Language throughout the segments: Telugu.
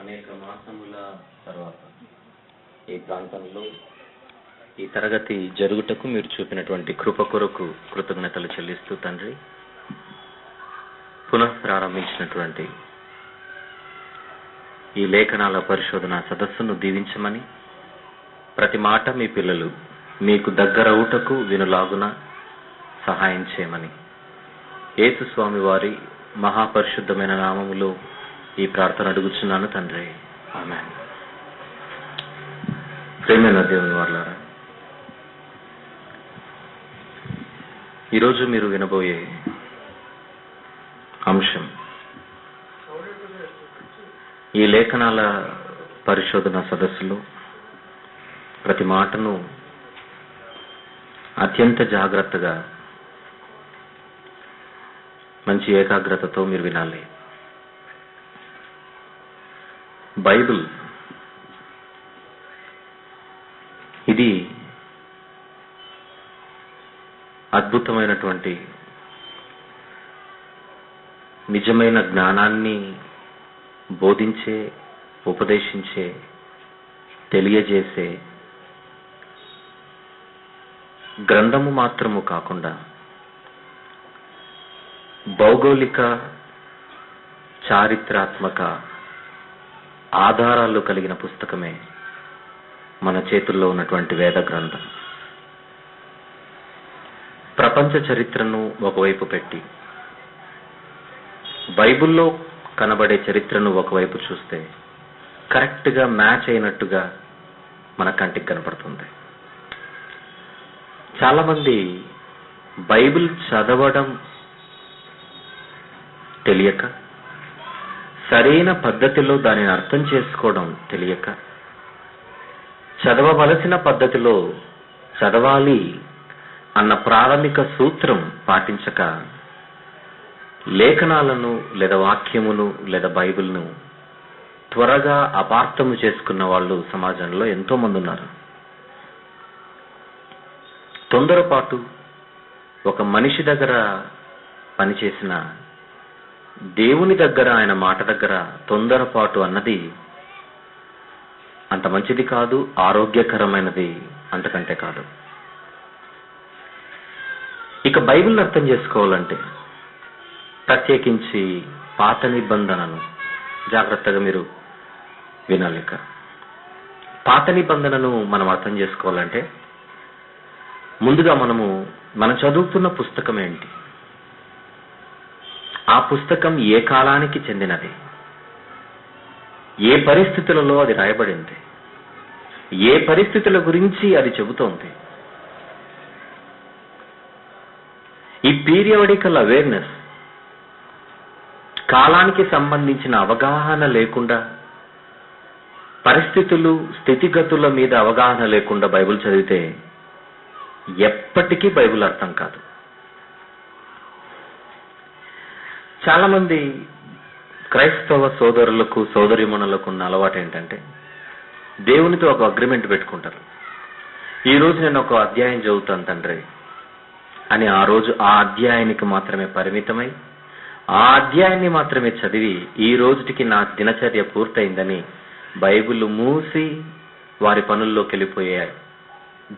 అనేక మాసముల తర్వాత ఈ ప్రాంతంలో ఈ తరగతి జరుగుటకు మీరు చూపినటువంటి కృప కొరకు కృతజ్ఞతలు చెల్లిస్తూ తండ్రి, పునః ప్రారంభించినటువంటి ఈ లేఖనాల పరిశోధన సదస్సును దీవించమని, ప్రతి మాట మీ పిల్లలు మీకు దగ్గరవుటకు వినులాగున సహాయం చేయమని యేసు స్వామి వారి మహాపరిశుద్ధమైన నామములో ఈ ప్రార్థన అడుగుచున్నాను తండ్రి, ఆమేన్. ప్రేమైన దేవుని వారలారా, ఈరోజు మీరు వినబోయే అంశం ఈ లేఖనాల పరిశోధన సదస్సులో ప్రతి మాటను అత్యంత జాగ్రత్తగా మంచి ఏకాగ్రతతో మీరు వినాలి. బైబిల్ ఇది అద్భుతమైనటువంటి నిజమైన జ్ఞానాన్ని బోధించే, ఉపదేశించే, తెలియజేసే గ్రంథము మాత్రము కాకుండా భౌగోళిక, చారిత్రాత్మక ఆధారాలు కలిగిన పుస్తకమే మన చేతుల్లో ఉన్నటువంటి వేద గ్రంథం. ప్రపంచ చరిత్రను ఒకవైపు పెట్టి బైబిల్లో కనబడే చరిత్రను ఒకవైపు చూస్తే కరెక్ట్ గా మ్యాచ్ అయినట్టుగా మన కంటికి కనపడుతుంది. చాలా మంది బైబిల్ చదవడం తెలియక, సరైన పద్ధతిలో దానిని అర్థం చేసుకోవడం తెలియక, చదవవలసిన పద్ధతిలో చదవాలి అన్న ప్రాథమిక సూత్రం పాటించక లేఖనాలను లేదా వాక్యమును లేదా బైబిల్ను త్వరగా అపార్థము చేసుకున్న వాళ్ళు సమాజంలో ఎంతో మంది ఉన్నారు. తొందరపాటు ఒక మనిషి దగ్గర పనిచేసిన దేవుని దగ్గర, ఆయన మాట దగ్గర తొందరపాటు అన్నది అంత మంచిది కాదు, ఆరోగ్యకరమైనది అంతకంటే కాదు. ఇక బైబిల్ని అర్థం చేసుకోవాలంటే ప్రత్యేకించి పాత నిబంధనను జాగ్రత్తగా మీరు వినాలి. ఇక పాత నిబంధనను మనం అర్థం చేసుకోవాలంటే ముందుగా మనం చదువుతున్న పుస్తకం ఏంటి, ఆ పుస్తకం ఏ కాలానికి చెందినది, ఏ పరిస్థితులలో అది రాయబడింది, ఏ పరిస్థితుల గురించి అది చెబుతోంది. ఈ పీరియాడికల్ అవేర్నెస్, కాలానికి సంబంధించిన అవగాహన లేకుండా, పరిస్థితులు, స్థితిగతుల మీద అవగాహన లేకుండా బైబిల్ చదివితే ఎప్పటికీ బైబిల్ అర్థం కాదు. చాలా మంది క్రైస్తవ సోదరులకు, సోదరీమణులకు ఉన్న అలవాటు ఏంటంటే దేవునితో ఒక అగ్రిమెంట్ పెట్టుకుంటారు. ఈ రోజు నేను ఒక అధ్యాయం చదువుతాను తండ్రి అని ఆ రోజు ఆ అధ్యాయానికి మాత్రమే పరిమితమై, ఆ అధ్యాయాన్ని మాత్రమే చదివి ఈ రోజుటికి నా దినచర్య పూర్తయిందని బైబిల్ మూసి వారి పనుల్లోకి వెళ్ళిపోయే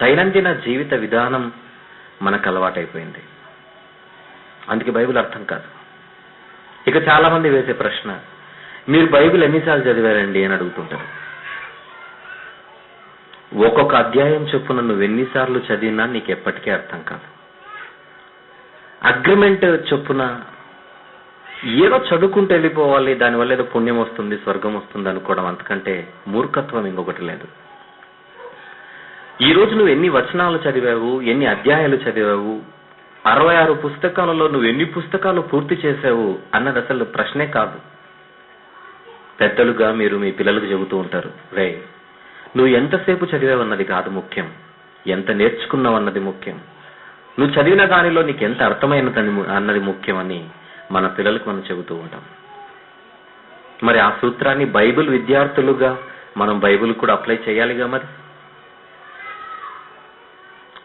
దైనందిన జీవిత విధానం మనకు అలవాటైపోయింది. అందుకే బైబిల్ అర్థం కాదు. ఇక చాలా మంది వేసే ప్రశ్న, మీరు బైబిల్ ఎన్నిసార్లు చదివారండి అని అడుగుతుంటారు. ఒక్కొక్క అధ్యాయం చొప్పున నువ్వు ఎన్నిసార్లు చదివినా నీకు ఎప్పటికీ అర్థం కాదు. అగ్రిమెంట్ చొప్పున ఏదో చదువుకుంటూ వెళ్ళిపోవాలి, దానివల్ల ఏదో పుణ్యం వస్తుంది, స్వర్గం వస్తుంది అనుకోవడం అంతకంటే మూర్ఖత్వం ఇంకొకటి లేదు. ఈ రోజు నువ్వు ఎన్ని వచనాలు చదివావు, ఎన్ని అధ్యాయాలు చదివావు, 66 పుస్తకాలలో నువ్వు ఎన్ని పుస్తకాలు పూర్తి చేశావు అన్నది అసలు ప్రశ్నే కాదు. పెద్దలుగా మీరు మీ పిల్లలకు చెబుతూ ఉంటారు, రే నువ్వు ఎంతసేపు చదివావన్నది కాదు ముఖ్యం, ఎంత నేర్చుకున్నావన్నది ముఖ్యం, నువ్వు చదివిన దానిలో నీకు ఎంత అర్థమైనదని అన్నది ముఖ్యమని మన పిల్లలకు మనం చెబుతూ ఉంటాం. మరి ఆ సూత్రాన్ని బైబిల్ విద్యార్థులుగా మనం బైబిల్ కూడా అప్లై చేయాలిగా. మరి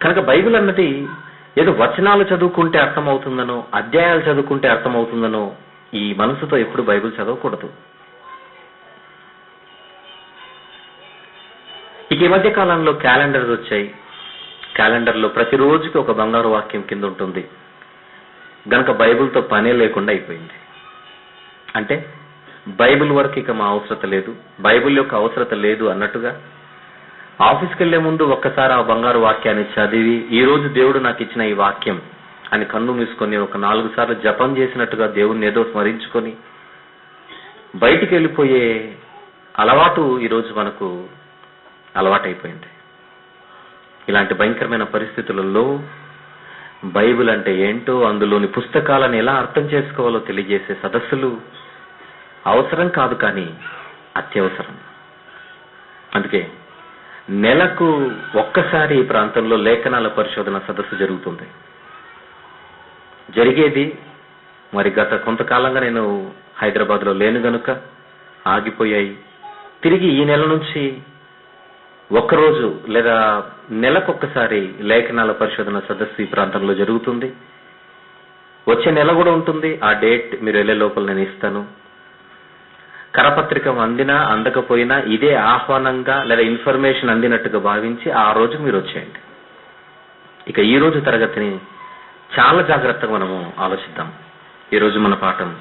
కనుక బైబిల్ అన్నది ఏదో వచనాలు చదువుకుంటే అర్థమవుతుందనో, అధ్యాయాలు చదువుకుంటే అర్థమవుతుందనో ఈ మనసుతో ఎప్పుడు బైబిల్ చదవకూడదు. ఇక ఈ మధ్య కాలంలో క్యాలెండర్స్ వచ్చాయి. క్యాలెండర్లో ప్రతిరోజుకి ఒక బంగారు వాక్యం కింద ఉంటుంది గనక బైబిల్తో పనే లేకుండా అయిపోయింది. అంటే బైబిల్ వరకు ఇక మా అవసరత లేదు, బైబిల్ యొక్క అవసరత లేదు అన్నట్టుగా ఆఫీస్కి వెళ్లే ముందు ఒక్కసారి ఆ బంగారు వాక్యాన్ని చదివి ఈ రోజు దేవుడు నాకు ఇచ్చిన ఈ వాక్యం అని కన్ను మూసుకొని ఒక 4 సార్లు జపం చేసినట్టుగా దేవుణ్ణి ఏదో స్మరించుకొని బయటికి వెళ్ళిపోయే అలవాటు ఈరోజు మనకు అలవాటైపోయింది. ఇలాంటి భయంకరమైన పరిస్థితులలో బైబిల్ అంటే ఏంటో, అందులోని పుస్తకాలను ఎలా అర్థం చేసుకోవాలో తెలియజేసే సదస్సులు అవసరం కాదు, కానీ అత్యవసరం. అందుకే నెలకు ఒక్కసారి ఈ ప్రాంతంలో లేఖనాల పరిశోధన సదస్సు జరుగుతుంది. జరిగేది మరి గత కొంతకాలంగా నేను హైదరాబాద్లో లేను గనుక ఆగిపోయాయి. తిరిగి ఈ నెల నుంచి ఒక్కరోజు లేదా నెలకొక్కసారి లేఖనాల పరిశోధన సదస్సు ఈ ప్రాంతంలో జరుగుతుంది. వచ్చే నెల కూడా ఉంటుంది. ఆ డేట్ మీరు వెళ్లే లోపల నేను ఇస్తాను. కరపత్రిక అందినా అందకపోయినా ఇదే ఆహ్వానంగా లేదా ఇన్ఫర్మేషన్ అందినట్టుగా భావించి ఆ రోజు మీరు వచ్చేయండి. ఇక ఈ రోజు తరగతిని చాలా జాగ్రత్తగా మనము ఆలోచిద్దాం. ఈరోజు మన పాఠం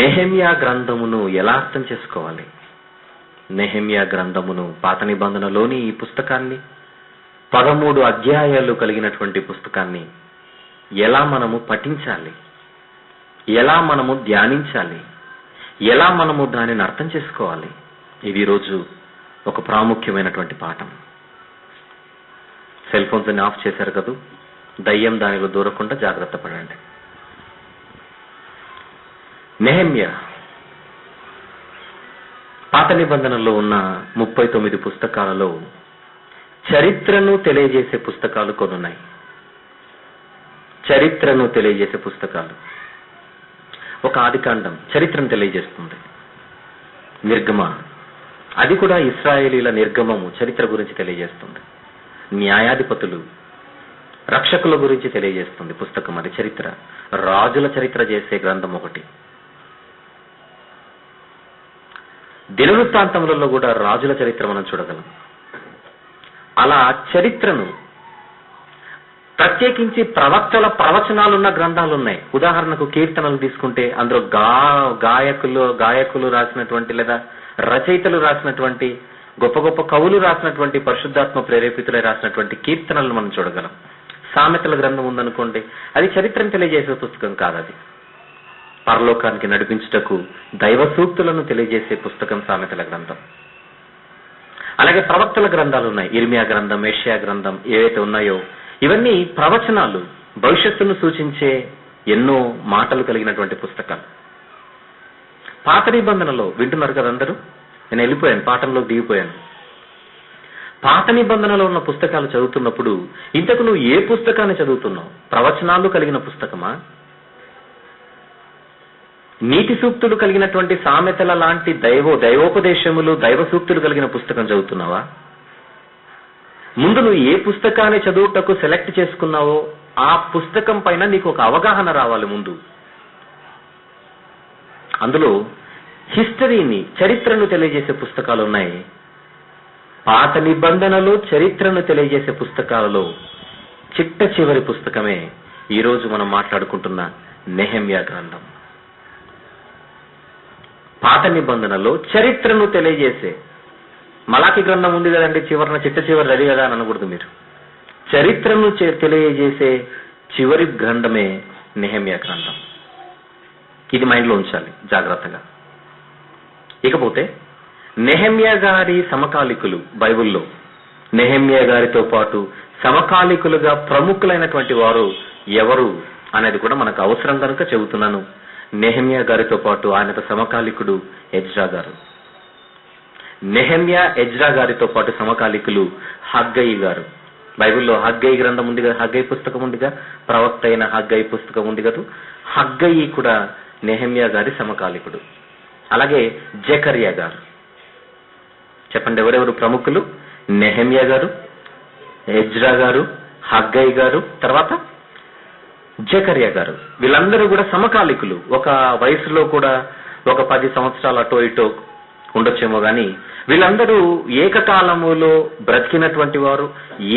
నెహెమ్యా గ్రంథమును ఎలా అర్థం చేసుకోవాలి. నెహెమ్యా గ్రంథమును, పాత నిబంధనలోని ఈ పుస్తకాన్ని, 13 అధ్యాయాలు కలిగినటువంటి పుస్తకాన్ని ఎలా మనము పఠించాలి, ఎలా మనము ధ్యానించాలి, ఎలా మనము దానిని అర్థం చేసుకోవాలి. ఇది ఈరోజు ఒక ప్రాముఖ్యమైనటువంటి పాఠం. సెల్ ఫోన్స్ అన్ని ఆఫ్ చేశారు కదూ, దయ్యం దానిలో దూరకుండా జాగ్రత్త పడండి. నెహెమ్యా పాత నిబంధనలో ఉన్న 39 పుస్తకాలలో చరిత్రను తెలియజేసే పుస్తకాలు కొన్ని ఉన్నాయి. చరిత్రను తెలియజేసే పుస్తకాలు. ఒక ఆదికాండం చరిత్రను తెలియజేస్తుంది. నిర్గమ, అది కూడా ఇశ్రాయేలీల నిర్గమము చరిత్ర గురించి తెలియజేస్తుంది. న్యాయాధిపతులు, రక్షకుల గురించి తెలియజేస్తుంది పుస్తకం. అది చరిత్ర, రాజుల చరిత్ర చేసే గ్రంథం ఒకటి. దినవృత్తాంతములలో కూడా రాజుల చరిత్ర మనం చూడగలం. అలా చరిత్రను ప్రత్యేకించి ప్రవక్తల ప్రవచనాలున్న గ్రంథాలు ఉన్నాయి. ఉదాహరణకు కీర్తనలు తీసుకుంటే అందులో గాయకులు రాసినటువంటి లేదా రచయితలు రాసినటువంటి, గొప్ప గొప్ప కవులు రాసినటువంటి, పరిశుద్ధాత్మ ప్రేరేపితులై రాసినటువంటి కీర్తనలను మనం చూడగలం. సామెతల గ్రంథం ఉందనుకోండి, అది చరిత్రను తెలియజేసే పుస్తకం కాదు. అది పరలోకానికి నడిపించుటకు దైవ సూక్తులను తెలియజేసే పుస్తకం సామెతల గ్రంథం. అలాగే ప్రవక్తల గ్రంథాలు ఉన్నాయి. ఇర్మియా గ్రంథం, యెషయా గ్రంథం ఏవైతే ఉన్నాయో ఇవన్నీ ప్రవచనాలు, భవిష్యత్తును సూచించే ఎన్నో మాటలు కలిగినటువంటి పుస్తకాలు. పాత నిబంధనలో వింటున్నారు కదా అందరూ, నేను వెళ్ళిపోయాను, పాఠంలో దిగిపోయాను. పాత నిబంధనలో ఉన్న పుస్తకాలు చదువుతున్నప్పుడు ఇంతకు నువ్వు ఏ పుస్తకాన్ని చదువుతున్నావు? ప్రవచనాలు కలిగిన పుస్తకమా? నీతి సూక్తులు కలిగినటువంటి సామెతల లాంటి దైవోపదేశములు, దైవ సూక్తులు కలిగిన పుస్తకం చదువుతున్నావా? ముందు నువ్వు ఏ పుస్తకాన్ని చదువుటకు సెలెక్ట్ చేసుకున్నావో ఆ పుస్తకం పైన నీకు ఒక అవగాహన రావాలి ముందు. అందులో హిస్టరీని, చరిత్రను తెలియజేసే పుస్తకాలు ఉన్నాయి. పాత నిబంధనలో చరిత్రను తెలియజేసే పుస్తకాలలో చిట్ట చివరి పుస్తకమే ఈరోజు మనం మాట్లాడుకుంటున్న నెహెమ్యా గ్రంథం. పాత నిబంధనలో చరిత్రను తెలియజేసే, మలాకి గ్రంథం ఉంది కదండి చివరిన, చిట్ట చివరి అది కదా అని అనకూడదు మీరు. చరిత్రను తెలియజేసే చివరి గ్రంథమే నెహెమ్యా గ్రంథం. ఇది మైండ్లో ఉంచాలి జాగ్రత్తగా. ఇకపోతే నెహెమ్యా గారి సమకాలికులు బైబిల్లో, నెహెమ్యా గారితో పాటు సమకాలికులుగా ప్రముఖులైనటువంటి వారు ఎవరు అనేది కూడా మనకు అవసరం కనుక చెబుతున్నాను. నెహెమ్యా గారితో పాటు ఆయనతో సమకాలికుడు ఎజ్రా గారు. నెహెమ్యా, ఎజ్రా గారితో పాటు సమకాలికులు హగ్గయి గారు. బైబిల్లో హగ్గయి గ్రంథం ఉంది కదా, హగ్గయి పుస్తకం ఉందిగా, ప్రవక్త అయిన హగ్గయి పుస్తకం ఉంది కదా. హగ్గయి కూడా నెహెమ్యా గారి సమకాలికుడు. అలాగే జకర్యా గారు. చెప్పండి ఎవరెవరు ప్రముఖులు? నెహెమ్యా గారు, ఎజ్రా గారు, హగ్గయి గారు, తర్వాత జకర్యా గారు. వీళ్ళందరూ కూడా సమకాలికులు. ఒక వయసులో కూడా ఒక 10 సంవత్సరాలు అటో ఇటో ఉండొచ్చేమో గాని వీళ్ళందరూ ఏకకాలములో బ్రతికినటువంటి వారు,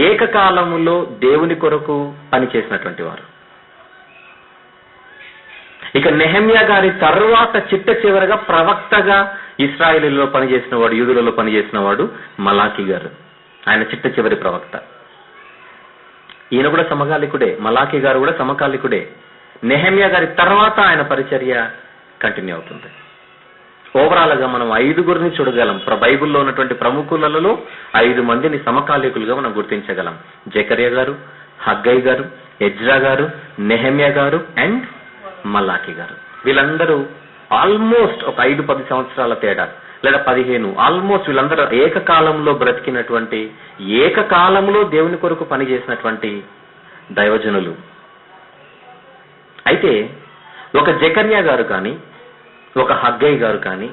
ఏకకాలములో దేవుని కొరకు పనిచేసినటువంటి వారు. ఇక నెహెమ్యా గారి తర్వాత చిట్ట చివరగా ప్రవక్తగా ఇశ్రాయేలులో పనిచేసిన వాడు, యూదులలో పనిచేసిన వాడు మలాకి గారు. ఆయన చిట్ట చివరి ప్రవక్త. ఈయన కూడా సమకాలికుడే, మలాకి గారు కూడా సమకాలికుడే. నెహెమ్యా గారి తర్వాత ఆయన పరిచర్య కంటిన్యూ అవుతుంది. ఓవరాల్ గా మనం 5గురిని చూడగలం. బైబిల్లో ఉన్నటువంటి ప్రముఖులలో 5 మందిని సమకాలికులుగా మనం గుర్తించగలం. జకర్యా గారు, హగ్గై గారు, ఎజ్రా గారు, నెహెమ్యా గారు అండ్ మలాకి గారు. వీళ్ళందరూ ఆల్మోస్ట్ ఒక 5-10 సంవత్సరాల తేడా లేదా 15, ఆల్మోస్ట్ వీళ్ళందరూ ఏకకాలంలో బ్రతికినటువంటి, ఏకకాలంలో దేవుని కొరకు పనిచేసినటువంటి దైవజనులు. అయితే ఒక జకర్యా గారు కానీ, ఒక హగ్గై గారు కానీ,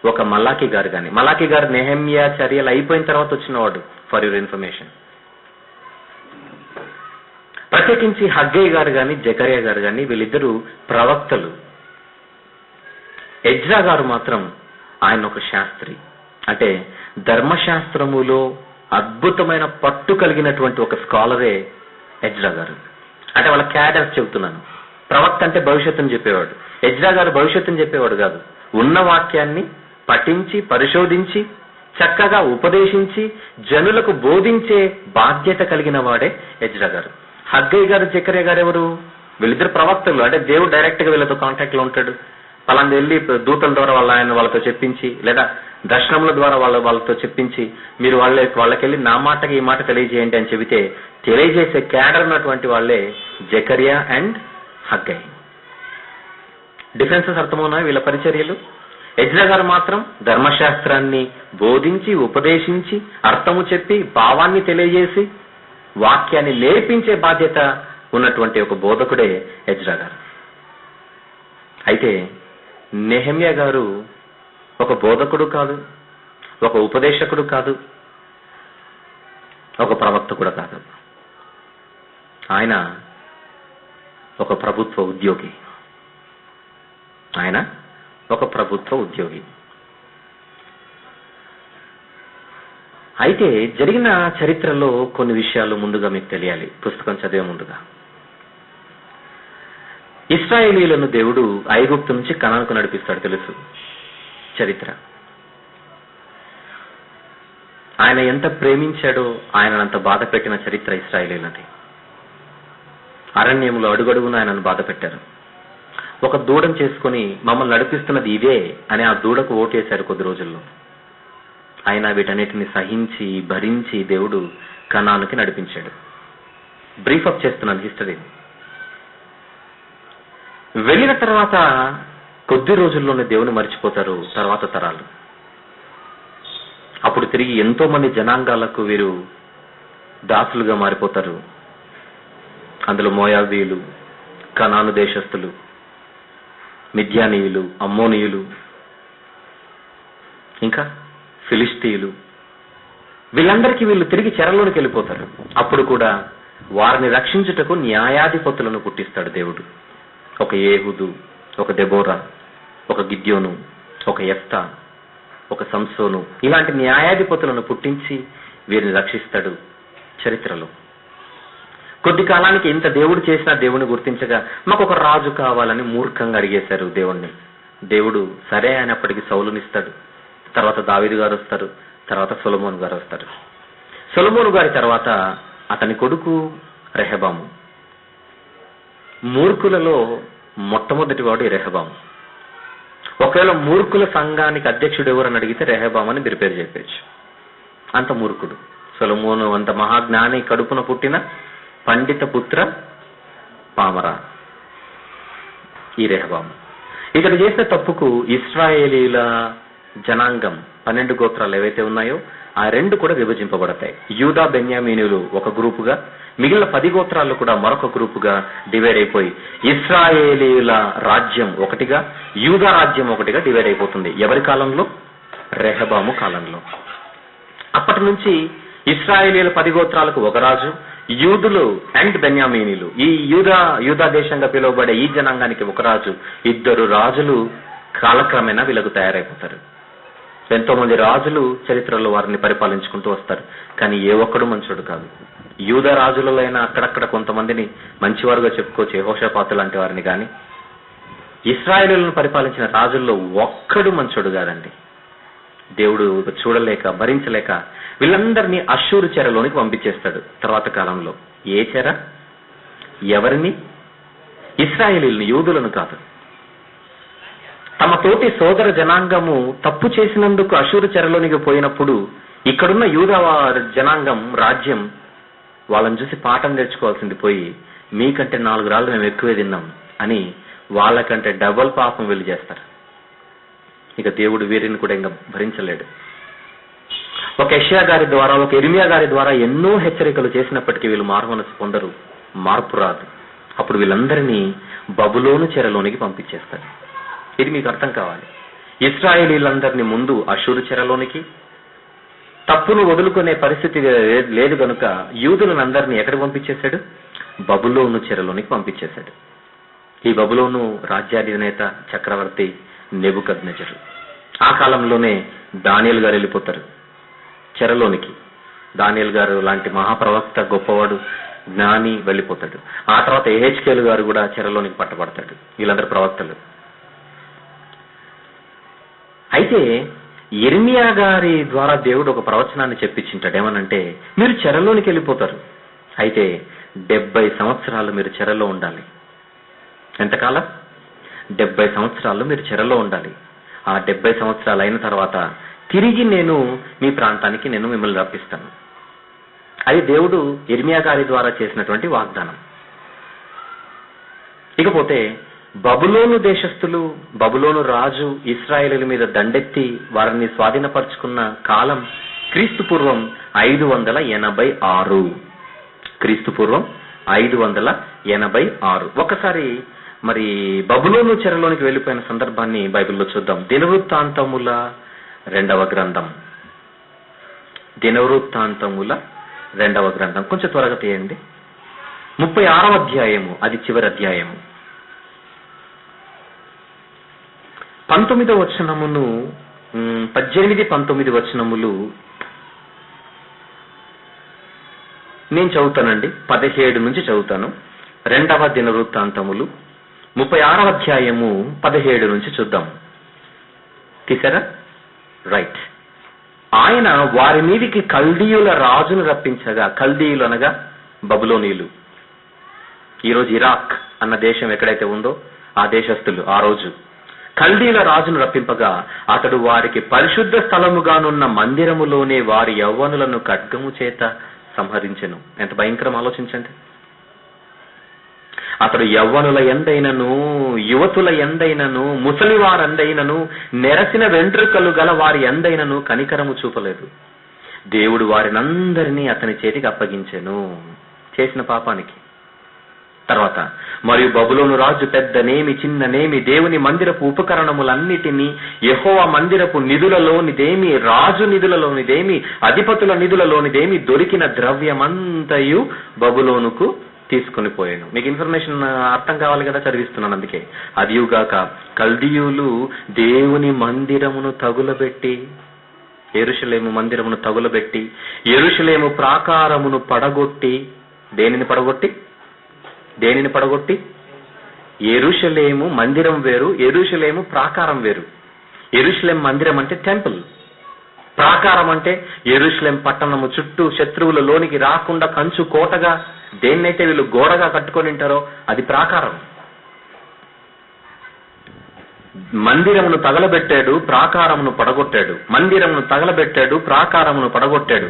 ఒక మలాకి గారు కానీ, మలాకి గారు నెహెమ్యా చర్యలు అయిపోయిన తర్వాత వచ్చినవాడు, ఫర్ యువర్ ఇన్ఫర్మేషన్. ప్రత్యేకించి హగ్గై గారు కానీ, జకర్యా గారు కానీ వీళ్ళిద్దరూ ప్రవక్తలు. ఎజ్రా గారు మాత్రం ఆయన ఒక శాస్త్రి, అంటే ధర్మశాస్త్రములో అద్భుతమైన పట్టు కలిగినటువంటి ఒక స్కాలరే ఎజ్రా గారు. అంటే వాళ్ళ క్యాడర్స్ చెబుతున్నాను. ప్రవక్త అంటే భవిష్యత్తుని చెప్పేవాడు. ఎజ్రా గారు భవిష్యత్తుని చెప్పేవాడు కాదు, ఉన్న వాక్యాన్ని పఠించి పరిశోధించి చక్కగా ఉపదేశించి జనులకు బోధించే బాధ్యత కలిగిన వాడే ఎజ్రా గారు. హగ్గై గారు, జకర్యా గారు ఎవరు? వీళ్ళిద్దరు ప్రవక్తలు. అంటే దేవుడు డైరెక్ట్ గా వీళ్ళతో కాంటాక్ట్ లో ఉంటాడు. పలాంటి వెళ్ళి దూతల ద్వారా వాళ్ళతో చెప్పించి, లేదా దర్శనముల ద్వారా వాళ్ళతో చెప్పించి, మీరు వాళ్ళకెళ్ళి నా మాటకి ఈ మాట తెలియజేయండి అని చెబితే తెలియజేసే క్యాడర్ ఉన్నటువంటి వాళ్ళే జకర్యా అండ్ హగ్గై. డిఫరెన్సెస్ అర్థమవున్నాయి వీళ్ళ పరిచర్యలు. ఎజ్రా గారు మాత్రం ధర్మశాస్త్రాన్ని బోధించి ఉపదేశించి అర్థము చెప్పి భావాన్ని తెలియజేసి వాక్యాన్ని నేర్పించే బాధ్యత ఉన్నటువంటి ఒక బోధకుడే ఎజ్రా గారు. అయితే నెహెమ్యా గారు ఒక బోధకుడు కాదు, ఒక ఉపదేశకుడు కాదు, ఒక ప్రవక్త కూడా కాదు. ఆయన ఒక ప్రభుత్వ ఉద్యోగి. ఆయన ఒక ప్రభుత్వ ఉద్యోగి. అయితే జరిగిన చరిత్రలో కొన్ని విషయాలు ముందుగా మీకు తెలియాలి, పుస్తకం చదివే ముందుగా. ఇశ్రాయేలీయులను దేవుడు ఐగుప్తు నుంచి కనానుకు నడిపిస్తాడు, తెలుసు చరిత్ర. ఆయన ఎంత ప్రేమించాడో ఆయనంత బాధ పెట్టిన చరిత్ర ఇశ్రాయేలీయులది. అరణ్యంలో అడుగడుగున ఆయనను బాధ పెట్టారు. ఒక దూడను చేసుకుని మమ్మల్ని నడిపిస్తున్నది ఇదే అని ఆ దూడకు ఓటేశారు కొద్ది రోజుల్లో. ఆయన వీటన్నిటిని సహించి భరించి దేవుడు కనానుకి నడిపించాడు. బ్రీఫ్ అప్ చేస్తున్నాను హిస్టరీ. వెళ్ళిన తర్వాత కొద్ది రోజుల్లోనే దేవుని మర్చిపోతారు తర్వాత తరాలు. అప్పుడు తిరిగి ఎంతో మంది జనాంగాలకు వీరు దాసులుగా మారిపోతారు. అందులో మోయాబీయులు, కనాను దేశస్థులు, మిద్యానీయులు, అమ్మోనీయులు, ఇంకా ఫిలిస్తీయులు, వీళ్ళందరికీ వీళ్ళు తిరిగి చెరలోనికి వెళ్ళిపోతారు. అప్పుడు కూడా వారిని రక్షించుటకు న్యాయాధిపతులను పుట్టిస్తాడు దేవుడు. ఒక ఏహూదు, ఒక దెబోరా, ఒక గిద్యోను, ఒక యెఫ్తా, ఒక సంసోను, ఇలాంటి న్యాయాధిపతులను పుట్టించి వీరిని రక్షిస్తాడు చరిత్రలో. కొద్ది కాలానికి ఇంత దేవుడు చేసినా దేవుని గుర్తించగా మాకు ఒక రాజు కావాలని మూర్ఖంగా అడిగేశారు దేవుణ్ణి. దేవుడు సరే అయినప్పటికీ సౌలునిస్తాడు. తర్వాత దావీదు గారు వస్తారు, తర్వాత సొలొమోను గారు వస్తారు. సొలొమోను గారి తర్వాత అతని కొడుకు రెహబాము. మూర్ఖులలో మొట్టమొదటి వాడు రెహబాము. ఒకవేళ మూర్ఖుల సంఘానికి అధ్యక్షుడు ఎవరని అడిగితే రెహబాము అని మీరు పేరు చెప్పచ్చు. అంత మూర్ఖుడు సొలొమోను. అంత మహాజ్ఞాని కడుపున పుట్టిన పండిత పుత్ర పామర ఈ రెహబాము. ఇతడు చేసిన తప్పుకు ఇశ్రాయేలీల జనాంగం 12 గోత్రాలు ఏవైతే ఉన్నాయో ఆ 2 కూడా విభజింపబడతాయి. యూదా బెన్యామీనులు ఒక గ్రూపుగా, మిగిలిన 10 గోత్రాలు కూడా మరొక గ్రూపుగా డివైడ్ అయిపోయి ఇశ్రాయేలీల రాజ్యం ఒకటిగా, యూదా రాజ్యం ఒకటిగా డివైడ్ అయిపోతుంది. ఎవరి కాలంలో? రెహబాము కాలంలో. అప్పటి నుంచి ఇశ్రాయేలీల 10 గోత్రాలకు ఒక రాజు, యూదులు అండ్ బెన్యామీనీలు, ఈ యూదా దేశంగా పిలువబడే ఈ జనాంగానికి ఒక రాజు. 2 రాజులు కాలక్రమేణా వీళ్ళకు తయారైపోతారు. ఎంతో మంది రాజులు చరిత్రలో వారిని పరిపాలించుకుంటూ వస్తారు, కానీ ఏ ఒక్కడు మంచోడు కాదు. యూద రాజులలో అయినా అక్కడక్కడ కొంతమందిని మంచివారుగా చెప్పుకోవచ్చు, యెహోషాపాతు లాంటి వారిని. కానీ ఇశ్రాయేలులను పరిపాలించిన రాజుల్లో ఒక్కడు మంచోడు కాదండి. దేవుడు చూడలేక భరించలేక వీళ్ళందరినీ అష్షూరు చెరలోనికి పంపించేస్తాడు. తర్వాత కాలంలో ఏ చెర? ఎవరిని? ఇశ్రాయేలీయులను, యూదులను కాదు. తమ తోటి సోదర జనాంగము తప్పు చేసినందుకు అష్షూరు చెరలోనికి పోయినప్పుడు ఇక్కడున్న యూదా జనాంగం, రాజ్యం వాళ్ళని చూసి పాఠం నేర్చుకోవాల్సింది పోయి, మీకంటే 4 రాళ్ళు మేము ఎక్కువే తిన్నాం అని వాళ్ళకంటే డబల్ పాపం వెళ్ళి చేస్తారు. ఇక దేవుడు వీరిని కూడా ఇంకా భరించలేడు. ఒక యెషయా గారి ద్వారా, ఒక ఇర్మియా గారి ద్వారా ఎన్నో హెచ్చరికలు చేసినప్పటికీ వీళ్ళు మారుమనసు పొందరు, మార్పు రాదు. అప్పుడు వీళ్ళందరినీ బబులోను చెరలోనికి పంపించేస్తారు. ఇది మీకు అర్థం కావాలి. ఇశ్రాయేలీలందరినీ ముందు అష్షూరు చెరలోనికి, తప్పును వదులుకునే పరిస్థితి లేదు కనుక యూదులందరినీ ఎక్కడికి పంపించేశాడు? బబులోను చెరలోనికి పంపించేశాడు. ఈ బబులోను రాజ్యాధినేత చక్రవర్తి నెబుకద్నెజరు. ఆ కాలంలోనే దానియేలు గారు వెళ్ళిపోతారు చెరలోనికి. దానియేలు గారు లాంటి మహాప్రవక్త, గొప్పవాడు, జ్ఞాని వెళ్ళిపోతాడు. ఆ తర్వాత యెహెజ్కేలు గారు కూడా చెరలోనికి పట్టబడతాడు. వీళ్ళందరూ ప్రవక్తలు. అయితే ఇర్మియా గారి ద్వారా దేవుడు ఒక ప్రవచనాన్ని చెప్పించింటాడు. ఏమనంటే, మీరు చెరలోనికి వెళ్ళిపోతారు, అయితే 70 సంవత్సరాలు మీరు చెరలో ఉండాలి. ఎంతకాలం? 70 సంవత్సరాలు మీరు చెరలో ఉండాలి. ఆ 70 సంవత్సరాలు అయిన తర్వాత తిరిగి నేను మీ ప్రాంతానికి నేను మిమ్మల్ని రప్పిస్తాను. అది దేవుడు ఇర్మియా గారి ద్వారా చేసినటువంటి వాగ్దానం. ఇకపోతే బబులోను దేశస్థులు, బబులోను రాజు ఇశ్రాయేలీయుల మీద దండెత్తి వారిని స్వాధీనపరుచుకున్న కాలం క్రీస్తు పూర్వం 586. క్రీస్తు పూర్వం 586. ఒకసారి మరి బబులోను చెరలోనికి వెళ్ళిపోయిన సందర్భాన్ని బైబిల్లో చూద్దాం. దినవృత్తాంతముల 2వ గ్రంథం. దినవృత్తాంతముల 2వ గ్రంథం కొంచెం త్వరగా తీయండి. 36వ అధ్యాయము, అది చివరి అధ్యాయము. 19వ వచనమును, 18, 19 వచనములు నేను చదువుతానండి. 17 నుంచి చదువుతాను. 2వ దినవృత్తాంతములు 36వ అధ్యాయము 17 నుంచి చూద్దాం. తీసారా? రైట్. ఆయన వారి మీదికి కల్దీయుల రాజును రప్పించగా, కల్దీయులు అనగా బబులోనీయులు. ఈరోజు ఇరాక్ అన్న దేశం ఎక్కడైతే ఉందో ఆ దేశస్థులు ఆ రోజు కల్దీయుల రాజును రప్పింపగా, అతడు వారికి పరిశుద్ధ స్థలముగానున్న మందిరములోనే వారి యవ్వనులను ఖడ్గము చేత సంహరించెను. ఎంత భయంకరం ఆలోచించండి. అతడు యవ్వనుల ఎందైనను, యువతుల ఎందైనను, ముసలివారందైనను, నెరసిన వెంట్రుకలు గల వారి ఎందైనను కనికరము చూపలేదు. దేవుడు వారినందరినీ అతని చేతికి అప్పగించెను చేసిన పాపానికి. తర్వాత, మరియు బబులోను రాజు పెద్దనేమి చిన్ననేమి దేవుని మందిరపు ఉపకరణములన్నిటినీ, యెహోవా మందిరపు నిధులలోనిదేమి, రాజు నిధులలోనిదేమి, అధిపతుల నిధులలోనిదేమి దొరికిన ద్రవ్యమంతయు బబులోనుకు తీసుకుని పోయాను. మీకు ఇన్ఫర్మేషన్ అర్థం కావాలి కదా, చదివిస్తున్నాను. అందుకే అదియుగాక కల్దీయులు దేవుని మందిరమును తగులబెట్టి, యెరూషలేము మందిరమును తగులబెట్టి, యెరూషలేము ప్రాకారమును పడగొట్టి, దేనిని పడగొట్టి? యెరూషలేము మందిరం వేరు, యెరూషలేము ప్రాకారం వేరు. యెరూషలేం మందిరం అంటే టెంపుల్, ప్రాకారం అంటే యెరూషలేం పట్టణము చుట్టూ శత్రువుల లోనికి రాకుండా కంచు కోటగా దేన్నైతే వీళ్ళు గోడగా కట్టుకొని ఉంటారో అది ప్రాకారం. మందిరమును తగలబెట్టాడు, ప్రాకారమును పడగొట్టాడు. మందిరమును తగలబెట్టాడు, ప్రాకారమును పడగొట్టాడు.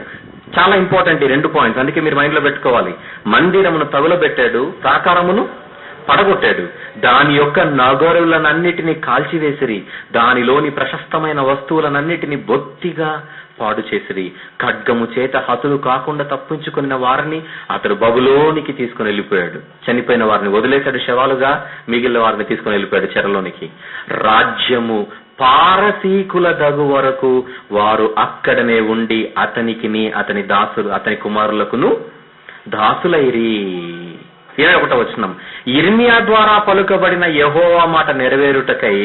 చాలా ఇంపార్టెంట్ ఈ 2 పాయింట్స్, అందుకే మీరు మైండ్ లో పెట్టుకోవాలి. మందిరమును తగులబెట్టాడు, ప్రాకారమును పడగొట్టాడు. దాని యొక్క నగరులనన్నిటినీ కాల్చివేసిరి, దానిలోని ప్రశస్తమైన వస్తువులనన్నిటినీ బొత్తిగా పాడు చేసిరి. ఖడ్గము చేత హతులు కాకుండా తప్పించుకున్న వారిని అతడు బబులోనికి తీసుకుని వెళ్ళిపోయాడు. చనిపోయిన వారిని వదిలేశాడు శవాలుగా, మిగిలిన వారిని తీసుకుని వెళ్ళిపోయాడు చెరలోనికి. రాజ్యము పారసీకుల దగు వరకు వారు అక్కడనే ఉండి అతనికిని, అతని కుమారులకును దాసులైరి. 21వ వచనం, యిర్మీయా ద్వారా పలుకబడిన యెహోవా మాట నెరవేరుటకై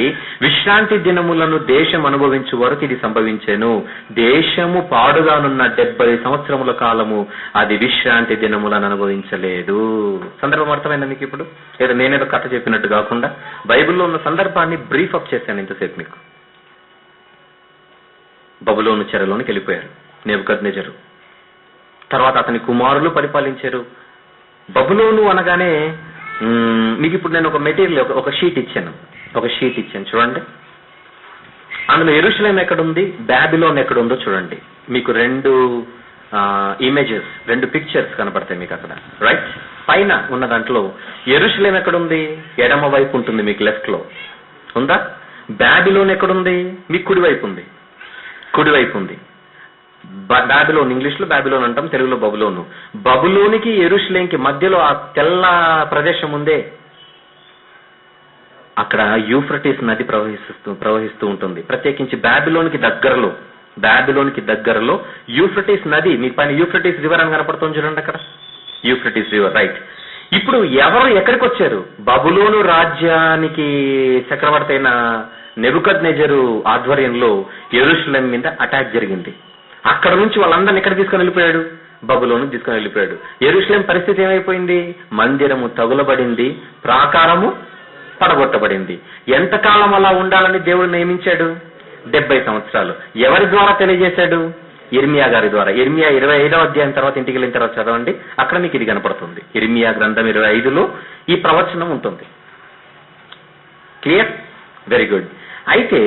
విశ్రాంతి దినములను దేశం అనుభవించు వరకు ఇది సంభవించెను. దేశము పాడుగానున్న 70 సంవత్సరముల కాలము అది విశ్రాంతి దినములను అనుభవించలేదు. సందర్భం అర్థమైందా మీకు? ఇప్పుడు ఏదో నేనేదో కథ చెప్పినట్టు కాకుండా బైబిల్లో ఉన్న సందర్భాన్ని బ్రీఫ్ అప్ చేశాను ఇంతసేపు మీకు. బబులోను చెరలోనికి వెళ్ళిపోయారు నెబుకద్నెజరు. తర్వాత అతని కుమారులు పరిపాలించారు. బబులోను అనగానే మీకు ఇప్పుడు నేను ఒక మెటీరియల్, ఒక షీట్ ఇచ్చాను చూడండి. అందులో యెరూషలేం ఎక్కడుంది, బాబిలోన్ ఎక్కడుందో చూడండి. మీకు 2 ఇమేజెస్, 2 పిక్చర్స్ కనపడతాయి మీకు అక్కడ. రైట్, పైన ఉన్న దాంట్లో యెరూషలేం ఎక్కడుంది, ఎడమ వైపు ఉంటుంది మీకు, లెఫ్ట్ లో ఉందా. బాబిలోన్ ఎక్కడుంది, మీకు కుడివైపు ఉంది. బాబిలోన్, ఇంగ్లీష్ లో బాబిలోన్ అంటాం, తెలుగులో బబులోను. బబులోనికి యెరూషలేంకి మధ్యలో ఆ తెల్ల ప్రదేశం ఉందే, అక్కడ యూఫ్రటీస్ నది ప్రవహిస్తూ ఉంటుంది. ప్రత్యేకించి బాబిలోనికి దగ్గరలో యూఫ్రటీస్ నది, మీ పైన యూఫ్రటీస్ రివర్ అని కనపడుతుంది చూడండి అక్కడ, యూఫ్రటీస్ రివర్. రైట్, ఇప్పుడు ఎవరు ఎక్కడికి వచ్చారు? బబులోను రాజ్యానికి చక్రవర్తి అయిన నెబుకద్నెజరు ఆధ్వర్యంలో యెరూషలేం మీద అటాక్ జరిగింది. అక్కడ నుంచి వాళ్ళందరినీ ఎక్కడ తీసుకొని వెళ్ళిపోయాడు? బబులోను తీసుకొని వెళ్ళిపోయాడు. యెరూషలేం పరిస్థితి ఏమైపోయింది? మందిరము తగులబడింది, ప్రాకారము పడగొట్టబడింది. ఎంతకాలం అలా ఉండాలని దేవుడు నియమించాడు? 70 సంవత్సరాలు. ఎవరి ద్వారా తెలియజేశాడు? యిర్మీయా గారి ద్వారా. యిర్మీయా 25వ అధ్యాయం తర్వాత ఇంటికి వెళ్ళిన తర్వాత చదవండి, అక్కడ మీకు ఇది కనపడుతుంది. యిర్మీయా గ్రంథం 25లో ఈ ప్రవచనం ఉంటుంది. క్లియర్? Very good. అయితే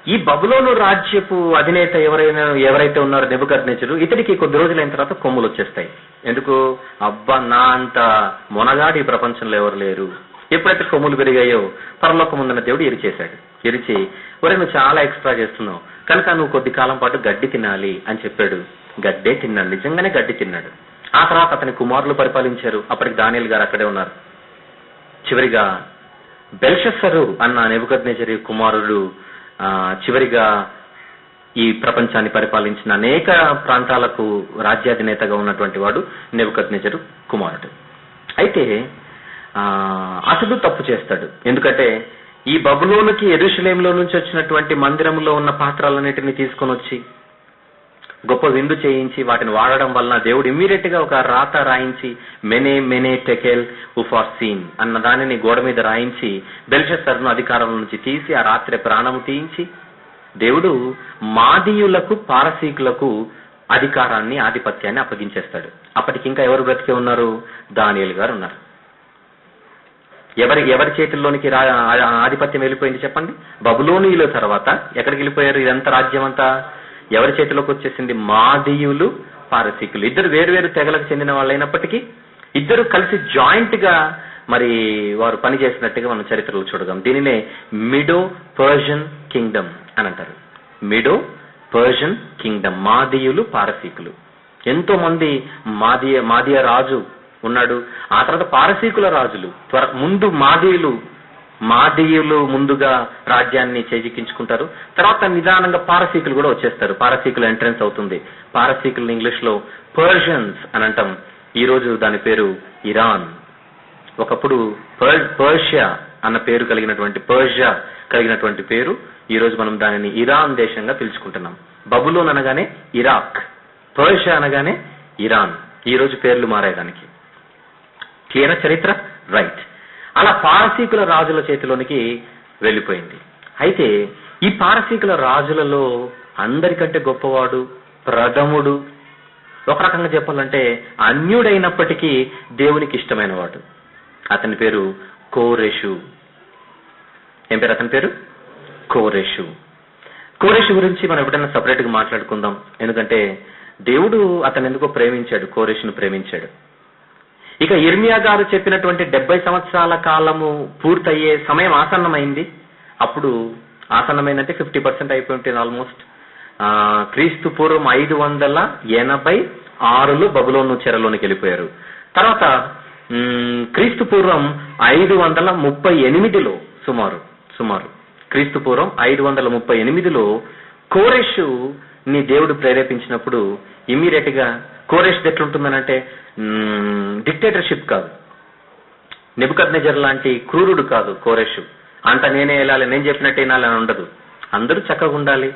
ఈ బబులోను రాజ్యపు అధినేత ఎవరైతే ఉన్నారో నెబుకద్నెజరు, ఇతడికి కొద్ది రోజులైన తర్వాత కొమ్ములు వచ్చేస్తాయి. ఎందుకు? అబ్బా, నా అంత మొనగాడు ఈ ప్రపంచంలో ఎవరు లేరు. ఎప్పుడైతే కొమ్ములు పెరిగాయో పరలోకం ఉందన్న దేవుడు ఎరిచి ఒరే నువ్వు చాలా ఎక్స్ట్రా చేస్తున్నావు కనుక నువ్వు కొద్ది కాలం పాటు గడ్డి తినాలి అని చెప్పాడు. గడ్డే తిన్నాడు, నిజంగానే గడ్డి తిన్నాడు. ఆ తర్వాత అతని కుమారులు పరిపాలించారు. అప్పటికి దానియేలు గారు అక్కడే ఉన్నారు. చివరిగా బెల్షస్సరు అన్న నెబుకద్నెజరు కుమారుడు చివరిగా ఈ ప్రపంచాన్ని పరిపాలించిన అనేక ప్రాంతాలకు రాజ్యాధినేతగా ఉన్నటువంటి వాడు నెబుకద్నెజరు కుమారుడు. అయితే అతడు తప్పు చేస్తాడు. ఎందుకంటే ఈ బబులోనుకి యెరూషలేంలో నుంచి వచ్చినటువంటి మందిరంలో ఉన్న పాత్రలన్నిటిని తీసుకొని వచ్చి గొప్ప విందు చేయించి వాటిని వాడడం వలన దేవుడు ఇమ్మీడియట్ గా ఒక రాత రాయించి మెనే టెకెల్ ఉఫార్సీన్ అన్న దానిని గోడ మీద రాయించి బెల్షస్సరును అధికారం నుంచి తీసి ఆ రాత్రి ప్రాణము తీయించి దేవుడు మాదీయులకు పారసీకులకు అధికారాన్ని ఆధిపత్యాన్ని అప్పగించేస్తాడు. అప్పటికి ఇంకా ఎవరు బ్రతికే ఉన్నారు? దానియేలు గారు ఉన్నారు. ఎవరి చేతుల్లోనికి ఆధిపత్యం వెళ్ళిపోయింది చెప్పండి? బబులోనీయుల తర్వాత ఎక్కడికి వెళ్ళిపోయారు? ఇదంతా రాజ్యం అంతా ఎవరి చేతిలోకి వచ్చేసింది? మాదీయులు, పారసీకులు. ఇద్దరు వేరు తెగలకు చెందిన వాళ్ళైనప్పటికీ ఇద్దరు కలిసి జాయింట్ గా మరి వారు పనిచేసినట్టుగా మనం చరిత్రలో చూడగలం. దీనినే మిడో పర్షియన్ కింగ్డమ్ అని అంటారు. మిడో పర్షియన్ కింగ్డమ్, మాదీయులు, పారసీకులు. ఎంతో మంది మాదీయ రాజు ఉన్నాడు. ఆ తర్వాత పారసీకుల రాజులు. ముందు మాదీయులు ముందుగా రాజ్యాన్ని చేజిక్కించుకుంటారు. తర్వాత నిదానంగా పారసీకులు కూడా వచ్చేస్తారు. పారసీకుల ఎంట్రెన్స్ అవుతుంది. పారసీకులు ఇంగ్లీష్ లో పర్షియన్స్ అని అంటాం. ఈ రోజు దాని పేరు ఇరాన్. ఒకప్పుడు పర్షియా అన్న పేరు కలిగినటువంటి పేరు ఈ రోజు మనం దానిని ఇరాన్ దేశంగా పిలుచుకుంటున్నాం. బబులోన్ అనగానే ఇరాక్, పర్షియా అనగానే ఇరాన్. ఈ రోజు పేర్లు మారాయి దానికి. క్లియర్ చరిత్ర? రైట్. అలా పారసీకుల రాజుల చేతిలోనికి వెళ్ళిపోయింది. అయితే ఈ పారసీకుల రాజులలో అందరికంటే గొప్పవాడు, ప్రథముడు, ఒక రకంగా చెప్పాలంటే అన్యుడైనప్పటికీ దేవునికి ఇష్టమైన వాడు. అతని పేరు కోరెషు. ఏం పేరు అతని పేరు? కోరెషు. కోరెషు గురించి మనం ఎప్పుడైనా సపరేట్ గా మాట్లాడుకుందాం. ఎందుకంటే దేవుడు అతను ఎందుకో ప్రేమించాడు, కోరెషును ప్రేమించాడు. ఇక యిర్మీయా గారు చెప్పినటువంటి 70 సంవత్సరాల కాలము పూర్తయ్యే సమయం ఆసన్నమైంది. అప్పుడు ఆసన్నమైందంటే 50% అయిపోయి ఉంటుంది ఆల్మోస్ట్. క్రీస్తు పూర్వం 586లో బబులోను చెరలోనికి వెళ్ళిపోయారు. తర్వాత క్రీస్తు పూర్వం 538లో సుమారు క్రీస్తు పూర్వం 538లో కోరెషు ని దేవుడు ప్రేరేపించినప్పుడు ఇమ్మీడియట్ గా కోరెష్ ఎట్లుంటుందనంటే డిక్టేటర్షిప్ కాదు, నెబుకద్నెజర్ లాంటి క్రూరుడు కాదు కోరెషు. అంత నేనే వెళ్ళాలి, నేను చెప్పినట్టు వినాలి అని ఉండదు. అందరూ చక్కగా ఉండాలి,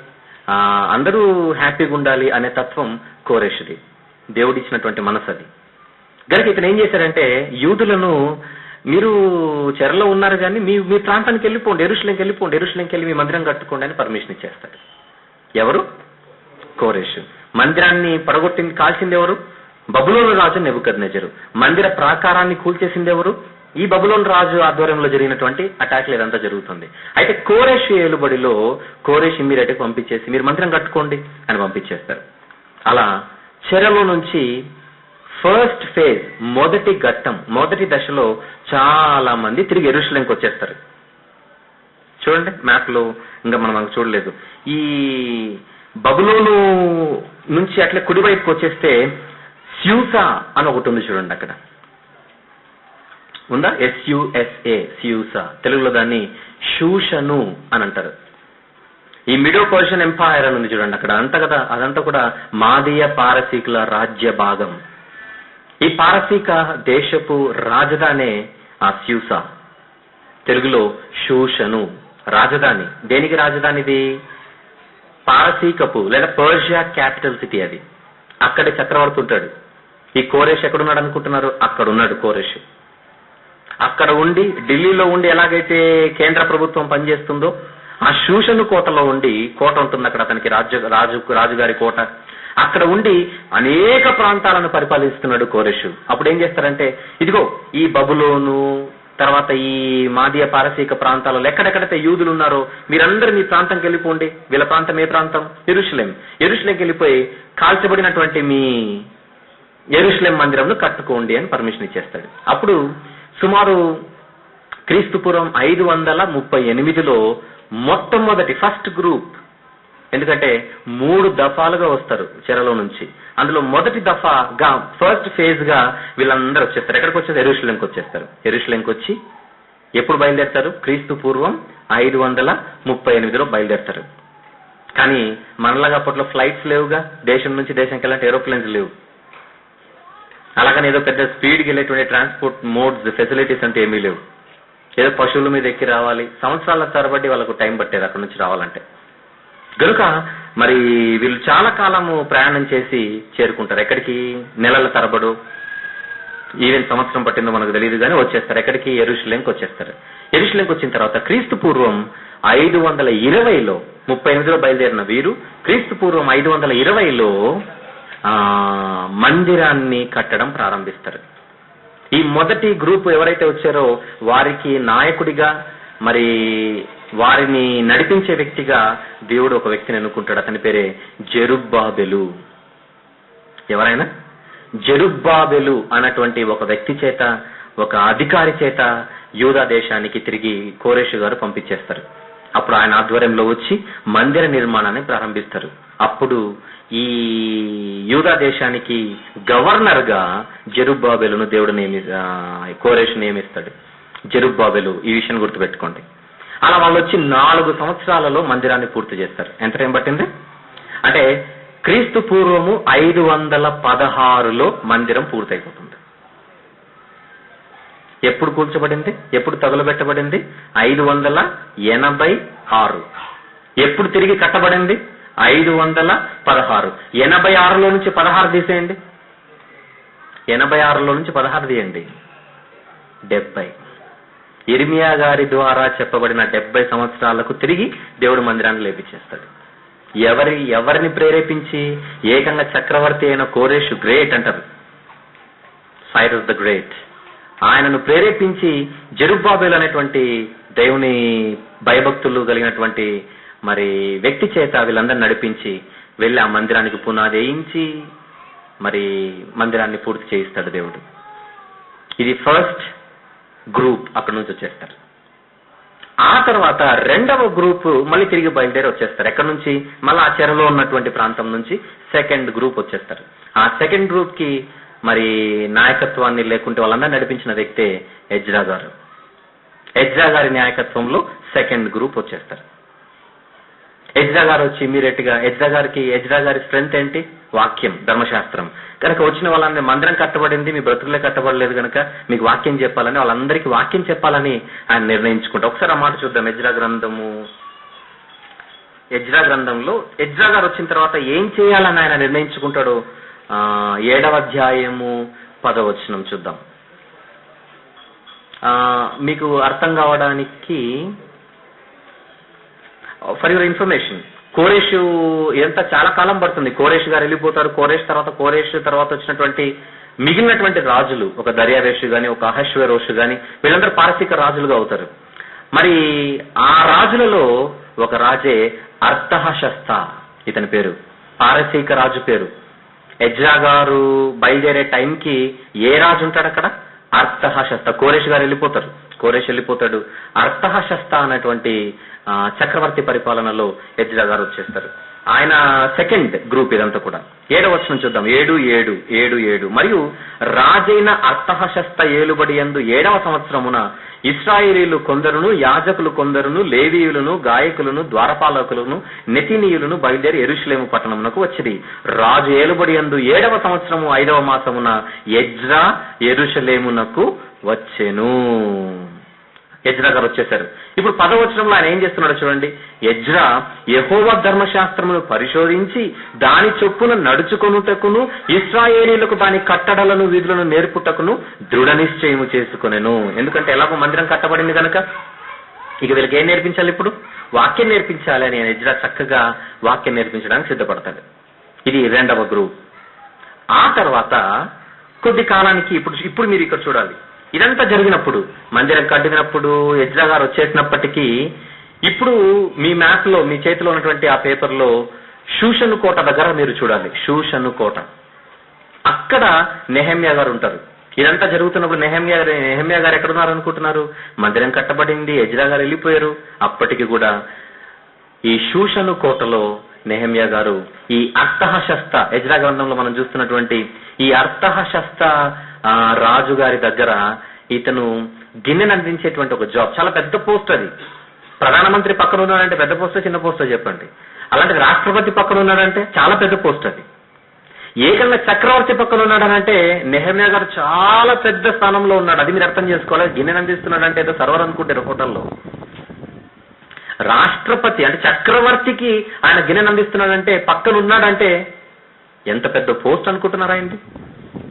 అందరూ హ్యాపీగా ఉండాలి అనే తత్వం కోరెషుది. దేవుడిచ్చినటువంటి మనసు అది. గనుక ఇతను ఏం చేశారంటే, యూదులను మీరు చెరలో ఉన్నారు కానీ మీ ప్రాంతానికి వెళ్ళిపోండి, యెరూషలేంకి వెళ్ళి మీ మందిరం కట్టుకోండి అని పర్మిషన్ ఇచ్చేస్తాడు. ఎవరు? కోరెషు. మందిరాన్ని పడగొట్టింది, కాల్చింది ఎవరు? బబులోను రాజు నెబుకద్నెజరు. మందిర ప్రాకారాన్ని కూల్చేసింది ఎవరు? ఈ బబులోను రాజు ఆధ్వర్యంలో జరిగినటువంటి అటాక్లు ఇదంతా జరుగుతుంది. అయితే కోరెషు ఏలుబడిలో కోరెషు ఇమ్మీడియట్ గా పంపించేసి మీరు మందిరం కట్టుకోండి అని పంపించేస్తారు. అలా చెరలో నుంచి ఫస్ట్ ఫేజ్, మొదటి ఘట్టం, మొదటి దశలో చాలా మంది తిరిగి యెరూషలేంకి వచ్చేస్తారు. చూడండి మ్యాప్ లో, ఇంకా మనం చూడలేదు. ఈ బబులోను నుంచి అట్లా కుడివైపుకి వచ్చేస్తే స్యూసా అని ఒకటి ఉంది చూడండి, అక్కడ ఉందా? SUSA, స్యూసా. తెలుగులో దాన్ని షూషను అని అంటారు. ఈ మిడో పర్షియన్ ఎంపైర్ అని ఉంది చూడండి అక్కడ, అంతా కదా, అదంతా కూడా మాదీయ పారసీకుల రాజ్య భాగం. ఈ పారసీక దేశపు రాజధానే ఆ స్యూసా, తెలుగులో షూషను. రాజధాని. దేనికి రాజధానిది? పారసీకపు లేదా పర్షియా క్యాపిటల్ సిటీ అది. అక్కడే చక్రవర్తి ఉంటాడు. ఈ కోరెష్ ఎక్కడున్నాడు అనుకుంటున్నారు? అక్కడ ఉన్నాడు కోరెష్. అక్కడ ఉండి, ఢిల్లీలో ఉండి ఎలాగైతే కేంద్ర ప్రభుత్వం పనిచేస్తుందో ఆ షూషను కోటలో ఉండి, కోట ఉంటుంది అక్కడ అతనికి, రాజుగారి కోట. అక్కడ ఉండి అనేక ప్రాంతాలను పరిపాలిస్తున్నాడు కోరెషు. అప్పుడు ఏం చేస్తారంటే, ఇదిగో ఈ బబులోను, తర్వాత ఈ మాదీయ పారసీక ప్రాంతాలలో ఎక్కడెక్కడైతే యూదులు ఉన్నారో మీరందరూ మీ ప్రాంతంకి వెళ్ళిపోండి. వీళ్ళ ప్రాంతం ఏ ప్రాంతం? యెరూషలేంకి వెళ్ళిపోయి కాల్చబడినటువంటి మీ యెరూషలేం మందిరంను కట్టుకోండి అని పర్మిషన్ ఇచ్చేస్తాడు. అప్పుడు సుమారు క్రీస్తుపూర్వం 538లో మొట్టమొదటి ఫస్ట్ గ్రూప్, ఎందుకంటే 3 దఫాలుగా వస్తారు చెరలో నుంచి, అందులో మొదటి దఫాగా ఫస్ట్ ఫేజ్ గా వీళ్ళందరూ వచ్చేస్తారు. ఎక్కడికి వచ్చేస్తారు? యెరూషలేంకి వచ్చేస్తారు. యెరూషలేంకి వచ్చి ఎప్పుడు బయలుదేరుతారు? క్రీస్తుపూర్వం 538లో బయలుదేరుతారు. కానీ మనలాగా అప్పట్లో ఫ్లైట్స్ లేవుగా, దేశం నుంచి దేశంకి వెళ్ళాలంటే ఏరోప్లేన్స్ లేవు. అలాగని ఏదో పెద్ద స్పీడ్కి వెళ్ళేటువంటి ట్రాన్స్పోర్ట్ మోడ్స్, ఫెసిలిటీస్ అంటే ఏమీ లేవు. ఏదో పశువుల మీద ఎక్కి రావాలి, సంవత్సరాల తరబడి వాళ్ళకు టైం పట్టేది అక్కడ నుంచి రావాలంటే. కనుక మరి వీళ్ళు చాలా కాలము ప్రయాణం చేసి చేరుకుంటారు. ఎక్కడికి? నెలల తరబడు, ఈవెన్ సంవత్సరం పట్టిందో మనకు తెలియదు కానీ వచ్చేస్తారు. ఎక్కడికి? యెరూషలేంకి వచ్చేస్తారు. యెరూషలేంకి వచ్చిన తర్వాత క్రీస్తుపూర్వం 520లో 38లో బయలుదేరిన వీరు క్రీస్తుపూర్వం 520లో మందిరాన్ని కట్టడం ప్రారంభిస్తారు. ఈ మొదటి గ్రూప్ ఎవరైతే వచ్చారో వారికి నాయకుడిగా, మరి వారిని నడిపించే వ్యక్తిగా దేవుడు ఒక వ్యక్తిని ఎన్నుకుంటాడు. అతని పేరే జెరుబ్బాబెలు. ఎవరైనా? జెరుబ్బాబెలు అన్నటువంటి ఒక వ్యక్తి చేత, ఒక అధికారి చేత యూదా దేశానికి తిరిగి కోరెషు గారు పంపించేస్తారు. అప్పుడు ఆయన ఆధ్వర్యంలో వచ్చి మందిర నిర్మాణాన్ని ప్రారంభిస్తారు. అప్పుడు ఈ యూదా దేశానికి గవర్నర్ గా జెరుబ్బాబెలును దేవుడు కోరెషు నియమిస్తాడు. జెరుబ్బాబెలు, ఈ విషయం గుర్తుపెట్టుకోండి. అలా వాళ్ళు వచ్చి 4 సంవత్సరాలలో మందిరాన్ని పూర్తి చేస్తారు. ఎంత టైం పట్టింది అంటే క్రీస్తు పూర్వము 516లో మందిరం పూర్తయిపోతుంది. ఎప్పుడు కూల్చబడింది? ఎప్పుడు తగులబెట్టబడింది? 586. ఎప్పుడు తిరిగి కట్టబడింది? 516. 86లో నుంచి 16 తీసేయండి. 86లో నుంచి 16 తీయండి. 70. ఇర్మియా గారి ద్వారా చెప్పబడిన 70 సంవత్సరాలకు తిరిగి దేవుడు మందిరాన్ని లేపించేస్తాడు. ఎవరిని ప్రేరేపించి? ఏకంగా చక్రవర్తి అయిన కోరెషు, గ్రేట్ అంటారు, సైరస్ ద గ్రేట్, ఆయనను ప్రేరేపించి జెరుబ్బాబెలు అనేటువంటి దేవుని భయభక్తులు కలిగినటువంటి మరి వ్యక్తి చేత వీళ్ళందరినీ నడిపించి వెళ్ళి ఆ మందిరానికి పునాది వేయించి మరి మందిరాన్ని పూర్తి చేయిస్తాడు దేవుడు. ఇది ఫస్ట్ గ్రూప్, అక్కడ నుంచి వచ్చేస్తారు. ఆ తర్వాత రెండవ గ్రూప్ మళ్ళీ తిరిగి బయలుదేరి వచ్చేస్తారు. ఎక్కడి నుంచి? మళ్ళీ ఆ చెరలో ఉన్నటువంటి ప్రాంతం నుంచి సెకండ్ గ్రూప్ వచ్చేస్తారు. ఆ సెకండ్ గ్రూప్ కి మరి నాయకత్వాన్ని లేకుంటే వాళ్ళందరూ నడిపించిన వ్యక్తే ఎజ్రా గారు. ఎజ్రా గారి నాయకత్వంలో సెకండ్ గ్రూప్ వచ్చేస్తారు. ఎజ్రా గారు వచ్చి ఇమ్మీడియట్ గా ఎజ్రా గారి స్ట్రెంత్ ఏంటి? వాక్యం, ధర్మశాస్త్రం. కనుక వచ్చిన వాళ్ళని మందిరం కట్టబడింది, మీ బ్రతుకులే కట్టబడలేదు కనుక మీకు వాక్యం చెప్పాలని, వాళ్ళందరికీ వాక్యం చెప్పాలని ఆయన నిర్ణయించుకుంటారు. ఒకసారి ఆ మాట చూద్దాం. ఎజ్రా గ్రంథంలో ఎజ్రా గారు వచ్చిన తర్వాత ఏం చేయాలని ఆయన నిర్ణయించుకుంటాడు. 7వ అధ్యాయము 10వ వచనం చూద్దాం. మీకు అర్థం కావడానికి ఫర్ యువర్ ఇన్ఫర్మేషన్, కోరేషు ఎంత చాలా కాలం పడుతుంది. కోరేష్ గారు వెళ్ళిపోతారు. కోరేష్ తర్వాత వచ్చినటువంటి మిగిలినటువంటి రాజులు, ఒక దర్యావేషు గాని, ఒక అహశ్వేరోషు గాని, వీళ్ళందరూ పారసీక రాజులుగా అవుతారు. మరి ఆ రాజులలో ఒక రాజే అర్తహషస్త, ఇతని పేరు, పారసీక రాజు పేరు. ఎజ్రా గారు బయలుదేరే టైంకి ఏ రాజు ఉంటాడు అక్కడ? అర్తహషస్త. కోరేష్ వెళ్ళిపోతాడు. అర్తహషస్త అనేటువంటి చక్రవర్తి పరిపాలనలో ఎజ్రా గారు వచ్చేస్తారు. ఆయన సెకండ్ గ్రూప్ ఇదంతా కూడా. 7వ వచనం చూద్దాం. 7:7 మరియు రాజైన అర్తహషస్త ఏలుబడి యందు 7వ సంవత్సరమున ఇశ్రాయేలీలు కొందరును, యాజకులు కొందరును, లేవీయులను, గాయకులను, ద్వారపాలకులను, నెతినీయులను బయలుదేరి యెరూషలేము పట్టణమునకు వచ్చిరి. రాజు ఏలుబడి యందు 7వ సంవత్సరము 5వ మాసమున ఎజ్రా యెరూషలేమునకు వచ్చెను. ఎజ్రా గారు వచ్చేశారు. ఇప్పుడు 10వ వచనంలో ఆయన ఏం చేస్తున్నాడో చూడండి. ఎజ్రా యెహోవా ధర్మశాస్త్రమును పరిశోధించి దాని చొప్పున నడుచుకొనుటకును, ఇశ్రాయేలీలకు దాని కట్టడలను విధులను నేర్పుటకును దృఢ నిశ్చయము చేసుకొనెను. ఎందుకంటే ఎలాగో మందిరం కట్టబడింది కనుక ఇక వీళ్ళకి ఏం నేర్పించాలి? ఇప్పుడు వాక్యం నేర్పించాలి అని ఎజ్రా చక్కగా వాక్యం నేర్పించడానికి సిద్ధపడతాడు. ఇది 2వ గ్రూప్. ఆ తర్వాత కొద్ది కాలానికి ఇప్పుడు మీరు ఇక్కడ చూడాలి. ఇదంతా జరిగినప్పుడు, మందిరం కట్టినప్పుడు, ఎజ్రా గారు వచ్చేసినప్పటికీ, ఇప్పుడు మీ మ్యాప్ లో, మీ చేతిలో ఉన్నటువంటి ఆ పేపర్ లో షూషను కోట దగ్గర మీరు చూడాలి. షూషను కోట, అక్కడ నెహెమ్యా గారు ఉంటారు. ఇదంతా జరుగుతున్నప్పుడు నెహెమ్యా గారు ఎక్కడున్నారు అనుకుంటున్నారు? మందిరం కట్టబడింది, ఎజ్రా గారు వెళ్ళిపోయారు. అప్పటికి కూడా ఈ షూషను కోటలో నెహెమ్యా గారు ఈ అర్తహషస్త, ఎజ్రా గ్రంథంలో మనం చూస్తున్నటువంటి ఈ అర్తహషస్త రాజు గారి దగ్గర ఇతను గిన్నెను అందించేటువంటి ఒక జాబ్, చాలా పెద్ద పోస్ట్ అది. ప్రధానమంత్రి పక్కన ఉన్నాడంటే పెద్ద పోస్టో చిన్న పోస్టో చెప్పండి. అలాంటి రాష్ట్రపతి పక్కన ఉన్నాడంటే చాలా పెద్ద పోస్ట్ అది. ఏకంగా చక్రవర్తి పక్కన ఉన్నాడనంటే నెహెమ్యా గారు చాలా పెద్ద స్థానంలో ఉన్నాడు. అది మీరు అర్థం చేసుకోవాలి. గిన్నెను అందిస్తున్నాడంటే ఏదో సర్వర్ అనుకుంటారు హోటల్లో. రాష్ట్రపతి అంటే చక్రవర్తికి ఆయన గిన్నెను అందిస్తున్నాడంటే, పక్కన ఉన్నాడంటే ఎంత పెద్ద పోస్ట్ అనుకుంటున్నారా ఆయనది?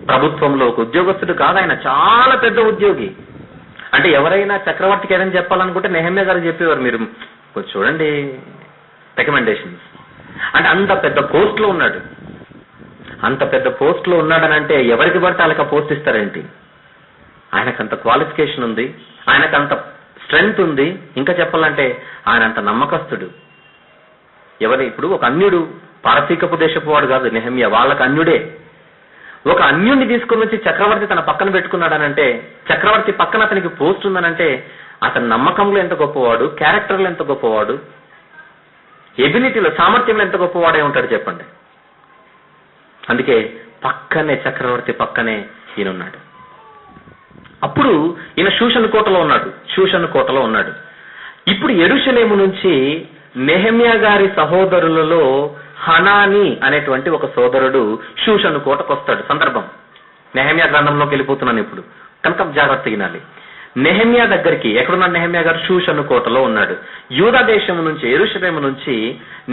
ప్రభుత్వంలో ఒక ఉద్యోగస్తుడు కాదు ఆయన, చాలా పెద్ద ఉద్యోగి. అంటే ఎవరైనా చక్రవర్తికి ఏదైనా చెప్పాలనుకుంటే నెహెమ్యా గారు చెప్పేవారు, మీరు చూడండి రికమెండేషన్స్. అంటే అంత పెద్ద పోస్ట్ లో ఉన్నాడు. అంత పెద్ద పోస్ట్ లో ఉన్నాడనంటే ఎవరికి పడితే వాళ్ళకి ఆ పోస్ట్ ఇస్తారేంటి? ఆయనకంత క్వాలిఫికేషన్ ఉంది, ఆయనకంత స్ట్రెంగ్త్ ఉంది. ఇంకా చెప్పాలంటే ఆయన అంత నమ్మకస్తుడు. ఇప్పుడు ఒక అన్యుడు, పారసీకపు దేశపు వాడు కాదు నెహెమ్యా, వాళ్ళకి అన్యుడే. ఒక అన్యుడిని తీసుకుని వచ్చి చక్రవర్తి తన పక్కన పెట్టుకున్నాడనంటే, చక్రవర్తి పక్కన అతనికి పోస్ట్ ఉందనంటే అతని నమ్మకంలో ఎంత గొప్పవాడు, క్యారెక్టర్లో ఎంత గొప్పవాడు, ఎబిలిటీలో, సామర్థ్యంలో ఎంత గొప్పవాడే ఉంటాడు చెప్పండి. అందుకే పక్కనే, చక్రవర్తి పక్కనే ఈయనున్నాడు. అప్పుడు ఈయన షూషను కోటలో ఉన్నాడు. ఇప్పుడు యెరూషలేము నుంచి నెహెమ్యా గారి సహోదరులలో హనాని అనేటువంటి ఒక సోదరుడు షూషను కోటకు వస్తాడు. సందర్భం, నెహెమ్యా గ్రంథంలోకి వెళ్ళిపోతున్నాను ఇప్పుడు కనుక జాగ్రత్త వినాలి. నెహెమ్యా దగ్గరికి ఎక్కడున్నాడు? నెహెమ్యా గారు షూషను కోటలో ఉన్నాడు. యూదా దేశం నుంచి, యెరూషలేము నుంచి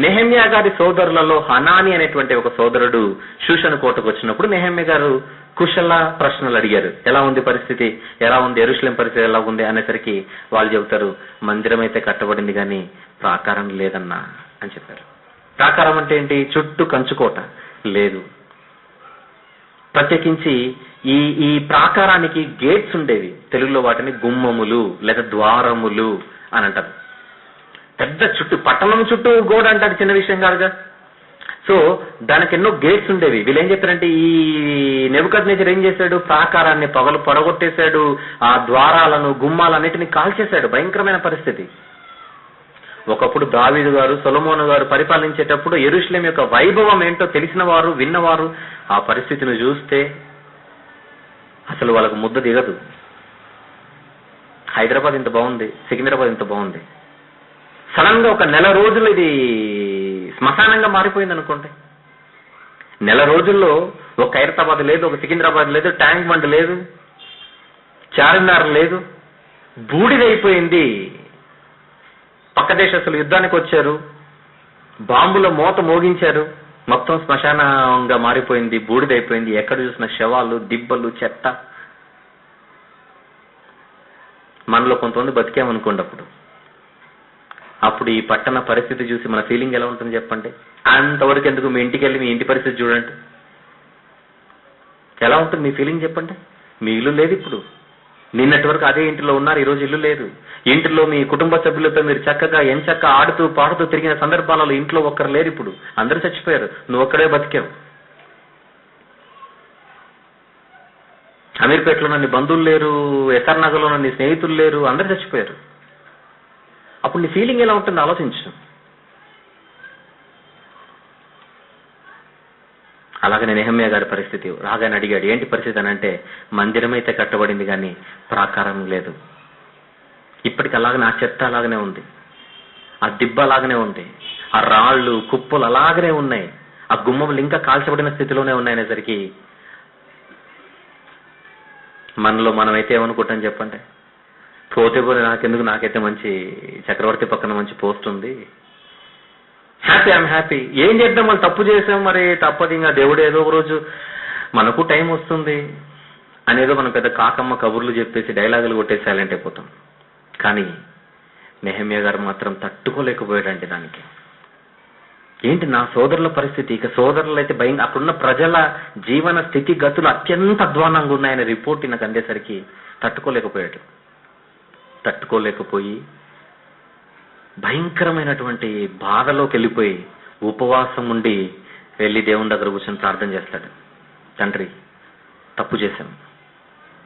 నెహెమ్యా గారి సోదరులలో హనాని అనేటువంటి ఒక సోదరుడు షూషను కోటకు వచ్చినప్పుడు నెహెమ్యా గారు కుశల ప్రశ్నలు అడిగారు. ఎలా ఉంది పరిస్థితి, ఎలా ఉంది యెరూషలేం పరిస్థితి, ఎలా ఉంది అనేసరికి వాళ్ళు చెబుతారు, మందిరం అయితే కట్టబడింది కానీ ప్రాకారం లేదన్నా అని చెప్పారు. ప్రాకారం అంటే ఏంటి? చుట్టూ కంచుకోట లేదు. ప్రత్యేకించి ఈ ప్రాకారానికి గేట్స్ ఉండేవి. తెలుగులో వాటిని గుమ్మములు లేదా ద్వారములు అని అంటారు. పెద్ద చుట్టూ, పట్టణం చుట్టూ గోడ అంటే చిన్న విషయం కాదుగా. సో దానికి ఎన్నో గేట్స్ ఉండేవి. వీళ్ళు ఏం చెప్పారంటే, ఈ నెబుకద్నెజర్ ఏం చేశాడు? ప్రాకారాన్ని పడగొట్టేశాడు. ఆ ద్వారాలను, గుమ్మాలన్నిటిని కాల్చేశాడు. భయంకరమైన పరిస్థితి. ఒకప్పుడు దావీదు గారు, సొలొమోను గారు పరిపాలించేటప్పుడు యెరూషలేం యొక్క వైభవం ఏంటో తెలిసిన వారు, విన్నవారు ఆ పరిస్థితిని చూస్తే అసలు వాళ్ళకు ముద్ద దిగదు. హైదరాబాద్ ఇంత బాగుంది, సికింద్రాబాద్ ఇంత బాగుంది. సడన్ గా ఒక నెల రోజులు ఇది శ్మశానంగా మారిపోయింది అనుకోండి. నెల రోజుల్లో ఒక ఖైరతాబాద్ లేదు, ఒక సికింద్రాబాద్ లేదు, ట్యాంక్ బండ్ లేదు, చార్మినార్ లేదు, బూడిదైపోయింది. పక్క దేశస్తులు యుద్ధానికి వచ్చారు, బాంబుల మోత మోగించారు, మొత్తం శ్మశానంగా మారిపోయింది, బూడిదైపోయింది. ఎక్కడ చూసిన శవాలు, దిబ్బలు, చెత్త. మనలో కొంతమంది బతికామనుకోండి, అప్పుడు ఈ పట్టణ పరిస్థితి చూసి మన ఫీలింగ్ ఎలా ఉంటుంది చెప్పండి. అంతవరకు ఎందుకు, మీ ఇంటికి వెళ్ళి మీ ఇంటి పరిస్థితి చూడండి, ఎలా ఉంటుంది మీ ఫీలింగ్ చెప్పండి. మీ ఇల్లు లేదు ఇప్పుడు, నిన్నటి వరకు అదే ఇంటిలో ఉన్నారు, ఈరోజు ఇల్లు లేదు. ఇంటిలో మీ కుటుంబ సభ్యులతో మీరు చక్కగా ఎంచక్క ఆడుతూ పాడుతూ తిరిగిన సందర్భాలలో ఇంట్లో ఒక్కరు లేరు, ఇప్పుడు అందరూ చచ్చిపోయారు, నువ్వు ఒక్కడే బతికావు. అమీర్పేటలో నీ బంధువులు లేరు, ఎస్ఆర్ నగర్లో నీ స్నేహితులు లేరు, అందరూ చచ్చిపోయారు. అప్పుడు నీ ఫీలింగ్ ఎలా ఉంటుంది ఆలోచించు. అలాగనే నెహెమ్యా గారి పరిస్థితి. రాగానే అడిగాడు, ఏంటి పరిస్థితి అని అంటే, మందిరం అయితే కట్టబడింది కానీ ప్రాకారం లేదు. ఇప్పటికి అలాగనే ఆ చెత్త అలాగనే ఉంది, ఆ దిబ్బ అలాగనే ఉంది, ఆ రాళ్ళు కుప్పలు అలాగనే ఉన్నాయి, ఆ గుమ్మములు ఇంకా కాల్చబడిన స్థితిలోనే ఉన్నాయనేసరికి మనలో మనమైతే ఏమనుకుంటాం చెప్పండి, పోతే పోతే నాకెందుకు, నాకైతే మంచి చక్రవర్తి పక్కన మంచి పోస్ట్ ఉంది, హ్యాపీ, ఐఎమ్ హ్యాపీ. ఏం చేద్దాం, మనం తప్పు చేసాం, మరి తప్పదు, ఇంకా దేవుడు ఏదో ఒక రోజు మనకు టైం వస్తుంది అనేదో మనం పెద్ద కాకమ్మ కబుర్లు చెప్పేసి డైలాగులు కొట్టేసి సైలెంట్ అయిపోతాం. కానీ నెహెమ్యా గారు మాత్రం తట్టుకోలేకపోయాడంటే దానికి. ఏంటి నా సోదరుల పరిస్థితి, ఇక సోదరులు అయితే భయం, అప్పుడున్న ప్రజల జీవన స్థితి గతులు అత్యంత అధ్వానంగా ఉన్నాయనే రిపోర్ట్ నాకు అందేసరికి తట్టుకోలేకపోయాడు. తట్టుకోలేకపోయి భయంకరమైనటువంటి బాధలోకి వెళ్ళిపోయి ఉపవాసం ఉండి వెళ్ళి దేవుని దగ్గర కూర్చొని ప్రార్థన చేస్తాడు. తండ్రి, తప్పు చేశాను,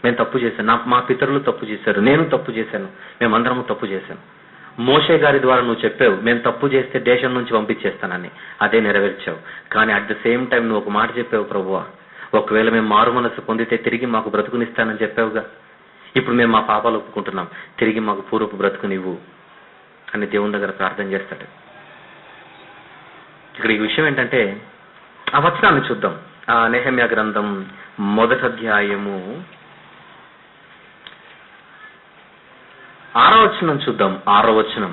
నేను తప్పు చేశాను, మా పితరులు తప్పు చేశారు, నేను తప్పు చేశాను, మేమందరము తప్పు చేశాను. మోషే గారి ద్వారా నువ్వు చెప్పావు, మేము తప్పు చేస్తే దేశం నుంచి పంపించేస్తానని, అదే నెరవేర్చావు. కానీ అట్ ద సేమ్ టైం నువ్వు ఒక మాట చెప్పావు ప్రభువా, ఒకవేళ మేము మారు మనసు పొందితే తిరిగి మాకు బ్రతుకునిస్తానని చెప్పావుగా. ఇప్పుడు మేము మా పాపాలు ఒప్పుకుంటున్నాం, తిరిగి మాకు పూర్వపు బ్రతుకునివ్వు అని దేవుని దగ్గర ప్రార్థన చేస్తాడు. ఇక్కడ ఈ విషయం ఏంటంటే, ఆ వచనాన్ని చూద్దాం. ఆ నెహెమ్యా గ్రంథం 1వ అధ్యాయము 6వ వచనం చూద్దాం. 6వ వచనం,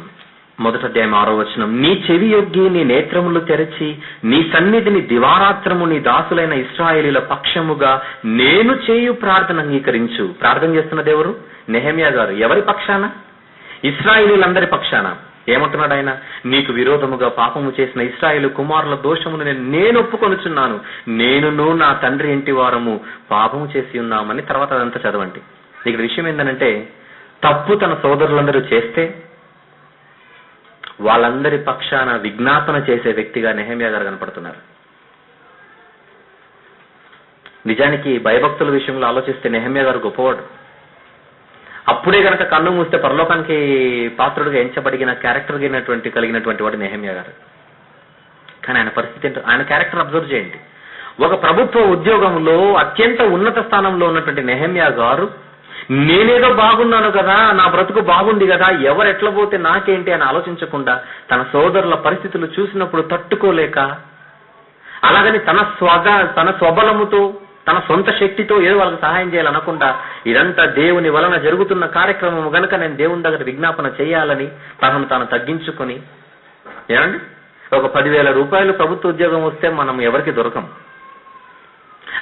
1వ అధ్యాయం 6వ వచనం. నీ చెవి యొగ్గి నీ నేత్రములు తెరచి నీ సన్నిధిని దివారాత్రము నీ దాసులైన ఇశ్రాయేలీల పక్షముగా నేను చేయు ప్రార్థన అంగీకరించు. ప్రార్థన చేస్తున్న దేవుడు నెహెమ్యా గారు ఎవరి పక్షాన? ఇశ్రాయేలీలందరి పక్షాన. ఏమంటున్నాడు ఆయన? నీకు విరోధముగా పాపము చేసిన ఇశ్రాయేలు కుమారుల దోషమును నేను ఒప్పుకొనుచున్నాను, నేనును నా తండ్రి ఇంటి వారము పాపము చేసి ఉన్నామని. తర్వాత అదంతా చదవండి. ఇక్కడ విషయం ఏంటంటే, తప్పు తన సోదరులందరూ చేస్తే వాళ్ళందరి పక్షాన విజ్ఞాపన చేసే వ్యక్తిగా నెహెమ్యా గారు కనపడుతున్నారు. నిజానికి భయభక్తుల విషయంలో ఆలోచిస్తే నెహెమ్యా గారు గొప్పవాడు. అప్పుడే గనక కన్ను మూస్తే పరలోకానికి పాత్రుడిగా ఎంచబడిన క్యారెక్టర్ కలిగినటువంటి వాడు నెహెమ్యా గారు. కానీ ఆయన పరిస్థితి ఏంటో, ఆయన క్యారెక్టర్ అబ్జర్వ్ చేయండి. ఒక ప్రభుత్వ ఉద్యోగంలో అత్యంత ఉన్నత స్థానంలో ఉన్నటువంటి నెహెమ్యా గారు, నేనేదో బాగున్నాను కదా, నా బ్రతుకు బాగుంది కదా, ఎవరు ఎట్లా పోతే నాకేంటి అని ఆలోచించకుండా తన సోదరుల పరిస్థితులు చూసినప్పుడు తట్టుకోలేక, అలాగని తన స్వబలముతో తన సొంత శక్తితో ఏదో వాళ్ళకి సహాయం చేయాలనకుండా, ఇదంతా దేవుని వలన జరుగుతున్న కార్యక్రమం గనక నేను దేవుని దగ్గర విజ్ఞాపన చేయాలని తనను తాను తగ్గించుకొని, ఏమండి, ఒక 10,000 రూపాయలు ప్రభుత్వ ఉద్యోగం వస్తే మనం ఎవరికి దొరకం.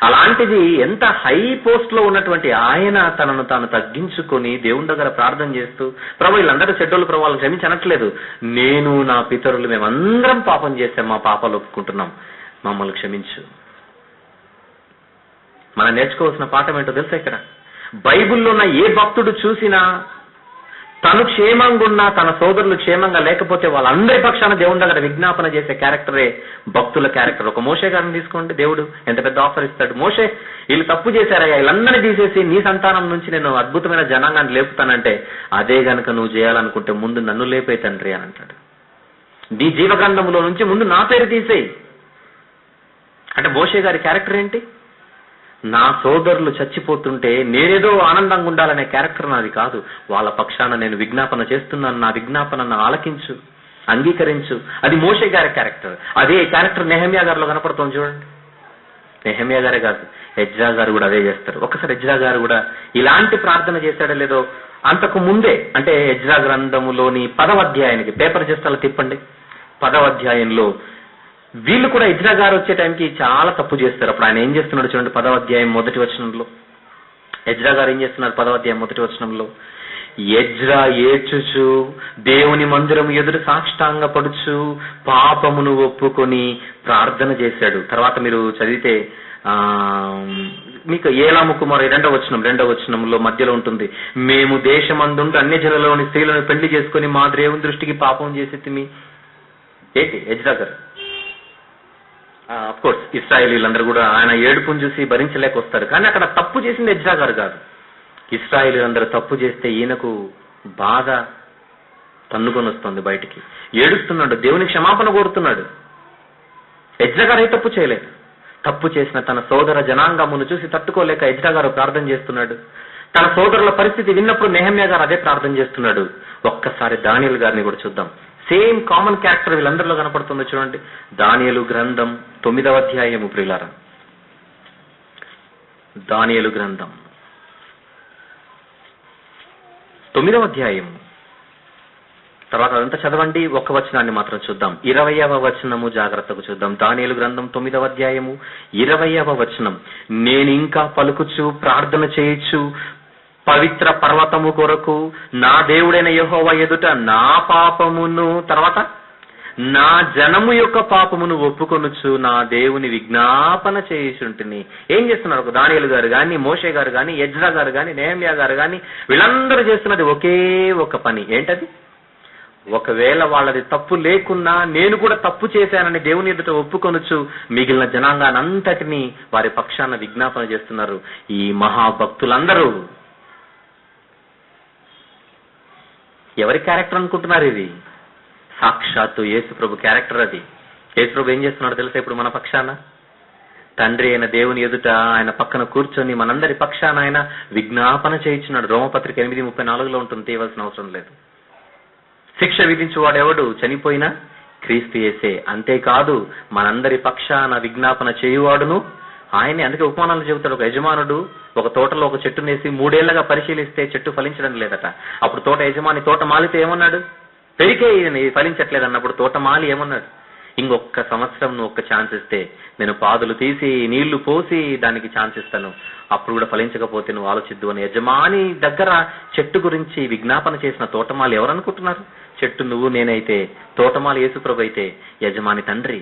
అలాంటిది ఎంత హై పోస్ట్ లో ఉన్నటువంటి ఆయన తనను తాను తగ్గించుకొని దేవుని దగ్గర ప్రార్థన చేస్తూ, ప్రభు వీళ్ళందరూ చెడ్డోళ్ళు, ప్రభు వాళ్ళని క్షమించనట్లేదు, నేను నా పితరులు మేమందరం పాపం చేశాం, మా పాపాలు ఒప్పుకుంటున్నాం, మమ్మల్ని క్షమించు. మనం నేర్చుకోవాల్సిన పాఠం ఏంటో తెలుసా? ఇక్కడ బైబిల్లో ఉన్న ఏ భక్తుడు చూసినా తను క్షేమంగా ఉన్నా తన సోదరులు క్షేమంగా లేకపోతే వాళ్ళందరి పక్షాన దేవుని దగ్గర విజ్ఞాపన చేసే క్యారెక్టరే భక్తుల క్యారెక్టర్. ఒక మోషే గారిని తీసుకోండి, దేవుడు ఎంత పెద్ద ఆఫర్ ఇస్తాడు. మోషే, వీళ్ళు తప్పు చేశారయ్యా, వీళ్ళందరినీ తీసేసి నీ సంతానం నుంచి నేను అద్భుతమైన జనాంగాన్ని లేపుతానంటే, అదే గనక నువ్వు చేయాలనుకుంటే ముందు నన్ను లేపే తండ్రి అని అంటాడు. నీ జీవగ్రంథంలో నుంచి ముందు నా పేరు తీసేయి అంటే మోషే గారి క్యారెక్టర్ ఏంటి? నా సోదరులు చచ్చిపోతుంటే నేనేదో ఆనందంగా ఉండాలనే క్యారెక్టర్ నాది కాదు. వాళ్ళ పక్షాన నేను విజ్ఞాపన చేస్తున్నాను, నా విజ్ఞాపనను ఆలకించు. అంగీకరించు. అది మోషే గారి క్యారెక్టర్. అదే క్యారెక్టర్ నెహెమ్యా గారిలో కనపడుతుంది చూడండి. నెహెమ్యా గారే కాదు, ఎజ్రా గారు కూడా అదే చేస్తారు. ఒకసారి ఎజ్రా గారు కూడా ఇలాంటి ప్రార్థన చేశాడో లేదో అంతకు ముందే, అంటే ఎజ్రా గ్రంథములోని 10వ అధ్యాయానికి పేపర్ జస్ట్ అలా తిప్పండి. 10వ అధ్యాయంలో వీళ్ళు కూడా ఎజ్రా గారు వచ్చే టైంకి చాలా తప్పు చేస్తారు. అప్పుడు ఆయన ఏం చేస్తున్నాడు చూడండి. 10వ అధ్యాయం 1వ వచనంలో ఎజ్రా గారు ఏం చేస్తున్నారు? 10వ అధ్యాయం 1వ వచనంలో, ఎజ్రా ఏడ్చుచు దేవుని మందిరం ఎదురు సాష్టాంగ పడుచు పాపమును ఒప్పుకొని ప్రార్థన చేశాడు. తర్వాత మీరు చదివితే మీకు ఏలాము కుమారు 2వ వచనంలో మధ్యలో ఉంటుంది, మేము దేశమందుంటూ అన్య జనులలోని స్త్రీలను పెళ్లి చేసుకుని మా దేవుని దృష్టికి పాపం చేసి ఏంటి ఎజ్రా గారు. అఫ్ కోర్స్ ఇశ్రాయేలీలందరూ కూడా ఆయన ఏడుపును చూసి భరించలేక వస్తారు. కానీ అక్కడ తప్పు చేసింది ఎజ్రా గారు కాదు. ఇశ్రాయేలీలందరూ తప్పు చేస్తే ఈయనకు బాధ తన్నుకొని వస్తుంది, బయటికి ఏడుస్తున్నాడు, దేవుని క్షమాపణ కోరుతున్నాడు. ఎజ్రా గారు తప్పు చేయలేదు. తప్పు చేసిన తన సోదర జనాంగమును చూసి తట్టుకోలేక ఎజ్రా గారు ప్రార్థన చేస్తున్నాడు. తన సోదరుల పరిస్థితి విన్నప్పుడు నెహెమ్యా గారు అదే ప్రార్థన చేస్తున్నాడు. ఒక్కసారి దానియేలు గారిని కూడా చూద్దాం. సేమ్ కామన్ క్యారెక్టర్ వీళ్ళందరిలో కనపడుతుందో చూడండి. దానియేలు గ్రంథం 9వ అధ్యాయము ప్రియులారా. దానియేలు గ్రంథం 9వ అధ్యాయం తర్వాత అదంతా చదవండి. ఒక్క వచనాన్ని మాత్రం చూద్దాం. 20వ వచనము జాగ్రత్తగా చూద్దాం. దానియేలు గ్రంథం 9వ అధ్యాయము 20వ వచనం, నేను ఇంకా పలుకుచు ప్రార్థన చేయొచ్చు పవిత్ర పర్వతము కొరకు నా దేవుడైన యెహోవా ఎదుట నా పాపమును, తర్వాత నా జనము యొక్క పాపమును ఒప్పుకొనుచు నా దేవుని విజ్ఞాపన చేయుచుంటిని. ఏం చేస్తున్నారు? ఒక దానియేలు గారు గాని, మోషే గారు గాని, ఎజ్రా గారు గాని, నెహెమ్యా గారు గాని వీళ్ళందరూ చేస్తున్నది ఒకే ఒక పని. ఏంటది? ఒకవేళ వాళ్ళది తప్పు లేకున్నా నేను కూడా తప్పు చేశానని దేవుని ఎదుట ఒప్పుకొనుచు మిగిలిన జనాంగానంతటినీ వారి పక్షాన విజ్ఞాపన చేస్తున్నారు. ఈ మహాభక్తులందరూ ఎవరి క్యారెక్టర్ అనుకుంటున్నారు? ఇది సాక్షాత్తు యేసుప్రభు క్యారెక్టర్. అది యేసుప్రభు ఏం చేస్తున్నాడు తెలుసా? ఇప్పుడు మన పక్షాన తండ్రి అయిన దేవుని ఎదుట ఆయన పక్కన కూర్చొని మనందరి పక్షాన ఆయన విజ్ఞాపన చేయించున్నాడు. రోమపత్రిక 8:34 ఉంటుంది, తీయవలసిన అవసరం లేదు. శిక్ష విధించువాడెవడు? చనిపోయినా క్రీస్తు యేసే. అంతేకాదు మనందరి పక్షాన విజ్ఞాపన చేయువాడును ఆయనే. అందుకే ఉపమానాలు చెబుతాడు. ఒక యజమానుడు ఒక తోటలో ఒక చెట్టునేసి 3 ఏళ్లుగా పరిశీలిస్తే చెట్టు ఫలించడం లేదట. అప్పుడు తోట యజమాని తోట మాలితో ఏమన్నాడు? పెరికే ఫలించట్లేదు అన్నప్పుడు తోటమాలి ఏమన్నాడు? ఇంకొక సంవత్సరం నువ్వు ఒక్క ఛాన్స్ ఇస్తే నేను పాదులు తీసి నీళ్లు పోసి దానికి ఛాన్స్ ఇస్తాను, అప్పుడు కూడా ఫలించకపోతే నువ్వు ఆలోచిద్దు అని యజమాని దగ్గర చెట్టు గురించి విజ్ఞాపన చేసిన తోటమాలి ఎవరనుకుంటున్నారు? చెట్టు నువ్వు నేనైతే, తోటమాలి యేసుప్రభు అయితే యజమాని తండ్రి.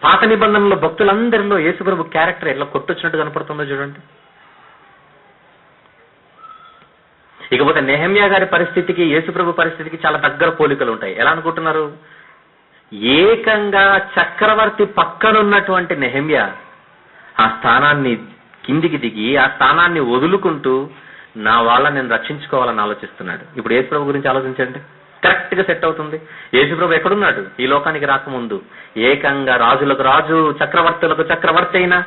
పాత నిబంధనలో భక్తులందరిలో యేసుప్రభు క్యారెక్టర్ ఎట్లా కొట్టొచ్చినట్టు కనపడుతుందో చూడండి. ఇకపోతే నెహెమ్యా గారి పరిస్థితికి యేసుప్రభు పరిస్థితికి చాలా దగ్గర పోలికలు ఉంటాయి. ఎలా అనుకుంటున్నారు? ఏకంగా చక్రవర్తి పక్కనున్నటువంటి నెహెమ్యా ఆ స్థానాన్ని కిందికి దిగి ఆ స్థానాన్ని వదులుకుంటూ నా వాళ్ళని నేను రక్షించుకోవాలని ఆలోచిస్తున్నాడు. ఇప్పుడు యేసుప్రభు గురించి ఆలోచించండి, కరెక్ట్ గా సెట్ అవుతుంది. యేసుప్రభు ఎక్కడున్నాడు? ఈ లోకానికి రాకముందు ఏకంగా రాజులకు రాజు, చక్రవర్తులకు చక్రవర్తి అయినా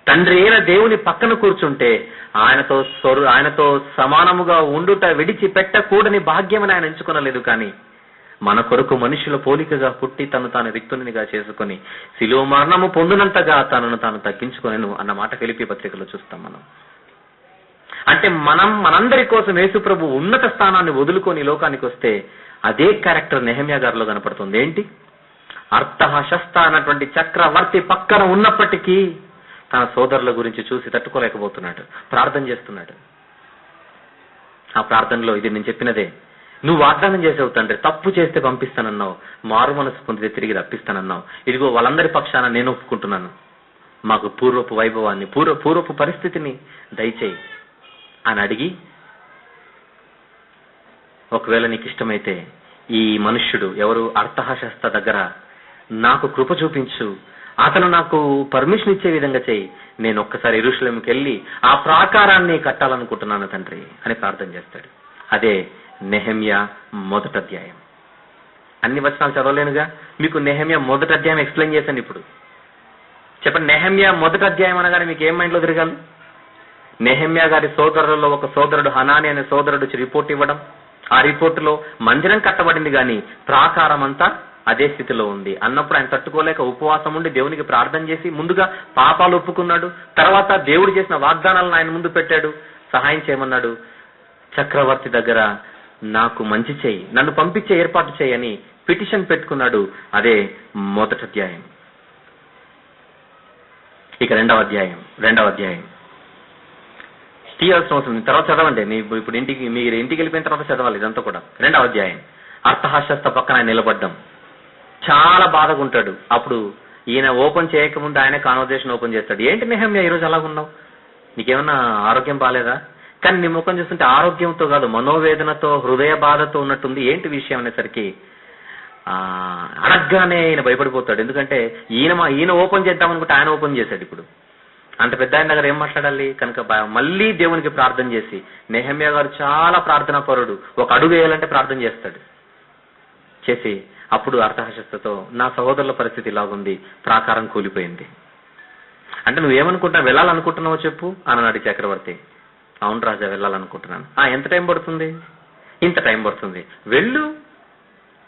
తండ్రి అయిన దేవుని పక్కన కూర్చుంటే ఆయనతో సమానముగా ఉండుట విడిచిపెట్టకూడని భాగ్యమని ఆయన ఎంచుకొనలేదు. కానీ మన కొరకు మనుషుల పోలికగా పుట్టి తాను రిక్తునిగా చేసుకుని శిలువ మరణము పొందినంతగా తనను తాను తగ్గించుకొనెను అన్న మాట ఫిలిప్పీ పత్రికలో చూస్తాం మనం. అంటే మనందరి కోసం యేసుప్రభు ఉన్నత స్థానాన్ని వదులుకొని లోకానికి వస్తే అదే క్యారెక్టర్ నెహెమ్యా గారిలో కనపడుతుంది. ఏంటి? అర్థహశస్త అన్నటువంటి చక్రవర్తి పక్కన ఉన్నప్పటికీ తన సోదరుల గురించి చూసి తట్టుకోలేకపోతున్నాడు, ప్రార్థన చేస్తున్నాడు. ఆ ప్రార్థనలో ఇది నేను చెప్పినదే, నువ్వు వాగ్దానం చేసావు తండ్రి, తప్పు చేస్తే పంపిస్తానన్నావు, మారు మనసు పొందితే తిరిగి రప్పిస్తానన్నావు. ఇదిగో వాళ్ళందరి పక్షాన నేను ఒప్పుకుంటున్నాను, మాకు పూర్వపు వైభవాన్ని పూర్వపు పరిస్థితిని దయచేయి అని అడిగి, ఒకవేళ నీకు ఇష్టమైతే ఈ మనుష్యుడు ఎవరు అర్థహశస్త దగ్గర నాకు కృప చూపించు, అతను నాకు పర్మిషన్ ఇచ్చే విధంగా చేయి, నేను ఒక్కసారి యెరూషలేముకి వెళ్ళి ఆ ప్రాకారాన్ని కట్టాలనుకుంటున్నాను తండ్రి అని ప్రార్థన చేస్తాడు. అదే నెహెమ్యా 1వ అధ్యాయం. అన్ని వచనాలు చదవలేనుగా, మీకు నెహెమ్యా 1వ అధ్యాయం ఎక్స్ప్లెయిన్ చేశాను. ఇప్పుడు చెప్పండి, నెహెమ్యా 1వ అధ్యాయం అనగానే మీకు ఏం మైండ్లో తిరగాలి? నెహెమ్యా గారి సోదరులలో ఒక సోదరుడు హనాని అనే సోదరుడు రిపోర్ట్ ఇవ్వడం, ఆ రిపోర్టులో మందిరం కట్టబడింది కానీ ప్రాకారం అంతా అదే స్థితిలో ఉంది అన్నప్పుడు ఆయన తట్టుకోలేక ఉపవాసం ఉండి దేవునికి ప్రార్థన చేసి ముందుగా పాపాలు ఒప్పుకున్నాడు. తర్వాత దేవుడు చేసిన వాగ్దానాలను ఆయన ముందు పెట్టాడు. సహాయం చేయమన్నాడు. చక్రవర్తి దగ్గర నాకు మంచి చేయి, నన్ను పంపించే ఏర్పాటు చేయని పిటిషన్ పెట్టుకున్నాడు. అదే మొదటి అధ్యాయం. ఇక రెండవ అధ్యాయం తీయాల్సిన అవసరం తర్వాత చదవండి. ఇప్పుడు మీరు ఇంటికి వెళ్ళిపోయిన తర్వాత చదవాలి ఇదంతా కూడా. రెండవ అధ్యాయం. అర్థహశస్త పక్కన ఆయన నిలబడ్డం. చాలా బాధగా ఉంటాడు. అప్పుడు ఈయన ఓపెన్ చేయకముందు ఆయన కాన్వర్జేషన్ ఓపెన్ చేస్తాడు. ఏంటి నెహమ్యా ఈరోజు అలాగున్నావు, నీకేమన్నా ఆరోగ్యం బాలేదా? కానీ నీ ముఖం చూస్తుంటే ఆరోగ్యంతో కాదు మనోవేదనతో హృదయ బాధతో ఉన్నట్టుంది, ఏంటి విషయం అనేసరికి అడగ్గానే ఈయన భయపడిపోతాడు. ఎందుకంటే ఈయన ఓపెన్ చేద్దామనుకుంటే ఆయన ఓపెన్ చేశాడు. ఇప్పుడు అంత పెద్ద ఆయన దగ్గర ఏం మాట్లాడాలి కనుక మళ్ళీ దేవునికి ప్రార్థన చేసి, నెహమ్యా గారు చాలా ప్రార్థనా పరుడు, ఒక అడుగు వేయాలంటే ప్రార్థన చేస్తాడు. చేసి అప్పుడు అర్థహశస్తో నా సహోదరుల పరిస్థితి ఇలాగుంది, ప్రాకారం కూలిపోయింది అంటే నువ్వేమనుకుంటున్నావు, వెళ్ళాలనుకుంటున్నావో చెప్పు అని అన్నాడు చక్రవర్తి. అవును రాజా వెళ్ళాలనుకుంటున్నాను. ఎంత టైం పడుతుంది? ఇంత టైం పడుతుంది, వెళ్ళు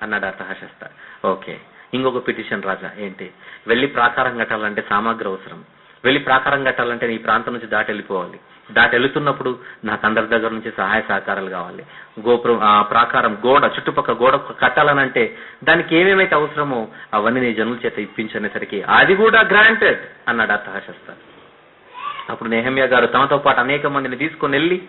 అన్నాడు అర్థహశస్త. ఓకే, ఇంకొక పిటిషన్ రాజా. ఏంటి? వెళ్ళి ప్రాకారం కట్టాలంటే సామాగ్రి అవసరం. వెళ్ళి ప్రాకారం కట్టాలంటే నీ ప్రాంతం నుంచి దాటి వెళ్ళిపోవాలి. దాటి వెళుతున్నప్పుడు నాకు అందరి దగ్గర నుంచి సహాయ సహకారాలు కావాలి. గోపురం ప్రాకారం గోడ చుట్టుపక్కల గోడ కట్టాలనంటే దానికి ఏమేమైతే అవసరమో అవన్నీ నీ జనుల చేత ఇప్పించనేసరికి అది కూడా గ్రాంటెడ్ అన్నాడు అర్థహశస్త. అప్పుడు నెహమ్యా గారు తనతో పాటు అనేక మందిని తీసుకొని వెళ్ళి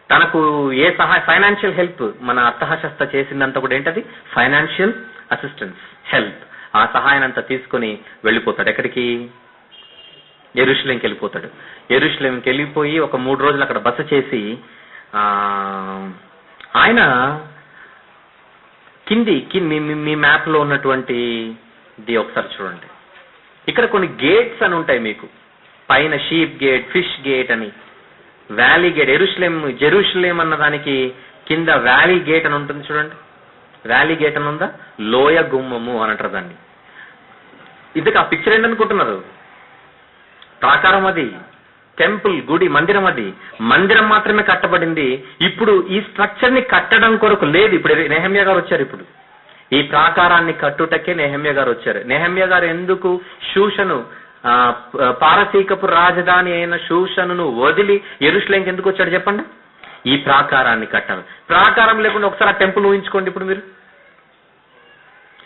తనకు ఏ ఫైనాన్షియల్ హెల్ప్ మన అర్థహశస్త చేసిందంతా కూడా ఏంటది ఫైనాన్షియల్ అసిస్టెన్స్ హెల్ప్. ఆ సహాయాన్నంతా తీసుకుని వెళ్ళిపోతాడు. ఎక్కడికి? యెరూషలేంకి వెళ్ళిపోతాడు. యెరూషలేంకి వెళ్ళిపోయి ఒక 3 రోజులు అక్కడ బస చేసి ఆయన మీ మ్యాప్ లో ఉన్నటువంటి ఒకసారి చూడండి. ఇక్కడ కొన్ని గేట్స్ అని ఉంటాయి మీకు. పైన షీప్ గేట్, ఫిష్ గేట్ అని, వ్యాలీ గేట్. జెరూషలేం అన్న దానికి కింద వ్యాలీ గేట్ అని ఉంటుంది చూడండి. వ్యాలీ గేట్ అని ఉందా? లోయ గుమ్మము అని అంటారు దాన్ని. ఇది ఆ పిక్చర్ ఏంటనుకుంటున్నారు? ప్రాకారం అది, టెంపుల్ గుడి, మందిరం అది. మందిరం మాత్రమే కట్టబడింది. ఇప్పుడు ఈ స్ట్రక్చర్ ని కట్టడం కొరకు లేదు. ఇప్పుడు నెహమ్యా గారు వచ్చారు. ఇప్పుడు ఈ ప్రాకారాన్ని కట్టుటకే నెహమ్యా గారు వచ్చారు. నెహమ్యా గారు ఎందుకు షూషను పారసీకపు రాజధాని అయిన షూషను వదిలి యెరూషలేంకి ఎందుకు వచ్చాడు చెప్పండి? ఈ ప్రాకారాన్ని కట్టాలి. ప్రాకారం లేకుండా ఒకసారి ఆ టెంపుల్ ఊహించుకోండి. ఇప్పుడు మీరు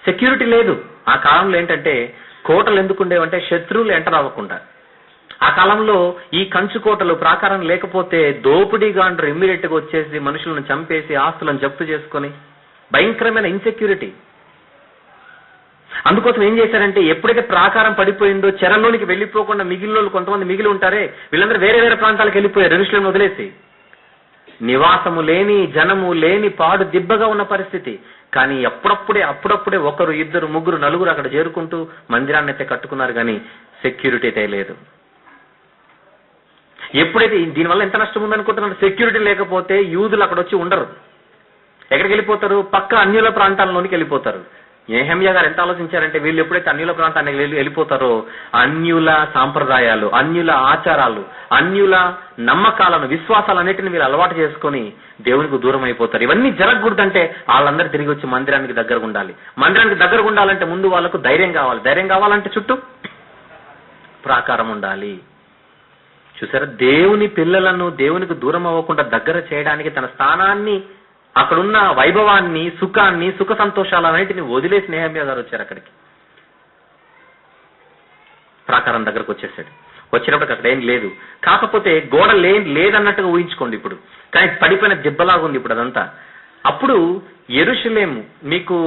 సెక్యూరిటీ లేదు. ఆ కాలంలో ఏంటంటే కోటలు ఎందుకు ఉండేవంటే శత్రువులు ఎంటర్ అవ్వకుండా. ఆ కాలంలో ఈ కంచుకోటలు ప్రాకారం లేకపోతే దోపిడీగా అంటారు, ఇమ్మీడియట్ గా వచ్చేసి మనుషులను చంపేసి ఆస్తులను జప్తు చేసుకుని భయంకరమైన ఇన్సెక్యూరిటీ. అందుకోసం ఏం చేశారంటే ఎప్పుడైతే ప్రాకారం పడిపోయిందో చెరలోనికి వెళ్ళిపోకుండా మిగిలిన కొంతమంది మిగిలి ఉంటారే వీళ్ళందరూ వేరే వేరే ప్రాంతాలకు వెళ్ళిపోయారు. యెరూషలేంను వదిలేసి నివాసము లేని, జనము లేని, పాడు దిబ్బగా ఉన్న పరిస్థితి. కానీ అప్పుడప్పుడే 1, 2, 3, 4 అక్కడ చేరుకుంటూ మందిరాన్ని అయితే కట్టుకున్నారు. కానీ సెక్యూరిటీ అయితే లేదు. ఎప్పుడైతే దీనివల్ల ఎంత నష్టం ఉందనుకుంటున్నారు? సెక్యూరిటీ లేకపోతే యూదులు అక్కడ వచ్చి ఉండరు. ఎక్కడికి వెళ్ళిపోతారు? పక్క అన్యుల ప్రాంతాల్లోనికి వెళ్ళిపోతారు. నెహమ్యా గారు ఎంత ఆలోచించారంటే వీళ్ళు ఎప్పుడైతే అన్యుల ప్రాంతానికి వెళ్ళిపోతారో అన్యుల సాంప్రదాయాలు, అన్యుల ఆచారాలు, అన్యుల నమ్మకాలను, విశ్వాసాలన్నిటిని వీళ్ళు అలవాటు చేసుకుని దేవునికి దూరం అయిపోతారు. ఇవన్నీ జరగకూడదంటే వాళ్ళందరూ తిరిగి వచ్చి మందిరానికి దగ్గరగా ఉండాలి. మందిరానికి దగ్గరగా ఉండాలంటే ముందు వాళ్ళకు ధైర్యం కావాలి. ధైర్యం కావాలంటే చుట్టూ ప్రాకారం ఉండాలి. చూసారా, దేవుని పిల్లలను దేవునికి దూరం అవ్వకుండా దగ్గర చేయడానికి తన స్థానాన్ని, అక్కడున్న వైభవాన్ని, సుఖాన్ని, సుఖ సంతోషాలన్నింటినీ వదిలేసి నెహమ్యా గారు వచ్చారు అక్కడికి. ప్రాకారం దగ్గరకు వచ్చేసాడు. వచ్చినప్పుడు అక్కడ ఏం లేదు. కాకపోతే గోడ లేదన్నట్టుగా ఊహించుకోండి ఇప్పుడు. కానీ పడిపోయిన దిబ్బలాగా ఉంది ఇప్పుడు అదంతా. అప్పుడు యెరూషలేము మీకు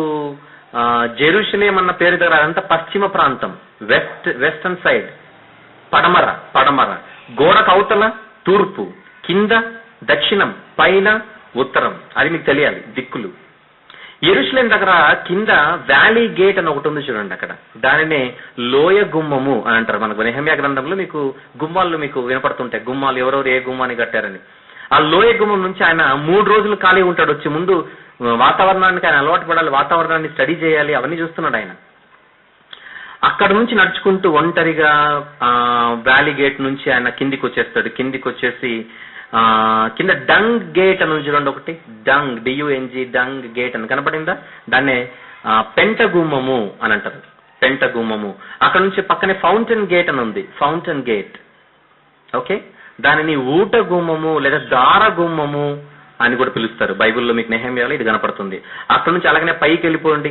జెరూషలేం అన్న పేరు దగ్గర అదంతా పశ్చిమ ప్రాంతం, వెస్టర్న్ సైడ్, పడమర. గోడకు అవతల తూర్పు, కింద దక్షిణం, పైన ఉత్తరం. అది మీకు తెలియాలి దిక్కులు. యెరూషలేం దగ్గర కింద వ్యాలీ గేట్ అని ఒకటి ఉంది చూడండి. అక్కడ దానినే లోయ గుమ్మము అని అంటారు. మనకు నెహమ్యా గ్రంథంలో మీకు గుమ్మాలు మీకు వినపడుతుంటాయి. గుమ్మాలు ఎవరెవరు ఏ గుమ్మాన్ని కట్టారని. ఆ లోయ గుమ్మం నుంచి ఆయన 3 రోజులు ఖాళీ ఉంటాడు. వచ్చి ముందు వాతావరణానికి ఆయన అలవాటు పడాలి, వాతావరణాన్ని స్టడీ చేయాలి, అవన్నీ చూస్తున్నాడు ఆయన. అక్కడ నుంచి నడుచుకుంటూ ఒంటరిగా వ్యాలీ గేట్ నుంచి ఆయన కిందికి వచ్చేస్తాడు. కిందికి వచ్చేసి కింద డంగ్ గేట్ అని చూడండి, ఒకటి డంగ్, డియుఎన్జి, డంగ్ గేట్ అని కనపడిందా? దాన్నే పెంటగుమ్మము అని అంటారు, పెంటగుమ్మము. అక్కడ నుంచి పక్కనే ఫౌంటైన్ గేట్ అని ఉంది, ఫౌంటైన్ గేట్. ఓకే, దానిని ఊట గుమ్మము లేదా దార గుమ్మము అని కూడా పిలుస్తారు. బైబిల్లో మీకు నెహెమ్యాలో ఇది కనపడుతుంది. అక్కడ నుంచి అలాగనే పైకి వెళ్ళిపోండి,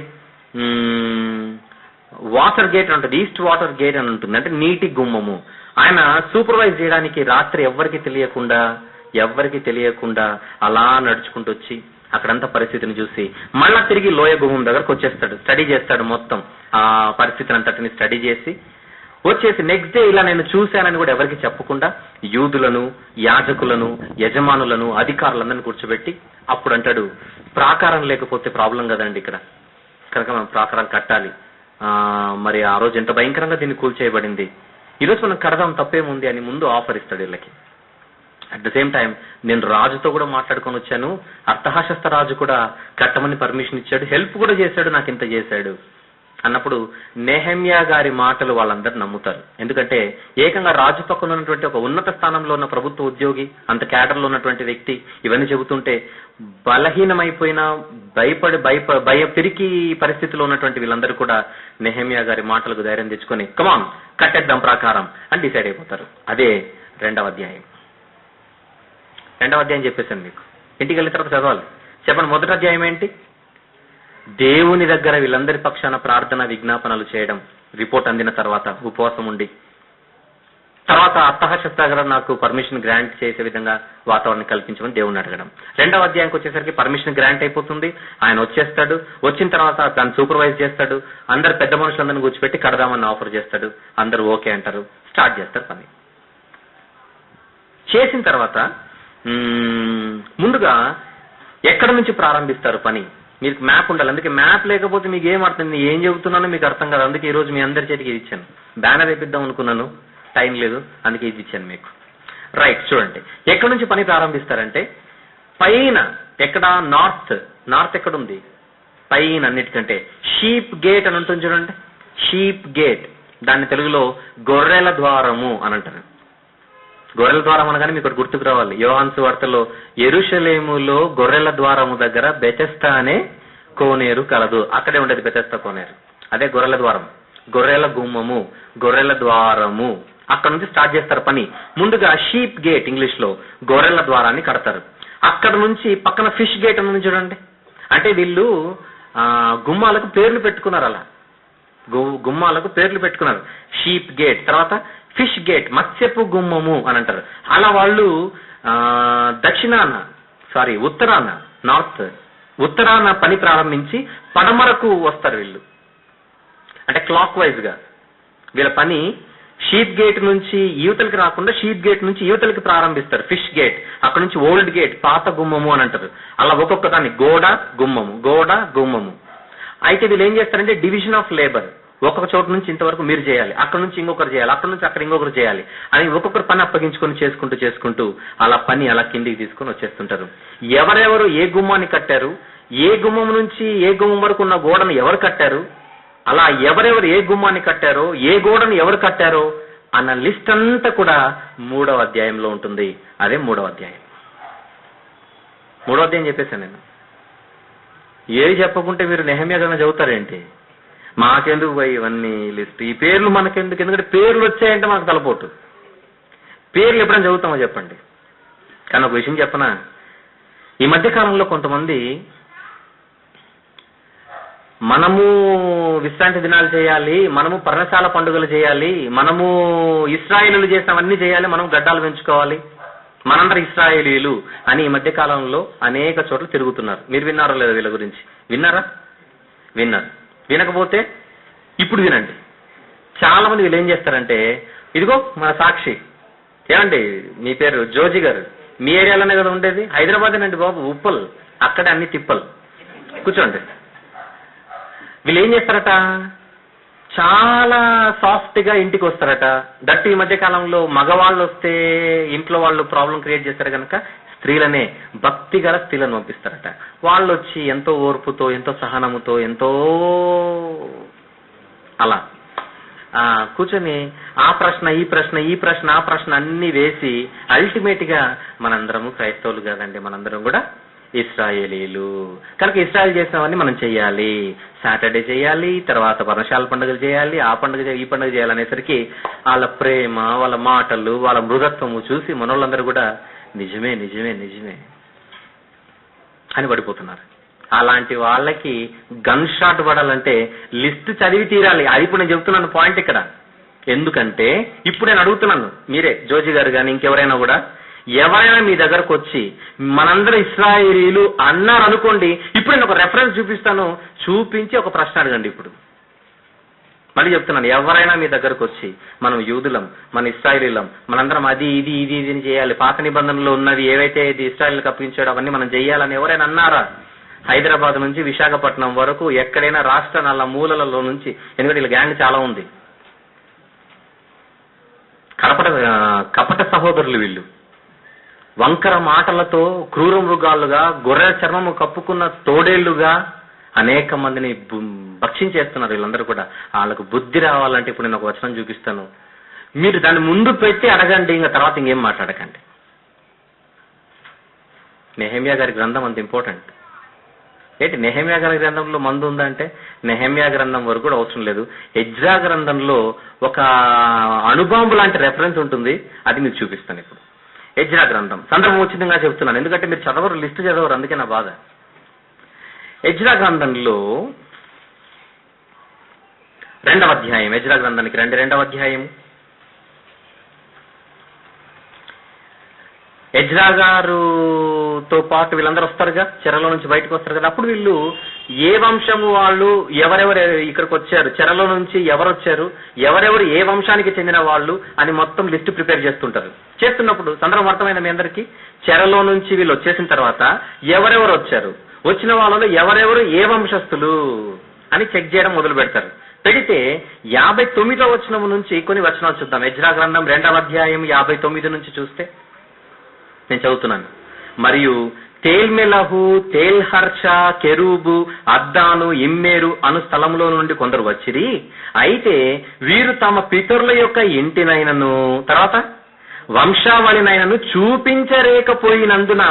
వాటర్ గేట్ అని ఉంటుంది, ఈస్ట్ వాటర్ గేట్ అని ఉంటుంది, అంటే నీటి గుమ్మము. ఆయన సూపర్వైజ్ చేయడానికి రాత్రి ఎవ్వరికి తెలియకుండా అలా నడుచుకుంటూ వచ్చి అక్కడంతా పరిస్థితిని చూసి మళ్ళా తిరిగి లోయ గుమ్మం దగ్గరకు వచ్చేస్తాడు, స్టడీ చేస్తాడు, మొత్తం ఆ పరిస్థితిని అంతటిని స్టడీ చేసి వచ్చేసి నెక్స్ట్ డే ఇలా నేను చూశానని కూడా ఎవరికి చెప్పకుండా యూదులను, యాజకులను, యజమానులను, అధికారులందరినీ కూర్చోబెట్టి అప్పుడు అంటాడు, ప్రాకారం లేకపోతే ప్రాబ్లం కదండి ఇక్కడ, కనుక మనం ప్రాకారం కట్టాలి. మరి ఆ రోజు ఎంత భయంకరంగా దీన్ని కూల్చేయబడింది, ఈరోజు మనం కడదాం, తప్పేముంది అని ముందు ఆఫర్ ఇస్తాడు వీళ్ళకి. అట్ ద సేమ్ టైం నేను రాజుతో కూడా మాట్లాడుకొని వచ్చాను, అర్థహాశస్త రాజు కూడా కట్టమని పర్మిషన్ ఇచ్చాడు, హెల్ప్ కూడా చేశాడు, నాకు ఇంత చేశాడు అన్నప్పుడు నెహెమ్యా గారి మాటలు వాళ్ళందరూ నమ్ముతారు. ఎందుకంటే ఏకంగా రాజు పక్కన ఉన్నటువంటి ఒక ఉన్నత స్థానంలో ఉన్న ప్రభుత్వ ఉద్యోగి, అంత క్యాడర్లో ఉన్నటువంటి వ్యక్తి ఇవన్నీ చెబుతుంటే బలహీనమైపోయిన పిరికి పరిస్థితిలో ఉన్నటువంటి వీళ్ళందరూ కూడా నెహెమ్యా గారి మాటలకు ధైర్యం తెచ్చుకొని కమాన్ కట్టేద్దాం ప్రాకారం అని డిసైడ్ అయిపోతారు. అదే రెండవ అధ్యాయం చెప్పేశాను మీకు, ఇంటికి వెళ్ళిన తర్వాత చదవాలి. చెప్పండి, మొదటి అధ్యాయం ఏంటి? దేవుని దగ్గర వీళ్ళందరి పక్షాన ప్రార్థన విజ్ఞాపనలు చేయడం, రిపోర్ట్ అందిన తర్వాత ఉపవాసం ఉండి, తర్వాత అర్థహాశస్త దగ్గర నాకు పర్మిషన్ గ్రాంట్ చేసే విధంగా వాతావరణం కల్పించమని దేవుణ్ణి అడగడం. రెండవ అధ్యాయంకి వచ్చేసరికి పర్మిషన్ గ్రాంట్ అయిపోతుంది, ఆయన వచ్చేస్తాడు, వచ్చిన తర్వాత తను సూపర్వైజ్ చేస్తాడు, అందరు పెద్ద మనుషులందరినీ కూర్చోపెట్టి కడదామని ఆఫర్ చేస్తాడు, అందరూ ఓకే అంటారు, స్టార్ట్ చేస్తారు పని. చేసిన తర్వాత ముందుగా ఎక్కడ నుంచి ప్రారంభిస్తారు పని, మీకు మ్యాప్ ఉండాలి. అందుకే మ్యాప్ లేకపోతే మీకు ఏం అర్థం, ఏం చెబుతున్నానో మీకు అర్థం కాదు. అందుకే ఈ రోజు మీ అందరి చేతికి ఇది ఇచ్చాను, బ్యానర్ వేపిద్దాం అనుకున్నాను, టైం లేదు, అందుకే ఇది ఇచ్చాను మీకు. రైట్, చూడండి ఎక్కడి నుంచి పని ప్రారంభిస్తారంటే పైన, ఎక్కడ నార్త్ ఎక్కడుంది పైన అన్నిటికంటే షీప్ గేట్ అని ఉంటుంది చూడండి, షీప్ గేట్, దాన్ని తెలుగులో గొర్రెల ద్వారము అని అంటారు. గొర్రెల ద్వారం అనగానే మీకు గుర్తుకు రావాలి, యోహాను సువార్తలో యెరూషలేములో గొర్రెల ద్వారము దగ్గర బెతెస్దా అనే కోనేరు కలదు, అక్కడే ఉండేది బెతెస్దా కోనేరు, అదే గొర్రెల ద్వారం, గొర్రెల గుమ్మము, గొర్రెల ద్వారము. అక్కడ నుంచి స్టార్ట్ చేస్తారు పని. ముందుగా షీప్ గేట్, ఇంగ్లీష్ లో గొర్రెల ద్వారాన్ని కడతారు. అక్కడ నుంచి పక్కన ఫిష్ గేట్ అని చూడండి, అంటే వీళ్ళు గుమ్మాలకు పేర్లు పెట్టుకున్నారు, అలా గుమ్మాలకు పేర్లు పెట్టుకున్నారు. షీప్ గేట్, తర్వాత ఫిష్ గేట్, మత్స్యపు గుమ్మము అని అంటారు. అలా వాళ్ళు ఉత్తరాన పని ప్రారంభించి పడమరకు వస్తారు వీళ్ళు, అంటే క్లాక్ వైజ్ గా వీళ్ళ పని షీప్ గేట్ నుంచి యువతలకి రాకుండా షీప్ గేట్ నుంచి యువతలకి ప్రారంభిస్తారు. ఫిష్ గేట్, అక్కడ నుంచి ఓల్డ్ గేట్, పాత గుమ్మము అని అంటారు. అలా ఒక్కొక్క దాన్ని గోడ గుమ్మము. అయితే వీళ్ళు ఏం చేస్తారంటే డివిజన్ ఆఫ్ లేబర్, ఒక్కొక్క చోటు నుంచి ఇంతవరకు మీరు చేయాలి, అక్కడ నుంచి ఇంకొకరు చేయాలి, అక్కడ నుంచి అక్కడ ఇంకొకరు చేయాలి అని ఒక్కొక్కరు పని అప్పగించుకొని చేసుకుంటూ అలా పని అలా కిందికి తీసుకొని వచ్చేస్తుంటారు. ఎవరెవరు ఏ గుమ్మాన్ని కట్టారు, ఏ గుమ్మం నుంచి ఏ గుమ్మం వరకు ఉన్న గోడను ఎవరు కట్టారు, అలా ఎవరెవరు ఏ గుమ్మాన్ని కట్టారో, ఏ గోడను ఎవరు కట్టారో అన్న లిస్ట్ అంతా కూడా 3వ అధ్యాయంలో ఉంటుంది. అదే 3వ అధ్యాయం. 3వ అధ్యాయం చెప్పేశాను నేను. ఏది చెప్పకుంటే మీరు నెహెమ్యా గ్రంథం చదువుతారేంటి? మాకెందుకు పోయి ఇవన్నీ లిస్ట్, ఈ పేర్లు మనకెందుకు, ఎందుకంటే పేర్లు వచ్చాయంటే మనకు తలపోటు. పేర్లు ఎప్పుడైనా చదువుతామో చెప్పండి. కానీ ఒక విషయం చెప్పనా, ఈ మధ్య కాలంలో కొంతమంది మనము విశ్రాంతి దినాలు చేయాలి, మనము పర్ణశాల పండుగలు చేయాలి, మనము ఇశ్రాయేలీలు చేసినవన్నీ చేయాలి, మనం గడ్డాలు పెంచుకోవాలి, మనందరూ ఇశ్రాయేలీలు అని ఈ మధ్య కాలంలో అనేక చోట్ల తిరుగుతున్నారు. మీరు విన్నారో లేదో వీళ్ళ గురించి? విన్నారా? విన్నారు. వినకపోతే ఇప్పుడు వినండి. చాలా మంది వీళ్ళు ఏం చేస్తారంటే, ఇదిగో మన సాక్షి, ఏమండి మీ పేరు జోజి గారు, మీ ఏరియాలోనే కదా ఉండేది, హైదరాబాదేనండి బాబు, ఉప్పల్, అక్కడే అన్ని తిప్పలు, కూర్చోండి. వీళ్ళు ఏం చేస్తారట, చాలా సాఫ్ట్ గా ఇంటికి వస్తారట. దట్ ఈ మధ్య కాలంలో మగవాళ్ళు వస్తే ఇంట్లో వాళ్ళు ప్రాబ్లం క్రియేట్ చేస్తారు కనుక స్త్రీలనే, భక్తి గల స్త్రీలను పంపిస్తారట. వాళ్ళు వచ్చి ఎంతో ఓర్పుతో, ఎంతో సహనముతో, ఎంతో అలా కూర్చొని ఆ ప్రశ్న ఈ ప్రశ్న ఈ ప్రశ్న ఆ ప్రశ్న అన్ని వేసి అల్టిమేట్ గా మనందరము క్రైస్తవులు కాదండి, మనందరం కూడా ఇశ్రాయేలీలు. కనుక ఇశ్రాయేల్ చేసినవన్నీ మనం చెయ్యాలి. సాటర్డే చేయాలి, తర్వాత పర్ణశాల పండుగలు చేయాలి, ఆ పండుగ ఈ పండుగ చేయాలి అనేసరికి వాళ్ళ ప్రేమ, వాళ్ళ మాటలు, వాళ్ళ మృగత్వము చూసి మనోళ్ళందరూ కూడా నిజమే నిజమే నిజమే అని పడిపోతున్నారు. అలాంటి వాళ్ళకి గన్ షాట్ పడాలంటే లిస్ట్ చదివి తీరాలి. అది ఇప్పుడు నేను చెప్తున్నాను పాయింట్ ఇక్కడ. ఎందుకంటే ఇప్పుడు నేను అడుగుతున్నాను, మీరే జోజి గారు కానీ ఇంకెవరైనా కూడా, ఎవరైనా మీ దగ్గరకు వచ్చి మనందరం ఇశ్రాయేలీలు అన్నారు అనుకోండి, ఇప్పుడు నేను ఒక రెఫరెన్స్ చూపిస్తాను, చూపించి ఒక ప్రశ్న అడగండి. ఇప్పుడు మళ్ళీ చెప్తున్నాను, ఎవరైనా మీ దగ్గరకు వచ్చి మనం యూదులం, మన ఇశ్రాయేలీలం, మనందరం అది ఇది ఇది ఇది చేయాలి, పాత నిబంధనలు ఉన్నవి ఏవైతే ఇది ఇశ్రాయేల్కి అప్పగించాడో అవన్నీ మనం చెయ్యాలని ఎవరైనా అన్నారా? హైదరాబాద్ నుంచి విశాఖపట్నం వరకు ఎక్కడైనా రాష్ట్ర నల్ల మూలలలో నుంచి, ఎందుకంటే వీళ్ళ గ్యాంగ్ చాలా ఉంది, కపట సహోదరులు వీళ్ళు. వంకర మాటలతో క్రూర మృగాలుగా, గొర్రె చర్మము కప్పుకున్న తోడేళ్లుగా అనేక మందిని భక్షించేస్తున్నారు వీళ్ళందరూ కూడా. వాళ్ళకు బుద్ధి రావాలంటే ఇప్పుడు నేను ఒక వచనం చూపిస్తాను, మీరు దాన్ని ముందు పెట్టి అడగండి, ఇంకా తర్వాత ఇంకేం మాట్లాడకండి. నెహెమ్యా గారి గ్రంథం అంత ఇంపార్టెంట్. ఏంటి నెహెమ్యా గారి గ్రంథంలో మందు ఉందంటే నెహెమ్యా గ్రంథం వరకు కూడా అవసరం లేదు. ఎజ్రా గ్రంథంలో ఒక అణుబాంబు లాంటి రెఫరెన్స్ ఉంటుంది, అది మీకు చూపిస్తాను ఇప్పుడు. ఎజ్రా గ్రంథం సందర్భోచితంగా చెప్తున్నాను, ఎందుకంటే మీరు చదవరు, లిస్టు చదవరు, అందుకే నా బాధ. ఎజ్రా గ్రంథంలో 2వ అధ్యాయం, ఎజ్రా గ్రంథానికి 2వ అధ్యాయం. ఎజ్రా గారుతో పాటు వీళ్ళందరూ వస్తారుగా, చెరలో నుంచి బయటకు వస్తారు కదా. అప్పుడు వీళ్ళు ఏ వంశము వాళ్ళు, ఎవరెవరు ఇక్కడికి వచ్చారు, చెరలో నుంచి ఎవరు వచ్చారు, ఎవరెవరు ఏ వంశానికి చెందిన వాళ్ళు అని మొత్తం లిస్ట్ ప్రిపేర్ చేస్తుంటారు. చేస్తున్నప్పుడు సందర్భం అర్థమైంది మీ అందరికీ. చెరలో నుంచి వీళ్ళు వచ్చేసిన తర్వాత ఎవరెవరు వచ్చారు, వచ్చిన వాళ్ళలో ఎవరెవరు ఏ వంశస్థులు అని చెక్ చేయడం మొదలు పెడతారు. పెడితే 59వ వచనం నుంచి కొన్ని వచనాలు చూద్దాం. ఎజ్రా గ్రంథం 2వ అధ్యాయం 59 నుంచి చూస్తే నేను చదువుతున్నాను. మరియు తేల్మెలహు, తేల్హర్ష, కెరూబు, అద్దాను, ఇమ్మేరు అను స్థలంలో నుండి కొందరు వచ్చిరి. అయితే వీరు తమ పితరుల యొక్క ఇంటినైనను తర్వాత వంశావళినైనను చూపించలేకపోయినందున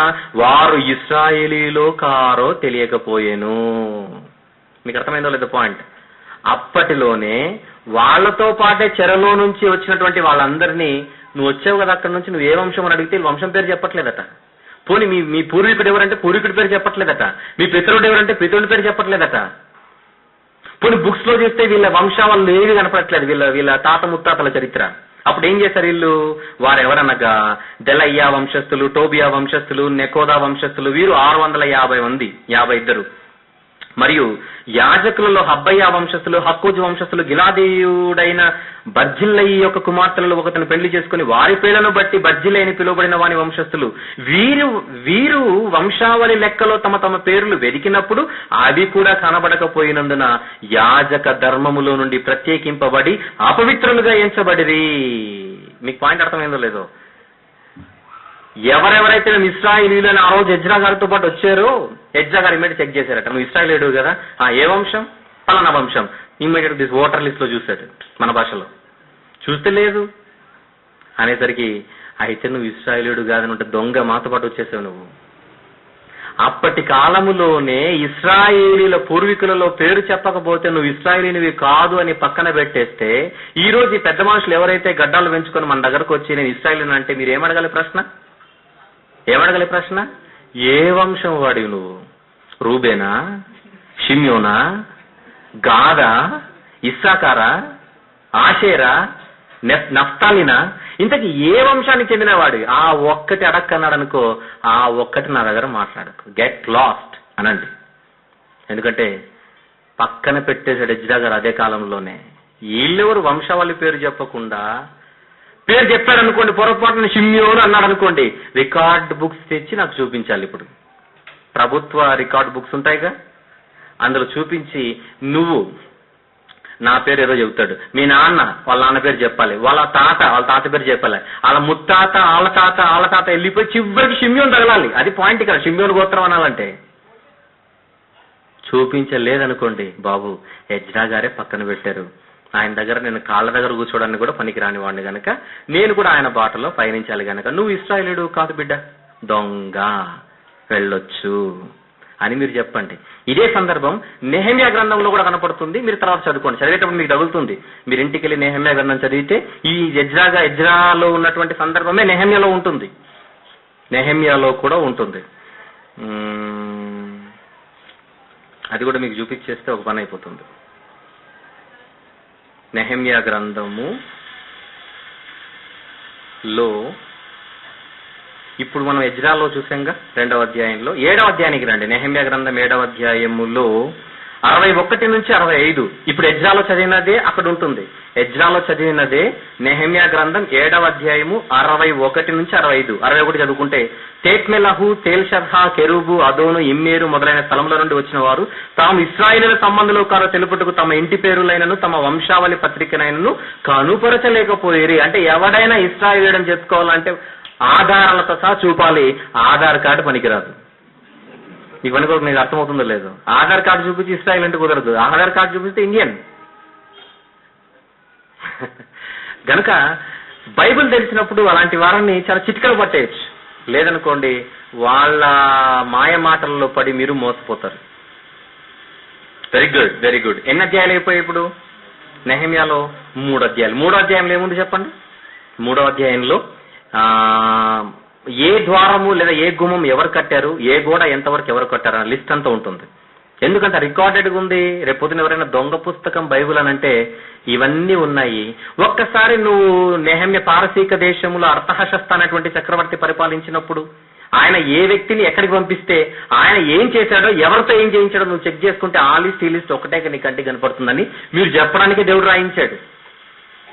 వారు ఇశ్రాయేలీలో కారో తెలియకపోయేను. మీకు అర్థమైందో లేదో పాయింట్. అప్పటిలోనే వాళ్లతో పాటే చెరలో నుంచి వచ్చినటువంటి వాళ్ళందరినీ, నువ్వు వచ్చావు కదా అక్కడి నుంచి, నువ్వు ఏ వంశం అని అడిగితే వంశం పేరు చెప్పట్లేదట. పోనీ మీ పూర్వీకుడు ఎవరంటే పూర్వీకుడి పేరు చెప్పట్లేదట. మీ పితరుడు ఎవరంటే పితరుడి పేరు చెప్పట్లేదట. పోనీ బుక్స్ లో చూస్తే వీళ్ళ వంశావళులు ఏవి కనపడట్లేదు, వీళ్ళ తాత ముత్తాతల చరిత్ర. అప్పుడు ఏం చేశారు వీళ్ళు, వారెవరనగా దెలయ్యా వంశస్థులు, టోబియా వంశస్థులు, నెకోదా వంశస్థులు, వీరు 650 మంది, 52. మరియు యాజకులలో హబ్బయ్యా వంశస్థులు, హక్కూజు వంశస్థులు, గిలాదీయుడైన బర్జిల్లయి యొక్క కుమార్తెలలో ఒకతను పెళ్లి చేసుకుని వారి పేర్లను బట్టి బర్జిల్లయి అని పిలువబడిన వాని వంశస్థులు. వీరు వంశావళి లెక్కలో తమ తమ పేర్లు వెదికినప్పుడు అవి కూడా కనబడకపోయినందున యాజక ధర్మములో నుండి ప్రత్యేకింపబడి అపవిత్రులుగా ఎంచబడిరి. మీకు పాయింట్ అర్థమైందో లేదో. ఎవరెవరైతే మేము ఇశ్రాయేలీలు అని ఆ రోజు ఎజ్రా గారితో పాటు వచ్చారో, ఎజ్రా గారు ఇమ్మీడియట్ చెక్ చేశారట, నువ్వు ఇశ్రాయేలీయుడు కదా, ఏ వంశం, పలానా వంశం. ఇమ్మీడియట్ దిస్ ఓటర్ లిస్ట్ లో చూశాడు, మన భాషలో చూస్తే లేదు అనేసరికి, అయితే నువ్వు ఇశ్రాయేలీయుడు కాదని ఉంటే దొంగ మాతో పాటు వచ్చేసావు నువ్వు. అప్పటి కాలములోనే ఇశ్రాయేలీల పూర్వీకులలో పేరు చెప్పకపోతే నువ్వు ఇశ్రాయేలీనివి కాదు అని పక్కన పెట్టేస్తే, ఈ రోజు ఈ పెద్ద మనుషులు ఎవరైతే గడ్డాలు పెంచుకొని మన దగ్గరకు వచ్చి నేను ఇశ్రాయేలీని అంటే మీరు ఏమడగలి ప్రశ్న, ఏ వంశం వాడివి నువ్వు? రూబేనా, షిమ్యోనా, గాదా, ఇస్సాకారా, ఆషేరా, నఫ్తాలినా, ఇంతకీ ఏ వంశానికి చెందిన వాడివి? ఆ ఒక్కటి అడక్కన్నాడు అనుకో, ఆ ఒక్కటి నా దగ్గర మాట్లాడకు, గెట్ లాస్ట్ అనండి. ఎందుకంటే పక్కన పెట్టేశాడు ఎజ్రా గారు అదే కాలంలోనే. వీళ్ళెవరు వంశావళి పేరు చెప్పకుండా పేరు చెప్పాడు అనుకోండి, పొరపాటున షిమ్యోను అన్నాడు అనుకోండి, రికార్డ్ బుక్స్ తెచ్చి నాకు చూపించాలి. ఇప్పుడు ప్రభుత్వ రికార్డ్ బుక్స్ ఉంటాయిగా, అందులో చూపించి నువ్వు నా పేరు ఏదో చెబుతాడు, మీ నాన్న వాళ్ళ నాన్న పేరు చెప్పాలి, వాళ్ళ తాత పేరు చెప్పాలి, వాళ్ళ ముత్తాత వాళ్ళ తాత వెళ్ళిపోయి చివరికి షిమ్యోను తగలాలి. అది పాయింట్ ఇక్కడ, షిమ్యోను గోత్రం అనాలంటే. చూపించలేదనుకోండి, బాబు ఎజ్రా గారే పక్కన పెట్టారు, ఆయన దగ్గర నేను కాళ్ళ దగ్గర కూర్చోడానికి కూడా పనికి రాని వాడిని గనక నేను కూడా ఆయన బాటలో పయనించాలి గనక నువ్వు ఇశ్రాయేలీయుడు కాదు బిడ్డ, దొంగ, వెళ్ళొచ్చు అని మీరు చెప్పండి. ఇదే సందర్భం నెహెమ్యా గ్రంథంలో కూడా కనపడుతుంది. మీరు తర్వాత చదువుకోండి, చదివేటప్పుడు మీకు తగులుతుంది. మీరు ఇంటికి వెళ్ళి నెహెమ్యా గ్రంథం చదివితే ఈ ఎజ్రాలో ఉన్నటువంటి సందర్భమే నెహెమ్యాలో ఉంటుంది, నెహెమ్యాలో కూడా ఉంటుంది. అది కూడా మీకు చూపించేస్తే ఒక పని అయిపోతుంది. నెహెమ్యా గ్రంథములో ఇప్పుడు మనం ఎజ్రాలో చూసాంగా 2వ అధ్యాయంలో 7వ అధ్యాయానికి రండి. నెహెమ్యా గ్రంథం 7వ అధ్యాయములో 61 నుంచి 65. ఇప్పుడు ఎజ్రాలో చదివినదే అక్కడ ఉంటుంది. ఎజ్రాలో చదివినదే నెహెమ్యా గ్రంథం 7వ అధ్యాయము 61 నుంచి 65. 61 చదువుకుంటే, తేట్మెలహు, తేల్షర్హా, కెరూబు, అదోను, ఇమ్మేరు మొదలైన స్థలంలో నుండి వచ్చిన వారు తాము ఇశ్రాయేలీయుల సంబంధులు కారో తెలుపుటకు తమ ఇంటి పేరులైనను తమ వంశావళి పత్రికనైనను కనుపరచలేకపోయేరి. అంటే ఎవడైనా ఇశ్రాయేలీయుడని చెప్పుకోవాలంటే ఆధారాలతో సహా చూపాలి. ఆధార్ కార్డు పనికిరాదు. ఇవన్నీ కూడా మీకు అర్థమవుతుందో లేదు. ఆధార్ కార్డు చూపించి ఇస్రాయేల్ అంటే కుదరదు. ఆధార్ కార్డు చూపిస్తే ఇండియన్. గనుక బైబిల్ తెలిసినప్పుడు అలాంటి వారిని చాలా చిటికలు పట్టేయచ్చు. లేదనుకోండి వాళ్ళ మాయ మాటల్లో పడి మీరు మోసపోతారు. Very good, very good. ఎన్ని అధ్యాయాలు అయిపోయాయి ఇప్పుడు నెహెమ్యాలో? 3 అధ్యాయాలు. 3వ అధ్యాయంలో ఏముంది చెప్పండి? 3వ అధ్యాయంలో ఏ ద్వారము లేదా ఏ గుమ్మం ఎవరు కట్టారు, ఏ గోడ ఎంతవరకు ఎవరు కట్టారు అన్న లిస్ట్ అంతా ఉంటుంది. ఎందుకంటే రికార్డెడ్గా ఉంది. రేపొద్దున ఎవరైనా దొంగ పుస్తకం బైబిల్ అని అంటే ఇవన్నీ ఉన్నాయి. ఒక్కసారి నువ్వు నెహెమ్యా పారసీక దేశంలో అర్తహషస్త అనేటువంటి చక్రవర్తి పరిపాలించినప్పుడు ఆయన ఏ వ్యక్తిని ఎక్కడికి పంపిస్తే ఆయన ఏం చేశాడో, ఎవరితో ఏం చేయించాడో నువ్వు చెక్ చేసుకుంటే ఆ లిస్ట్ ఈ లిస్ట్ ఒకటే నీ కంటికి కనపడుతుందని మీరు చెప్పడానికి దేవుడు రాయించాడు.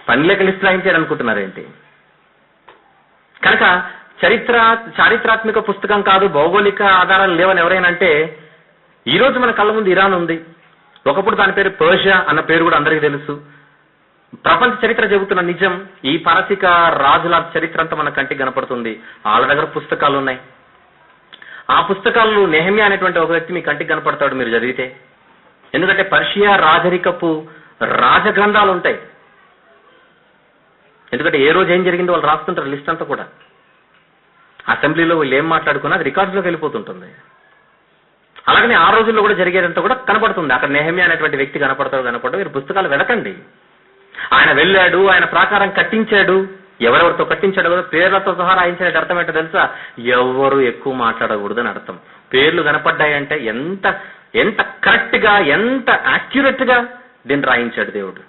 పనిలేక లిస్ట్ రాయించాడు అనుకుంటున్నారేంటి? కనుక చారిత్రాత్మక పుస్తకం కాదు, భౌగోళిక ఆధారాలు లేవని ఎవరైనా అంటే, ఈ రోజు మన కళ్ళ ముందు ఇరాన్ ఉంది. ఒకప్పుడు దాని పేరు పర్షియా అన్న పేరు కూడా అందరికీ తెలుసు. ప్రపంచ చరిత్ర చెబుతున్న నిజం, ఈ పారసీక రాజుల చరిత్ర అంతా మన కంటికి కనపడుతుంది. వాళ్ళ దగ్గర పుస్తకాలు ఉన్నాయి. ఆ పుస్తకాలను నెహెమ్యా అనేటువంటి ఒక వ్యక్తి మీ కంటికి కనపడతాడు మీరు చదివితే. ఎందుకంటే పర్షియా రాజరికపు రాజగ్రంథాలు ఉంటాయి. ఎందుకంటే ఏ రోజు ఏం జరిగిందో వాళ్ళు రాస్తుంటారు లిస్ట్ అంతా కూడా. అసెంబ్లీలో వీళ్ళు ఏం మాట్లాడుకున్నా అది రికార్డులోకి వెళ్ళిపోతుంటుంది. అలాగనే ఆ రోజుల్లో కూడా జరిగేదంతా కూడా కనపడుతుంది. అక్కడ నెహెమ్యా అనేటువంటి వ్యక్తి కనపడతాడు. మీరు పుస్తకాలు వెతకండి. ఆయన వెళ్ళాడు, ఆయన ప్రాకారం కట్టించాడు. ఎవరెవరితో కట్టించాడు కదా పేర్లతో సహా రాయించాడు. అర్థం ఏంటో తెలుసా? ఎవరు ఎక్కువ మాట్లాడకూడదు అని అర్థం. పేర్లు కనపడ్డాయంటే ఎంత ఎంత కరెక్ట్ గా, ఎంత యాక్యురేట్ గా దీన్ని రాయించాడు దేవుడు.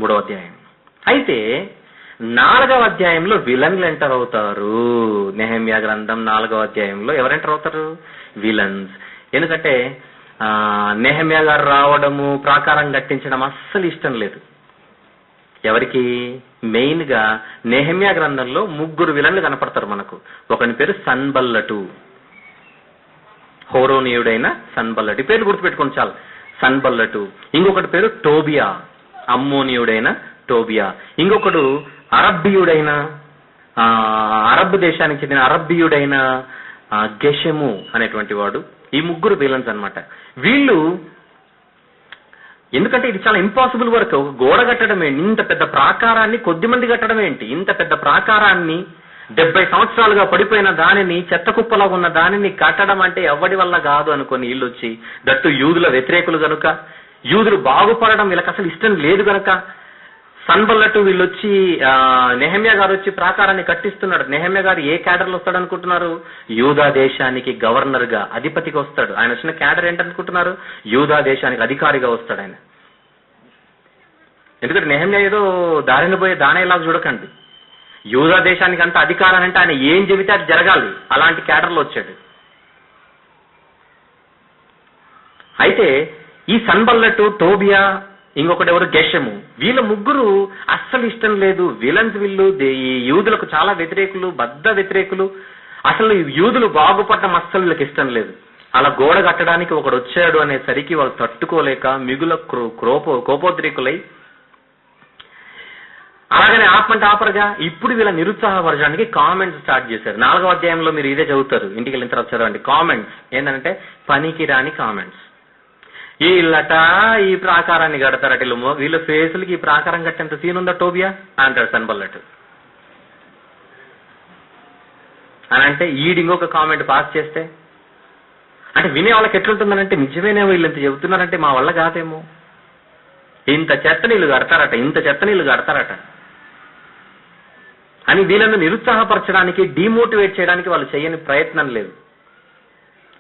3వ అధ్యాయం. అయితే 4వ అధ్యాయంలో విలన్లు ఎంటర్ అవుతారు. నెహెమ్యా గ్రంథం 4వ అధ్యాయంలో ఎవరు ఎంటర్ అవుతారు? విలన్స్. ఎందుకంటే నెహెమ్యా గారు రావడము, ప్రాకారం కట్టించడం అస్సలు ఇష్టం లేదు ఎవరికి? మెయిన్ గా నెహెమ్యా గ్రంథంలో 3 విలన్లు కనపడతారు మనకు. ఒకని పేరు సన్బల్లటు, హోరోనీయుడైన సన్బల్లటు. పేరు గుర్తుపెట్టుకోండి చాలు, సన్బల్లటు. ఇంకొకటి పేరు టోబియా, అమ్మోనియుడైన టోబియా. ఇంకొకడు అరబ్బీయుడైన, అరబ్ దేశానికి చెందిన అరబ్బీయుడైన గెషెము అనేటువంటి వాడు. ఈ 3 విలన్స్ అన్నమాట. వీళ్ళు ఎందుకంటే ఇది చాలా ఇంపాసిబుల్ వర్క్. ఒక గోడ కట్టడం ఏంటి, ఇంత పెద్ద ప్రాకారాన్ని కొద్ది మంది కట్టడం ఏంటి, ఇంత పెద్ద ప్రాకారాన్ని 70 సంవత్సరాలుగా పడిపోయిన దానిని, చెత్త కుప్పలా ఉన్న దానిని కట్టడం అంటే ఎవడి వల్ల కాదు అనుకొని వీళ్ళు వచ్చి, దట్టు యూదుల వ్యతిరేకులు గనుక, యూదులు బాగుపడడం వీళ్ళకి అసలు ఇష్టం లేదు గనక సన్బల్లటు వీళ్ళు వచ్చి నెహెమ్యా గారు వచ్చి ప్రాకారాన్ని కట్టిస్తున్నాడు. నెహెమ్యా గారు ఏ క్యాడర్లో వస్తాడు అనుకుంటున్నారు? యూదా దేశానికి గవర్నర్ గా, అధిపతిగా వస్తాడు. ఆయన వచ్చిన క్యాడర్ ఏంటనుకుంటున్నారు? యూదా దేశానికి అధికారిగా వస్తాడు ఆయన. ఎందుకంటే నెహెమ్యా ఏదో దారిన పోయే దానేలాగా చూడకండి. యూదా దేశానికి అంత అధికారం అంటే ఆయన ఏం చెబితే అది జరగాలి. అలాంటి క్యాడర్లో వచ్చాడు. అయితే ఈ సన్బల్లటు, టోబియా, ఇంకొకటి ఎవరు గెషెము, వీళ్ళ 3 అస్సలు ఇష్టం లేదు. విలన్స్ వీళ్ళు. ఈ యూదులకు చాలా వ్యతిరేకులు, బద్ద వ్యతిరేకులు. అసలు యూదులు బాగుపడటం అస్సలు వీళ్ళకి ఇష్టం లేదు. అలా గోడ కట్టడానికి ఒకడు వచ్చాడు అనేసరికి వాళ్ళు తట్టుకోలేక మిగుల కోపోద్రేకులై అలాగనే ఆపమంటే ఆపరగా ఇప్పుడు వీళ్ళ నిరుత్సాహపరచడానికి కామెంట్స్ స్టార్ట్ చేశారు. 4వ అధ్యాయంలో మీరు ఇదే చదువుతారు, ఇంటికి వెళ్ళిన తర్వాత చదవండి. కామెంట్స్ ఏంటంటే పనికి రాని కామెంట్స్. వీళ్ళట ఈ ప్రాకారాన్ని కడతారట, వీళ్ళ ఫేసులకి ఈ ప్రాకారం కట్టేంత సీన్ ఉందా టోబియా అంటాడు సన్బల్లట్. అని అంటే ఈడు ఇంకొక కామెంట్ పాస్ చేస్తే, అంటే వినే వాళ్ళకి ఎట్లుంటుందనంటే నిజమేనేమో వీళ్ళు ఇంత చెబుతున్నారంటే మా వల్ల కాదేమో, ఇంత చెత్త నీళ్ళు కడతారట అని వీళ్ళను నిరుత్సాహపరచడానికి, డిమోటివేట్ చేయడానికి వాళ్ళు చేయని ప్రయత్నం లేదు.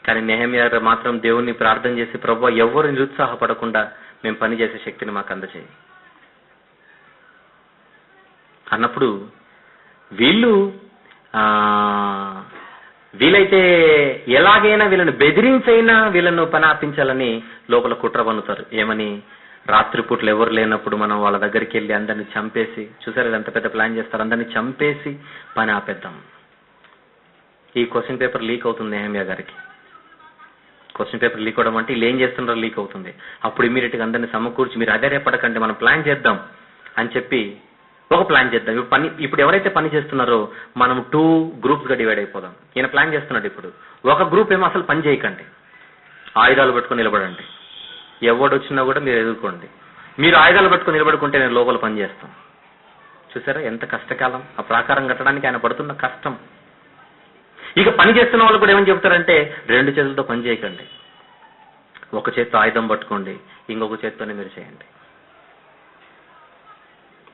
కానీ నెహెమ్యా మాత్రం దేవుణ్ణి ప్రార్థన చేసి, ప్రభువా ఎవరు నిరుత్సాహపడకుండా మేము పనిచేసే శక్తిని మాకు అందచేయి అన్నప్పుడు వీలైతే ఎలాగైనా వీళ్ళని బెదిరించైనా వీళ్ళను పని ఆపించాలని లోపల కుట్ర పన్నుతారు. ఏమని? రాత్రిపూట్లు ఎవరు లేనప్పుడు మనం వాళ్ళ దగ్గరికి వెళ్ళి అందరిని చంపేసి, చూసారు ఎంత పెద్ద ప్లాన్ చేస్తారు, అందరినీ చంపేసి పని ఆపేద్దాం. ఈ క్వశ్చన్ పేపర్ లీక్ అవుతుంది నెహెమ్యా గారికి. క్వశ్చన్ పేపర్ లీక్ అవడం అంటే వీళ్ళు ఏం చేస్తున్నారో లీక్ అవుతుంది. అప్పుడు ఇమీడియట్ గా అందరినీ సమకూర్చి, మీరు అధైర్యపడకండి, మనం ప్లాన్ చేద్దాం అని చెప్పి ఒక ప్లాన్ చేద్దాం. ఇప్పుడు ఎవరైతే పని చేస్తున్నారో మనం 2 గ్రూప్స్ గా డివైడ్ అయిపోదాం. ఈయన ప్లాన్ చేస్తున్నాడు. ఇప్పుడు ఒక గ్రూప్ ఏమో అసలు పని చేయకండి, ఆయుధాలు పెట్టుకుని నిలబడండి, ఎవడు వచ్చినా కూడా మీరు ఎదుర్కోండి, మీరు ఆయుధాలు పెట్టుకుని నిలబడుకుంటే నేను లోపల పని చేస్తాం. చూసారా ఎంత కష్టకాలం, ఆ ప్రాకారం కట్టడానికి ఆయన పడుతున్న కష్టం. ఇక పని చేస్తున్న వాళ్ళు కూడా ఏమని చెప్తారంటే, 2 చేతులతో పని చేయకండి, ఒక చేత్తో ఆయుధం పట్టుకోండి, ఇంకొక చేత్తోనే మీరు చేయండి.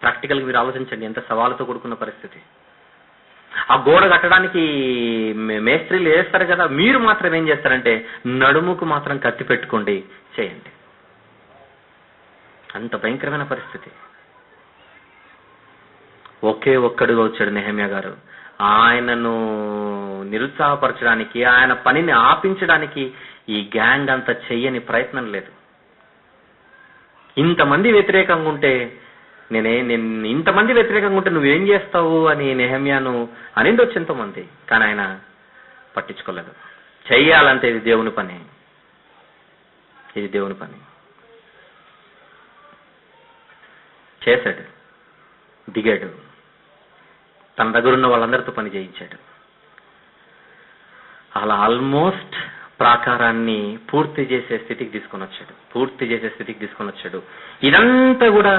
ప్రాక్టికల్ గా మీరు ఆలోచించండి, ఎంత సవాలుతో కూడుకున్న పరిస్థితి. ఆ గోడ కట్టడానికి మేస్త్రీలు వేస్తారు కదా, మీరు మాత్రం ఏం చేస్తారంటే నడుముకు మాత్రం కత్తి పెట్టుకోండి, చేయండి. అంత భయంకరమైన పరిస్థితి. ఒకే ఒక్కడుగా వచ్చాడు నెహెమ్యా గారు. ఆయనను నిరుత్సాహపరచడానికి, ఆయన పనిని ఆపించడానికి ఈ గ్యాంగ్ అంతా చెయ్యని ప్రయత్నం లేదు. ఇంతమంది వ్యతిరేకంగా ఉంటే నేను ఇంతమంది వ్యతిరేకంగా ఉంటే నువ్వేం చేస్తావు అని నెహెమ్యాను అనిండొచ్చు ఎంతోమంది, కానీ ఆయన పట్టించుకోలేదు. చెయ్యాలంటే ఇది దేవుని పని, ఇది దేవుని పని. చేశాడు, దిగాడు, తన దగ్గరున్న వాళ్ళందరితో పని చేయించాడు. అలా ఆల్మోస్ట్ ప్రాకారాన్ని పూర్తి చేసే స్థితికి తీసుకొని వచ్చాడు. ఇదంతా కూడా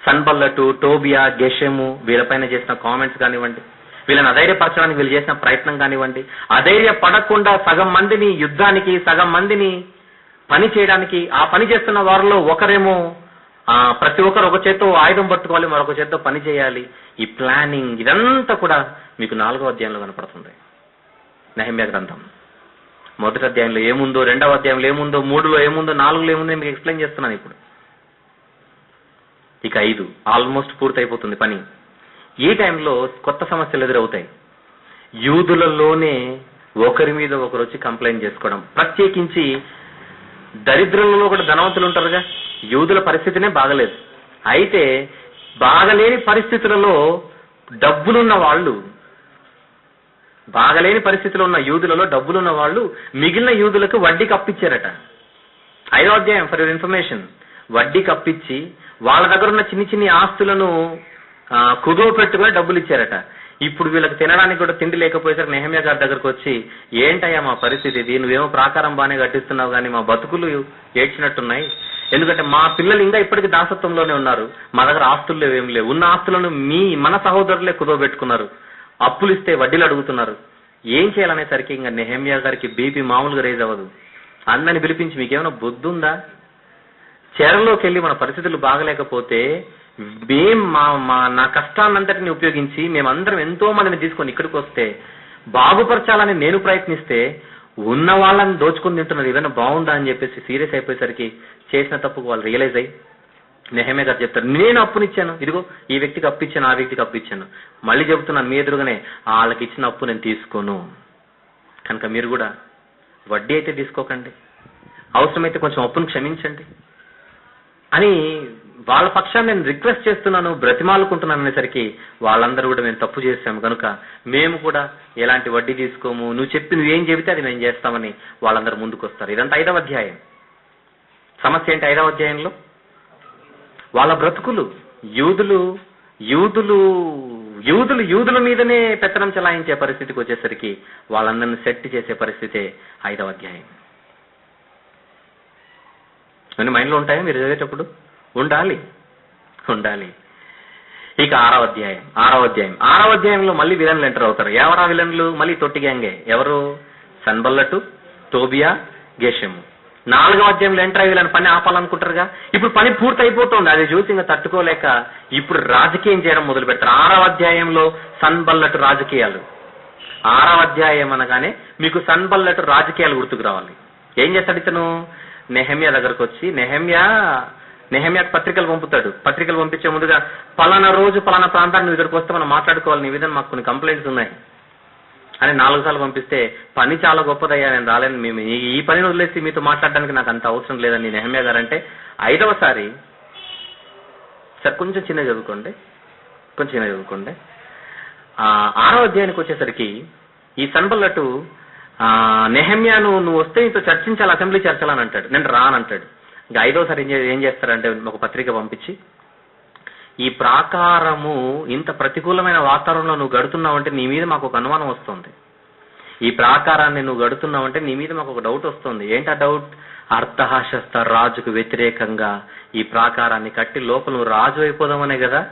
సన్బల్లటు, టోబియా, గెషెము వీళ్ళపైన చేసిన కామెంట్స్ కానివ్వండి, వీళ్ళని అధైర్యపరచడానికి వీళ్ళు చేసిన ప్రయత్నం కానివ్వండి, అధైర్యపడకుండా సగం మందిని యుద్ధానికి, సగం మందిని పని చేయడానికి, ఆ పని చేస్తున్న వారిలో ఒకరేమో ప్రతి ఒక్కరు ఒక చేత్తో ఆయుధం పట్టుకోవాలి, మరొక చేత్తో పని చేయాలి. ఈ ప్లానింగ్ ఇదంతా కూడా మీకు 4వ అధ్యాయంలో కనపడుతుంది. నెహెమ్యా గ్రంథం 1వ అధ్యాయంలో ఏముందో, 2వ అధ్యాయంలో ఏముందో, 3లో ఏముందో, 4లో ఏముందో మీకు ఎక్స్ప్లెయిన్ చేస్తున్నాను ఇప్పుడు. ఇక 5 ఆల్మోస్ట్ పూర్తయిపోతుంది పని. ఈ టైంలో కొత్త సమస్యలు ఎదురవుతాయి. యూదులలోనే ఒకరి మీద ఒకరు వచ్చి కంప్లైంట్ చేసుకోవడం. ప్రత్యేకించి దరిద్రులలో కూడా ధనవంతులు ఉంటారుగా, యూదుల పరిస్థితినే బాగలేదు. అయితే బాగలేని పరిస్థితులలో డబ్బులున్న వాళ్ళు, బాగలేని పరిస్థితిలో ఉన్న యూదులలో డబ్బులున్న వాళ్ళు మిగిలిన యూదులకు వడ్డీకి అప్పిచ్చారట. 5వ అధ్యాయం ఫర్ యువర్ ఇన్ఫర్మేషన్. వడ్డీకి అప్పిచ్చి వాళ్ళ దగ్గర ఉన్న చిన్ని చిన్ని ఆస్తులను కుదువ పెట్టుకుని డబ్బులు ఇచ్చారట. ఇప్పుడు వీళ్ళకి తినడానికి కూడా తిండి లేకపోయేసరికి నెహెమ్యా గారి దగ్గరకు వచ్చి, ఏంటయ్యా మా పరిస్థితి ఇది, నువ్వేమో ప్రాకారం బాగానే కట్టిస్తున్నావు కానీ మా బతుకులు ఏడ్చినట్టున్నాయి, ఎందుకంటే మా పిల్లలు ఇంకా ఇప్పటికీ దాసత్వంలోనే ఉన్నారు, మా దగ్గర ఆస్తులు ఏం లేవు, ఉన్న ఆస్తులను మన సహోదరులే కుదువ పెట్టుకున్నారు, అప్పులు ఇస్తే వడ్డీలు అడుగుతున్నారు, ఏం చేయాలనేసరికి ఇంకా నెహెమ్యా గారికి బీపీ మామూలుగా రేజ్ అవ్వదు. అందరిని పిలిపించి, మీకేమైనా బుద్ధి ఉందా, చెరలోకి వెళ్ళి మన పరిస్థితులు బాగలేకపోతే నా కష్టాన్నంతటిని ఉపయోగించి మేమందరం ఎంతో మందిని తీసుకొని ఇక్కడికి వస్తే బాగుపరచాలని నేను ప్రయత్నిస్తే ఉన్న వాళ్ళని దోచుకుని తింటున్నారు, ఏదైనా బాగుందా అని చెప్పేసి సీరియస్ అయిపోయేసరికి చేసిన తప్పుకు వాళ్ళు రియలైజ్ అయ్యి నెహెమ్యా గారు చెప్తారు, నేను అప్పునిచ్చాను, ఇదిగో ఈ వ్యక్తికి అప్పిచ్చాను, ఆ వ్యక్తికి అప్పిచ్చాను, మళ్ళీ చెబుతున్నాను మీ ఎదురుగానే, వాళ్ళకి ఇచ్చిన అప్పు నేను తీసుకోను, కనుక మీరు కూడా వడ్డీ అయితే తీసుకోకండి, అవసరమైతే కొంచెం అప్పును క్షమించండి అని వాళ్ళ పక్షాన్ని నేను రిక్వెస్ట్ చేస్తున్నాను, బ్రతిమాలుకుంటున్నాను అనేసరికి వాళ్ళందరూ కూడా మేము తప్పు చేశాము కనుక మేము కూడా ఎలాంటి వడ్డీ తీసుకోము, నువ్వేం చెబితే అది మేము చేస్తామని వాళ్ళందరూ ముందుకు వస్తారు. ఇదంతా 5వ అధ్యాయం. సమస్య ఏంటి 5వ అధ్యాయంలో? వాళ్ళ బ్రతుకులు, యూదుల మీదనే పెత్తనం చెలాయించే పరిస్థితికి వచ్చేసరికి వాళ్ళందరినీ సెట్ చేసే పరిస్థితే 5వ అధ్యాయం. అని మైండ్లో ఉంటాయా మీరు చదివేటప్పుడు? ఉండాలి. ఇక ఆరవ అధ్యాయంలో మళ్ళీ విలన్లు ఎంటర్ అవుతారు. ఎవరా విలన్లు? మళ్ళీ తొట్టి గ్యాంగే. ఎవరు? సన్బల్లటు, టోబియా, గేషెము. 4వ అధ్యాయంలో ఎంటర్ అయ్యి వీళ్ళని పని ఆపాలనుకుంటారుగా. ఇప్పుడు పని పూర్తి అయిపోతుంది. అది చూసి ఇంకా తట్టుకోలేక ఇప్పుడు రాజకీయం చేయడం మొదలు పెడతారు. 6వ అధ్యాయంలో సన్బల్లటు రాజకీయాలు. 6వ అధ్యాయం అనగానే మీకు సన్బల్లటు రాజకీయాలు గుర్తుకు రావాలి. ఏం చేస్తాడు ఇతను? నెహెమ్యా దగ్గరకు వచ్చి నెహెమ్యాకు పత్రికలు పంపుతాడు. పత్రికలు పంపించే ముందుగా పలానా రోజు పలానా ప్రాంతాన్ని నువ్వు ఇక్కడికి వస్తే మనం మాట్లాడుకోవాలి, నీ విధంగా మాకు కొన్ని కంప్లైంట్స్ ఉన్నాయి అని 4 సార్లు పంపిస్తే, పని చాలా గొప్పదయ్యా, నేను రాలేను, మేము ఈ పనిని వదిలేసి మీతో మాట్లాడడానికి నాకు అంత అవసరం లేదని నెహెమ్యా గారు అంటే, 5వసారి సార్ కొంచెం చిన్నగా చదువుకోండి 6వ అధ్యాయానికి వచ్చేసరికి ఈ సన్బల్లటు నెహెమ్యాను నువ్వు వస్తే నీతో చర్చించాలి, అసెంబ్లీ చర్చలని అంటాడు. నేను రానంటాడు. ఇంకా 5వసారి ఏం చేస్తారంటే ఒక పత్రిక పంపించి, ఈ ప్రాకారము ఇంత ప్రతికూలమైన వాతావరణంలో నువ్వు గడుతున్నావంటే నీ మీద మాకు ఒక అనుమానం వస్తుంది. ఈ ప్రాకారాన్ని నువ్వు గడుతున్నావంటే నీ మీద మాకు ఒక డౌట్ వస్తుంది. ఏంటా డౌట్? అర్థహశస్త రాజుకు వ్యతిరేకంగా ఈ ప్రాకారాన్ని కట్టి లోపల నువ్వు రాజు అయిపోదామనే కదా.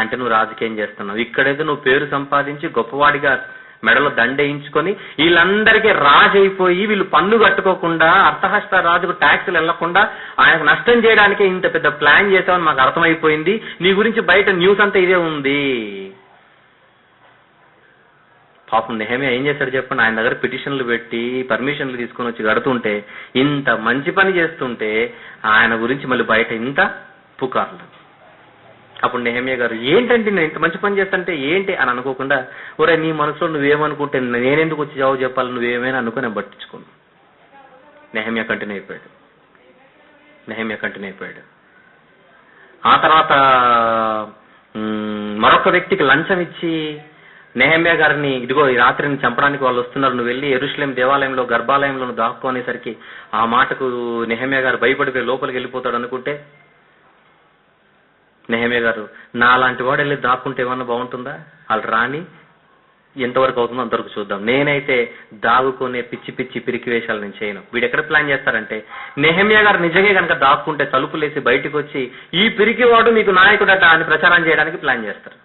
అంటే నువ్వు రాజకీయం చేస్తున్నావు. ఇక్కడేదో నువ్వు పేరు సంపాదించి గొప్పవాడిగా మెడలో దండేయించుకొని వీళ్ళందరికీ రాజు అయిపోయి వీళ్ళు పన్ను కట్టుకోకుండా అర్థహస్త రాజుకు ట్యాక్సులు వెళ్లకుండా ఆయనకు నష్టం చేయడానికే ఇంత పెద్ద ప్లాన్ చేసామని మాకు అర్థమైపోయింది. నీ గురించి బయట న్యూస్ అంతా ఇదే ఉంది. పాపం నెహెమ్యా ఏం చేశాడు చెప్పండి? ఆయన దగ్గర పిటిషన్లు పెట్టి పర్మిషన్లు తీసుకొని వచ్చి కడుతుంటే, ఇంత మంచి పని చేస్తుంటే ఆయన గురించి మళ్ళీ బయట ఇంత పుకార్లు. అప్పుడు నెహెమ్యా గారు ఏంటంటే నేను ఇంత మంచి పని చేస్తుంటే ఏంటి అని అనుకోకుండా, ఒరే నీ మనసులో నువ్వేమనుకుంటే నేనెందుకు వచ్చి జవాబు చెప్పాలి, నువ్వేమైనా అనుకుని నేను పట్టించుకోను. నెహెమ్యా కంటిన్యూ అయిపోయాడు. ఆ తర్వాత మరొక వ్యక్తికి లంచం ఇచ్చి నెహెమ్యా గారిని, ఇదిగో ఈ రాత్రిని చంపడానికి వాళ్ళు వస్తున్నారు, నువ్వు వెళ్ళి యెరూషలేం దేవాలయంలో గర్భాలయంలో దాక్కునేసరికి ఆ మాటకు నెహెమ్యా గారు భయపడిపోయి లోపలికి వెళ్ళిపోతాడు అనుకుంటే, నెహెమ్యా గారు నాలాంటి వాడు వెళ్ళి దాక్కుంటే ఏమన్నా బాగుంటుందా? వాళ్ళు రాని ఎంతవరకు అవుతుందో అంతవరకు చూద్దాం, నేనైతే దాగుకునే పిచ్చి పిచ్చి పిరికి వేషాలు నేను చేయను. వీడు ఎక్కడ ప్లాన్ చేస్తారంటే, నెహెమ్యా గారు నిజంగా కనుక దాక్కుంటే తలుపులేసి బయటకు వచ్చి ఈ పిరికివాడు మీకు నాయకుడట అని ప్రచారం చేయడానికి ప్లాన్ చేస్తారు.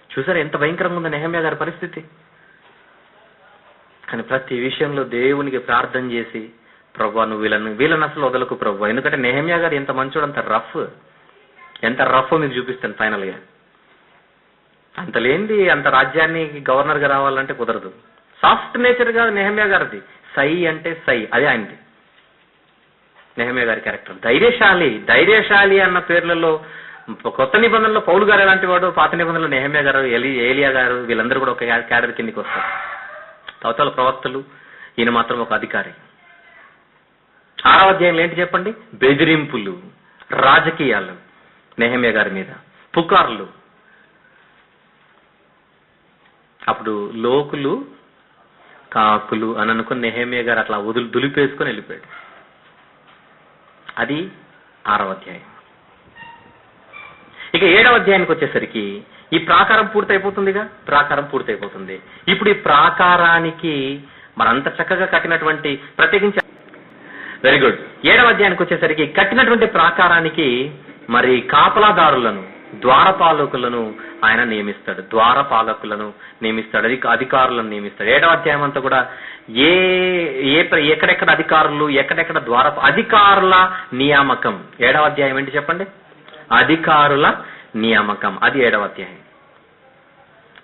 చూసారా ఎంత భయంకరంగా ఉందో నెహెమ్యా గారి పరిస్థితి. కానీ ప్రతి విషయంలో దేవునికి ప్రార్థన చేసి, ప్రభువా నువ్వు వీళ్ళని అసలు వదలకు ప్రభువా. ఎందుకంటే నెహెమ్యా గారు ఎంత మంచోడు, ఎంత రఫ్ మీకు చూపిస్తాను ఫైనల్ గా. అంత లేనిది అంత రాజ్యాన్ని గవర్నర్ గా రావాలంటే కుదరదు. సాఫ్ట్ నేచర్ గా నెహెమ్యా గారిది, సై అంటే సై, అదే ఆయనది నెహెమ్యా గారి క్యారెక్టర్. ధైర్యశాలి అన్న పేర్లలో కొత్త నిబంధనలో పౌలు గారు ఎలాంటి వాడు, పాత నిబంధనలో నెహెమ్యా గారు, ఏలియా గారు, వీళ్ళందరూ కూడా ఒక క్యాడర్ కిందికి వస్తారు. అవతల ప్రవక్తలు, ఈయన మాత్రం ఒక అధికారి. 6వ అధ్యాయంలో ఏంటి చెప్పండి? బెదిరింపులు, రాజకీయాలు నెహెమ్యా గారి మీద, పుకార్లు. అప్పుడు లోకులు కాకులు అని అనుకుని నెహెమ్యా గారు అట్లా దులిపేసుకొని వెళ్ళిపోయాడు. అది 6వ అధ్యాయం. ఇక 7వ అధ్యాయానికి వచ్చేసరికి ఈ ప్రాకారం పూర్తయిపోతుందిగా. ఇప్పుడు ఈ ప్రాకారానికి మనంత చక్కగా కట్టినటువంటి, ప్రత్యేకించి వెరీ గుడ్, 7వ అధ్యాయానికి వచ్చేసరికి కట్టినటువంటి ప్రాకారానికి మరి కాపలాదారులను, ద్వారపాలకులను ఆయన నియమిస్తాడు. అధికారులను నియమిస్తాడు. 7వ అధ్యాయం అంతా కూడా ఎక్కడెక్కడ అధికారులు, ఎక్కడెక్కడ అధికారుల నియామకం. 7వ అధ్యాయం ఏంటి చెప్పండి? అధికారుల నియామకం. అది 7వ అధ్యాయం.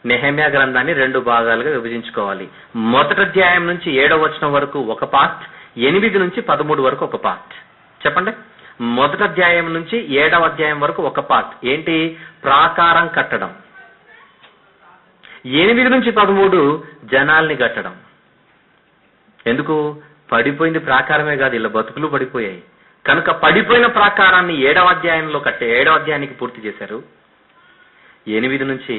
నెహెమ్యా గ్రంథాన్ని 2 భాగాలుగా విభజించుకోవాలి. మొదటి అధ్యాయం నుంచి 7వ వచనం వరకు ఒక పార్ట్, 8 నుంచి 13 వరకు ఒక పార్ట్. చెప్పండి. మొదటి అధ్యాయం నుంచి 7వ అధ్యాయం వరకు ఒక పార్ట్ ఏంటి? ప్రాకారం కట్టడం. 8 నుంచి 13 జనాల్ని కట్టడం. ఎందుకు? పడిపోయింది ప్రాకారమే కాదు, ఇలా బతుకులు పడిపోయాయి కనుక పడిపోయిన ప్రాకారాన్ని 7వ అధ్యాయానికి పూర్తి చేశారు. 8 నుంచి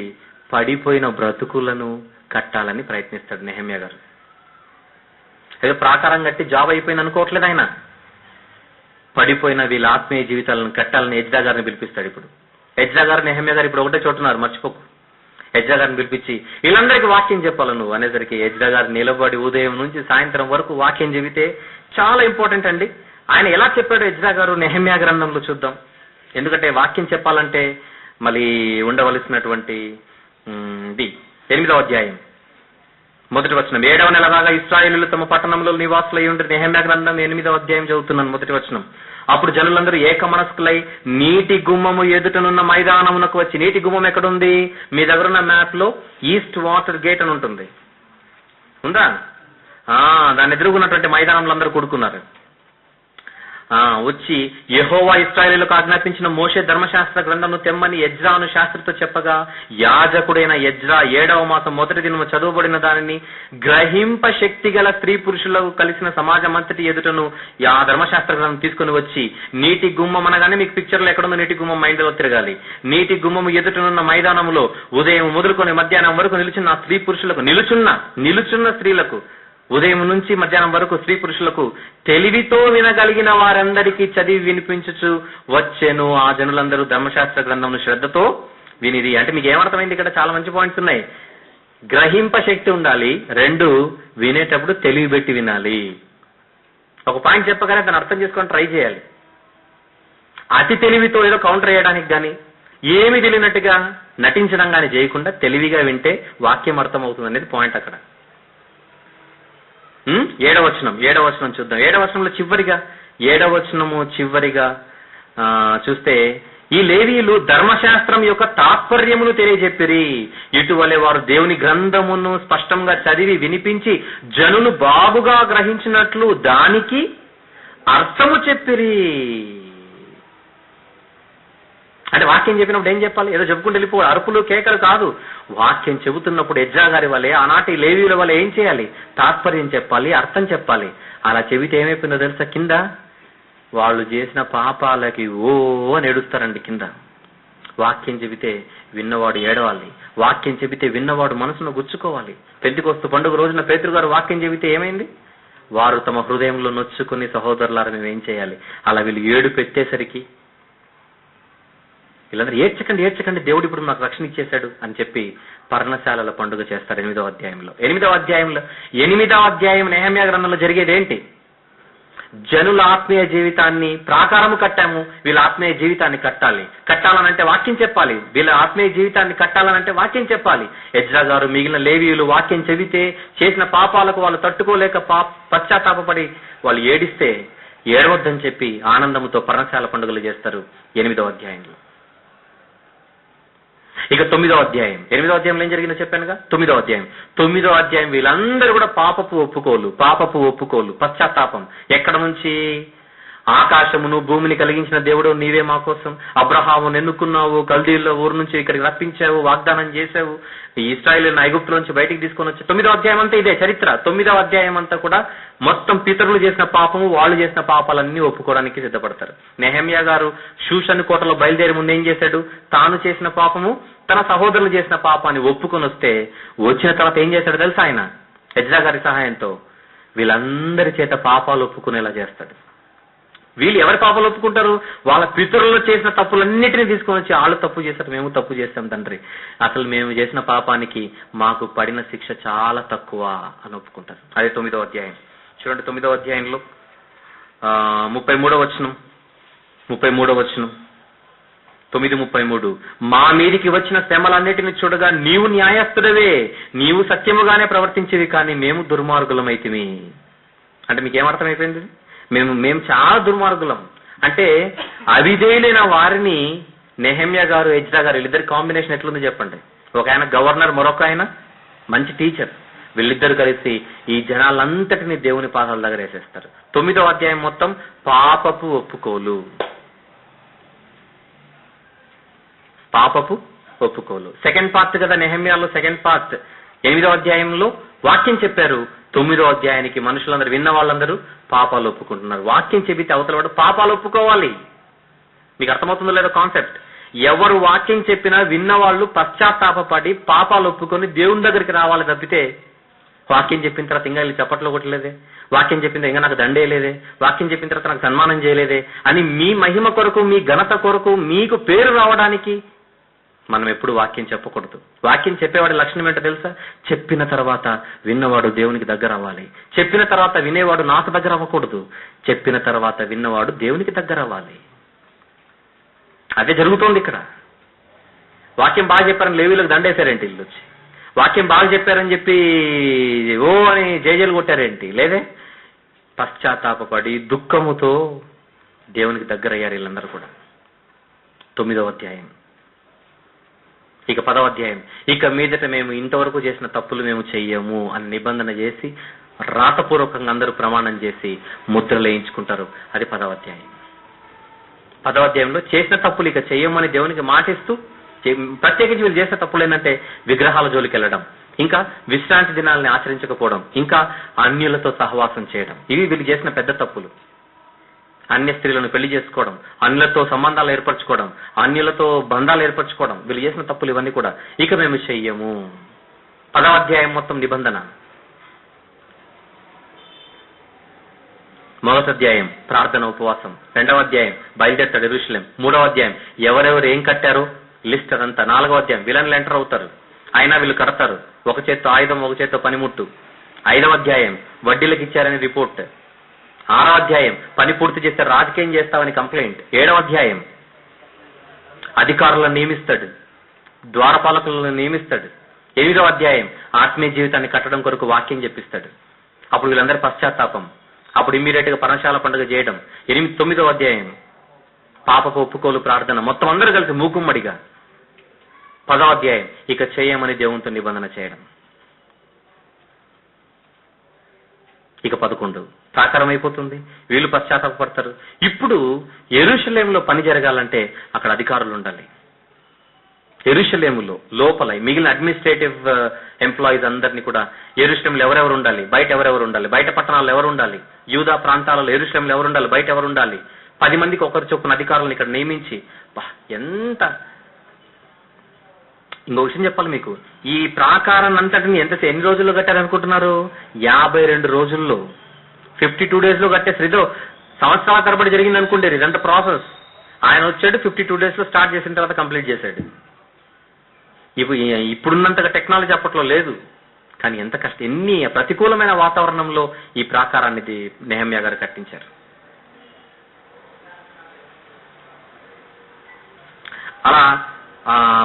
పడిపోయిన బ్రతుకులను కట్టాలని ప్రయత్నిస్తాడు నెహెమ్యా గారు. ఏదో ప్రాకారం కట్టి జాబ్ అయిపోయింది అనుకోవట్లేదు ఆయన. పడిపోయిన వీళ్ళ ఆత్మీయ జీవితాలను కట్టాలని ఎజ్రా గారిని పిలిపిస్తాడు. ఇప్పుడు ఎజ్రా గారు, నెహెమ్యా గారు ఇప్పుడు ఒకటే చోటున్నారు, మర్చిపోకు. ఎజ్రా గారిని పిలిపించి వీళ్ళందరికీ వాక్యం చెప్పాలి నువ్వు అనేసరికి ఎజ్రా గారు నిలబడి ఉదయం నుంచి సాయంత్రం వరకు వాక్యం చెబితే చాలా ఇంపార్టెంట్ అండి. ఆయన ఎలా చెప్పాడు ఎజ్రా గారు నెహెమ్యా గ్రంథంలో చూద్దాం. ఎందుకంటే వాక్యం చెప్పాలంటే మళ్ళీ ఉండవలసినటువంటి 8వ అధ్యాయం 1వ వచనం. 7వ నెల రాగా ఇశ్రాయేలీయులు తమ పట్టణంలో నివాసులై ఉండి, నెహెమ్యా గ్రంథం 8వ అధ్యాయం చదువుతున్నాను 1వ వచనం. అప్పుడు జనులందరూ ఏక మనస్కులై నీటి గుమ్మము ఎదుటనున్న మైదానమునకు వచ్చి, నీటి గుమ్మం ఎక్కడుంది? మీ దగ్గర ఉన్న మ్యాప్ లో ఈస్ట్ వాటర్ గేట్ అని ఉంటుంది, ఉందా? దాన్ని ఎదురుగున్నటువంటి మైదానంలో అందరూ కూడుకున్నారు. వచ్చి యెహోవా ఇశ్రాయేలీయులకు ఆజ్ఞాపించిన మోషే ధర్మశాస్త్ర గ్రంథమును తెమ్మని ఎజ్రాను శాస్త్రితో చెప్పగా, యాజకుడైన ఎజ్రా 7వ మాసం 1వ దినము చదువుబడిన దానిని గ్రహింప శక్తి గల స్త్రీ పురుషులకు కలిసిన సమాజం అంతటి ఎదుటను ఆ ధర్మశాస్త్ర గ్రంథం తీసుకుని వచ్చి, నీటి గుమ్మం అనగానే మీకు పిక్చర్లో ఎక్కడుందో నీటి గుమ్మం మైండ్ లో తిరగాలి. నీటి గుమ్మము ఎదుటనున్న మైదానంలో ఉదయం మొదలుకొని మధ్యాహ్నం వరకు నిలుచున్న స్త్రీ పురుషులకు, నిలుచున్న స్త్రీలకు, ఉదయం నుంచి మధ్యాహ్నం వరకు స్త్రీ పురుషులకు తెలివితో వినగలిగిన వారందరికీ చదివి వినిపించుచు వచ్చెను. ఆ జనులందరూ ధర్మశాస్త్ర గ్రంథంను శ్రద్ధతో వినిది. అంటే మీకు ఏమర్థమైంది? ఇక్కడ చాలా మంచి పాయింట్స్ ఉన్నాయి. గ్రహింప శక్తి ఉండాలి, 2 వినేటప్పుడు తెలివి పెట్టి వినాలి. ఒక పాయింట్ చెప్పగానే దాన్ని అర్థం చేసుకొని ట్రై చేయాలి. అతి తెలివితో ఏదో కౌంటర్ చేయడానికి గాని, ఏమి తెలియనట్టుగా నటించడం గాని చేయకుండా తెలివిగా వింటే వాక్యం అర్థం అవుతుంది అనేది పాయింట్ అక్కడ. 7వ వచనం చూద్దాం. 7వ వచనంలో చివరిగా చూస్తే, ఈ లేవీయులు ధర్మశాస్త్రం యొక్క తాత్పర్యమును తెలియజెప్పిరి. ఇటువలే వారు దేవుని గ్రంథమును స్పష్టంగా చదివి వినిపించి జనులు బాగుగా గ్రహించినట్లు దానికి అర్థము చెప్పిరి. అంటే వాక్యం చెప్పినప్పుడు ఏం చెప్పాలి? ఏదో చెప్పుకుంటూ వెళ్ళిపో, అరుపులు కేకలు కాదు. వాక్యం చెబుతున్నప్పుడు ఎజ్రా గారి వలె, ఆనాటి లేవీయుల వలె ఏం చేయాలి? తాత్పర్యం చెప్పాలి, అర్థం చెప్పాలి. అలా చెబితే ఏమైపోయిందో తెలుసా? కింద వాళ్ళు చేసిన పాపాలకి ఓ అని ఏడుస్తారండి కింద. వాక్యం చెబితే విన్నవాడు ఏడవాలి, వాక్యం చెబితే విన్నవాడు మనసును గుచ్చుకోవాలి. పెంతెకొస్తు పండుగ రోజున పేతురు గారు వాక్యం చెబితే ఏమైంది? వారు తమ హృదయంలో నొచ్చుకుని, సహోదరులారా మేము ఏం చేయాలి? అలా వీళ్ళు ఏడు పెట్టేసరికి వీళ్ళందరూ ఏడ్చకండి, దేవుడు ఇప్పుడు నాకు రక్షణ ఇచ్చేశాడు అని చెప్పి పర్ణశాలల పండుగ చేస్తారు 8వ అధ్యాయంలో. 8వ అధ్యాయం నెహెమ్యా గ్రంథంలో జరిగేది ఏంటి? జనుల ఆత్మీయ జీవితాన్ని ప్రాకారము కట్టాము, వీళ్ళ ఆత్మీయ జీవితాన్ని కట్టాలనంటే వాక్యం చెప్పాలి. వీళ్ళ ఆత్మీయ జీవితాన్ని కట్టాలనంటే వాక్యం చెప్పాలి. ఎజ్రా గారు మిగిలిన లేవీయులు వాక్యం చెబితే చేసిన పాపాలకు వాళ్ళు తట్టుకోలేక పశ్చాత్తాపపడి వాళ్ళు ఏడిస్తే ఏడవద్దని చెప్పి ఆనందముతో పర్ణశాల పండుగలు చేస్తారు 8వ అధ్యాయంలో. ఇక 9వ అధ్యాయం. 8వ అధ్యాయంలో ఏం జరిగిందో చెప్పానుగా. 9వ అధ్యాయం వీళ్ళందరూ కూడా పాపపు ఒప్పుకోలు, పశ్చాత్తాపం. ఎక్కడ నుంచి? ఆకాశమును భూమిని కలిగించిన దేవుడు నీవే మా కోసం అబ్రహామును ఎన్నుకున్నావు, కల్దీయుల ఊరు నుంచి ఇక్కడికి రప్పించావు, వాగ్దానం చేశావు, ఇశ్రాయేలును ఐగుప్తు నుంచి బయటికి తీసుకొని వచ్చి. 9వ అధ్యాయం అంతా ఇదే చరిత్ర. 9వ అధ్యాయం అంతా కూడా మొత్తం పితరులు చేసిన పాపము, వాళ్ళు చేసిన పాపాలన్నీ ఒప్పుకోవడానికి సిద్ధపడతారు. నెహెమ్యా గారు షూషను కోటలో బయలుదేరి ముందు ఏం చేశాడు? తాను చేసిన పాపము, తన సహోదరులు చేసిన పాపాన్ని ఒప్పుకొని వచ్చిన తర్వాత ఏం చేశాడు తెలుసా? ఆయన ఎజ్రా గారి సహాయంతో వీళ్ళందరి చేత పాపాలు ఒప్పుకునేలా చేస్తాడు. వీళ్ళు ఎవరి పాపాలు ఒప్పుకుంటారు? వాళ్ళ పితరులు చేసిన తప్పులన్నిటినీ తీసుకొని వచ్చి, వాళ్ళు తప్పు చేశారు, మేము తప్పు చేస్తాం తండ్రి, అసలు మేము చేసిన పాపానికి మాకు పడిన శిక్ష చాలా తక్కువ అని ఒప్పుకుంటారు. అదే 9వ అధ్యాయం. చూడండి 9వ అధ్యాయంలో 33వ వచనం. 9:33 మా మీదికి వచ్చిన శ్రమలన్నిటిని చూడగా నీవు న్యాయస్థుడవే, నీవు సత్యముగానే ప్రవర్తించేవి, కానీ మేము దుర్మార్గులమైతిమి. అంటే మీకేమర్థమైపోయింది? మేము చాలా దుర్మార్గులం. అంటే అవిధేయులైన వారిని నెహెమ్యా గారు, ఎజ్రా గారు వీళ్ళిద్దరి కాంబినేషన్ ఎట్లుందో చెప్పండి. ఒక ఆయన గవర్నర్, మరొక ఆయన మంచి టీచర్. వీళ్ళిద్దరు కలిసి ఈ జనాలంతటినీ దేవుని పాదాల దగ్గర వేసేస్తారు. 9వ అధ్యాయం మొత్తం పాపపు ఒప్పుకోలు. సెకండ్ పార్ట్ కదా నెహెమ్యాలో. సెకండ్ పార్ట్ 8వ అధ్యాయంలో వాక్యం చెప్పారు. 9వ అధ్యాయానికి మనుషులందరూ, విన్న వాళ్ళందరూ పాపాలు ఒప్పుకుంటున్నారు. వాక్యం చెబితే అవతల వాడు పాపాలు ఒప్పుకోవాలి. మీకు అర్థమవుతుందో లేదో కాన్సెప్ట్? ఎవరు వాక్యం చెప్పినా విన్నవాళ్ళు పశ్చాత్తాపడి పాపాలు ఒప్పుకొని దేవుని దగ్గరికి రావాలి తప్పితే, వాక్యం చెప్పిన తర్వాత ఇంకా వీళ్ళు చప్పట్లు కొట్టలేదే, వాక్యం చెప్పిన ఇంకా నాకు దండేయలేదే, వాక్యం చెప్పిన తర్వాత నాకు సన్మానం చేయలేదే అని మీ మహిమ కొరకు, మీ ఘనత కొరకు, మీకు పేరు రావడానికి మనం ఎప్పుడు వాక్యం చెప్పకూడదు. వాక్యం చెప్పేవాడి లక్షణం ఏంటో తెలుసా? చెప్పిన తర్వాత విన్నవాడు దేవునికి దగ్గర అవ్వాలి. చెప్పిన తర్వాత వినేవాడు నాకు దగ్గర అవ్వకూడదు. చెప్పిన తర్వాత విన్నవాడు దేవునికి దగ్గర అవ్వాలి. అదే జరుగుతోంది ఇక్కడ. వాక్యం బాగా చెప్పారని లేవీలకు దండేశారేంటి వీళ్ళు వచ్చి? వాక్యం బాగా చెప్పారని చెప్పి ఓ అని జేజేలు కొట్టారేంటి? లేదే. పశ్చాత్తాపపడి దుఃఖముతో దేవునికి దగ్గర అయ్యారు వీళ్ళందరూ కూడా. 9వ అధ్యాయం. ఇక 10వ అధ్యాయం. ఇక మీదట మేము ఇంతవరకు చేసిన తప్పులు మేము చెయ్యము అని నిబంధన చేసి రాతపూర్వకంగా అందరూ ప్రమాణం చేసి ముద్రలు వేయించుకుంటారు. అది 10వ అధ్యాయం. 10వ అధ్యాయంలో చేసిన తప్పులు ఇక చెయ్యమని దేవునికి మాటిస్తూ, ప్రత్యేకించి వీళ్ళు చేసిన తప్పులు ఏంటంటే విగ్రహాల జోలికి వెళ్ళడం, ఇంకా విశ్రాంతి దినాలని ఆచరించకపోవడం, ఇంకా అన్యులతో సహవాసం చేయడం. ఇవి వీళ్ళు చేసిన పెద్ద తప్పులు. అన్య స్త్రీలను పెళ్లి చేసుకోవడం, అన్యులతో సంబంధాలు ఏర్పరచుకోవడం, అన్యులతో బంధాలు ఏర్పరచుకోవడం, వీళ్ళు చేసిన తప్పులు ఇవన్నీ కూడా ఇక మేము చెయ్యము. 10వ అధ్యాయం మొత్తం నిబంధన. 1వ అధ్యాయం ప్రార్థన ఉపవాసం. 2వ అధ్యాయం బయలుదేరతాడు యెరూషలేం. 3వ అధ్యాయం ఎవరెవరు ఏం కట్టారో లిస్ట్ అదంతా. 4వ అధ్యాయం విలన్లు ఎంటర్ అవుతారు, అయినా వీళ్ళు కడతారు. ఒక చేత్తో ఆయుధం, ఒక చేత్తో పనిముట్టు. 5వ అధ్యాయం వడ్డీలకు ఇచ్చారని రిపోర్ట్. 6వ అధ్యాయం పని పూర్తి చేస్తే రాజకీయం చేస్తామని కంప్లైంట్. 7వ అధ్యాయం అధికారులను నియమిస్తాడు, ద్వారపాలకులను నియమిస్తాడు. 8వ అధ్యాయం ఆత్మీయ జీవితాన్ని కట్టడం కొరకు వాక్యం చెప్పిస్తాడు. అప్పుడు వీళ్ళందరి పశ్చాత్తాపం. అప్పుడు ఇమ్మీడియట్ గా పర్ణశాల పండుగ చేయడం. 9వ అధ్యాయం పాపపు ఒప్పుకోలు ప్రార్థన. మొత్తం అందరూ కలిసి మూకుమ్మడిగా. 10వ అధ్యాయం ఇక చేయమని దేవునితో నిబంధన చేయడం. ఇక 11 సాకారం అయిపోతుంది. వీళ్ళు పశ్చాత్తాపడతారు. ఇప్పుడు యెరూషలేములో పని జరగాలంటే అక్కడ అధికారులు ఉండాలి. యెరూషలేములో లోపల మిగిలిన అడ్మినిస్ట్రేటివ్ ఎంప్లాయీస్ అందరినీ కూడా యెరూషలేములో ఎవరెవరు ఉండాలి, బయట ఎవరెవరు ఉండాలి, బయట పట్టణాల్లో ఎవరు ఉండాలి, యూదా ప్రాంతాలలో యెరూషలేములో ఎవరు ఉండాలి, బయట ఎవరు ఉండాలి, 10 మందికి ఒకరు చొప్పున అధికారులను ఇక్కడ నియమించి, ఎంత. ఇంకో విషయం చెప్పాలి మీకు, ఈ ప్రాకారాన్ని అంతటిని ఎన్ని రోజుల్లో కట్టారనుకుంటున్నారు? 52 రోజుల్లో, 52 days లో కట్టేసి. ఇదో సంవత్సరాల తరబడి జరిగింది అనుకుంటే ఇదంతా ప్రాసెస్. ఆయన వచ్చాడు 52 days లో స్టార్ట్ చేసిన తర్వాత కంప్లీట్ చేశాడు. ఇప్పుడున్నంతగా టెక్నాలజీ అప్పట్లో లేదు, కానీ ఎంత కష్టం, ఎన్ని ప్రతికూలమైన వాతావరణంలో ఈ ప్రాకారాన్ని నెహెమ్యా గారు కట్టించారు. అలా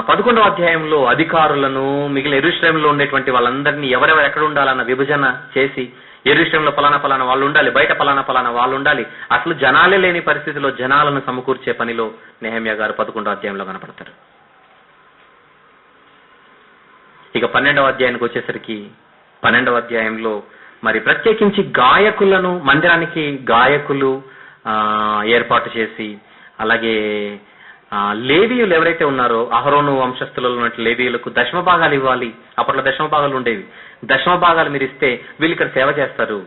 11వ అధ్యాయంలో అధికారులను మిగిలిన యెరూషలేములో ఉండేటువంటి వాళ్ళందరినీ ఎవరెవరు ఎక్కడ ఉండాలన్న విభజన చేసి, యెరూషలేములో పలానా పలానా వాళ్ళు ఉండాలి, బయట పలానా పలానా వాళ్ళు ఉండాలి. అసలు జనాలే లేని పరిస్థితిలో జనాలను సమకూర్చే పనిలో నెహెమ్యా గారు 11వ అధ్యాయంలో కనపడతారు. ఇక 12వ అధ్యాయానికి వచ్చేసరికి 12వ అధ్యాయంలో మరి ప్రత్యేకించి గాయకులను, మందిరానికి గాయకులు ఏర్పాటు చేసి, అలాగే లేవీయులు ఎవరైతే ఉన్నారో అహరోను వంశస్థులలో ఉన్నట్టు లేవీయులకు దశమ భాగాలు ఇవ్వాలి. అప్పట్లో దశమ భాగాలు ఉండేవి. దశమ భాగాలు మీరు ఇస్తే వీళ్ళు ఇక్కడ సేవ చేస్తారు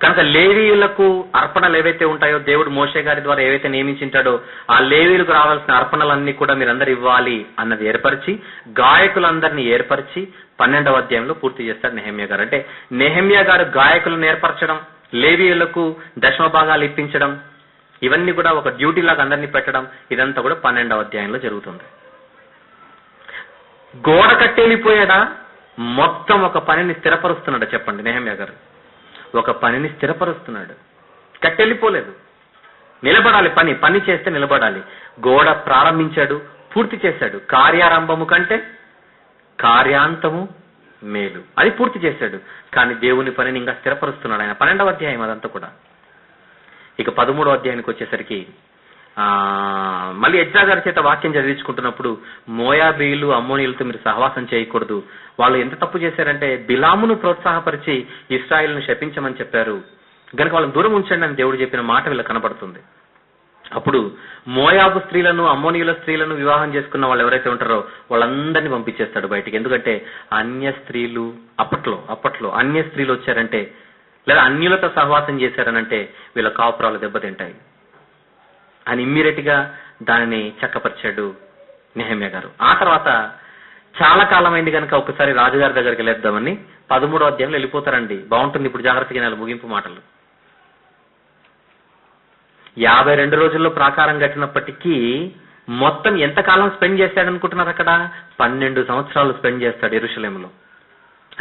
కనుక లేవీయులకు అర్పణలు ఏవైతే ఉంటాయో దేవుడు మోషే గారి ద్వారా ఏవైతే నియమించింటాడో ఆ లేవీయులకు రావాల్సిన అర్పణలన్నీ కూడా మీరందరూ ఇవ్వాలి అన్నది ఏర్పరిచి, గాయకులందరినీ ఏర్పరిచి 12వ అధ్యాయంలో పూర్తి చేస్తారు నెహెమ్యా గారు. అంటే నెహెమ్యా గారు గాయకులను ఏర్పరచడం, లేవీయులకు దశమ భాగాలు ఇప్పించడం, ఇవన్నీ కూడా ఒక డ్యూటీ లాగా అందరినీ పెట్టడం, ఇదంతా కూడా 12వ అధ్యాయంలో జరుగుతుంది. గోడ కట్టెళ్ళిపోయాడా? మొత్తం ఒక పనిని స్థిరపరుస్తున్నాడు. చెప్పండి, నెహెమ్యా గారు ఒక పనిని స్థిరపరుస్తున్నాడు. కట్టెళ్ళిపోలేదు, నిలబడాలి. పని చేస్తే నిలబడాలి. గోడ ప్రారంభించాడు, పూర్తి చేశాడు. కార్యారంభము కంటే కార్యాంతము మేలు, అది పూర్తి చేశాడు. కానీ దేవుని పనిని ఇంకా స్థిరపరుస్తున్నాడు ఆయన. 12వ అధ్యాయం అదంతా కూడా. ఇక 13వ అధ్యాయానికి వచ్చేసరికి మళ్ళీ ఎజ్రా గారి చేత వాక్యం చదివించుకుంటున్నప్పుడు, మోయాబీయులు అమ్మోనీయులతో మీరు సహవాసం చేయకూడదు, వాళ్ళు ఎంత తప్పు చేశారంటే బిలామును ప్రోత్సాహపరిచి ఇశ్రాయేలును శపించమని చెప్పారు, గనుక వాళ్ళని దూరం ఉంచండి అని దేవుడు చెప్పిన మాట వీళ్ళకి కనబడుతుంది. అప్పుడు మోయాబు స్త్రీలను, అమ్మోనీయుల స్త్రీలను వివాహం చేసుకున్న వాళ్ళు ఎవరైతే ఉంటారో వాళ్ళందరినీ పంపించేస్తాడు బయటికి. ఎందుకంటే అన్య స్త్రీలు అప్పట్లో అన్య స్త్రీలు వచ్చారంటే, లేదా అన్యులతో సహవాసం చేశారనంటే వీళ్ళ కాపురాలు దెబ్బతింటాయి అని ఇమ్మీడియట్ గా దానిని చక్కపరిచాడు నెహెమ్యా గారు. ఆ తర్వాత చాలా కాలం అయింది కనుక ఒకసారి రాజుగారి దగ్గరికి వెళ్ళేద్దామని 13వ అధ్యాయంలో వెళ్ళిపోతారండి. బాగుంటుంది ఇప్పుడు జాగ్రత్తగా ముగింపు మాటలు. 52 రోజుల్లో ప్రాకారం కట్టినప్పటికీ మొత్తం ఎంతకాలం స్పెండ్ చేస్తాడు అనుకుంటున్నారు అక్కడ? 12 సంవత్సరాలు స్పెండ్ చేస్తాడు యెరూషలేములో.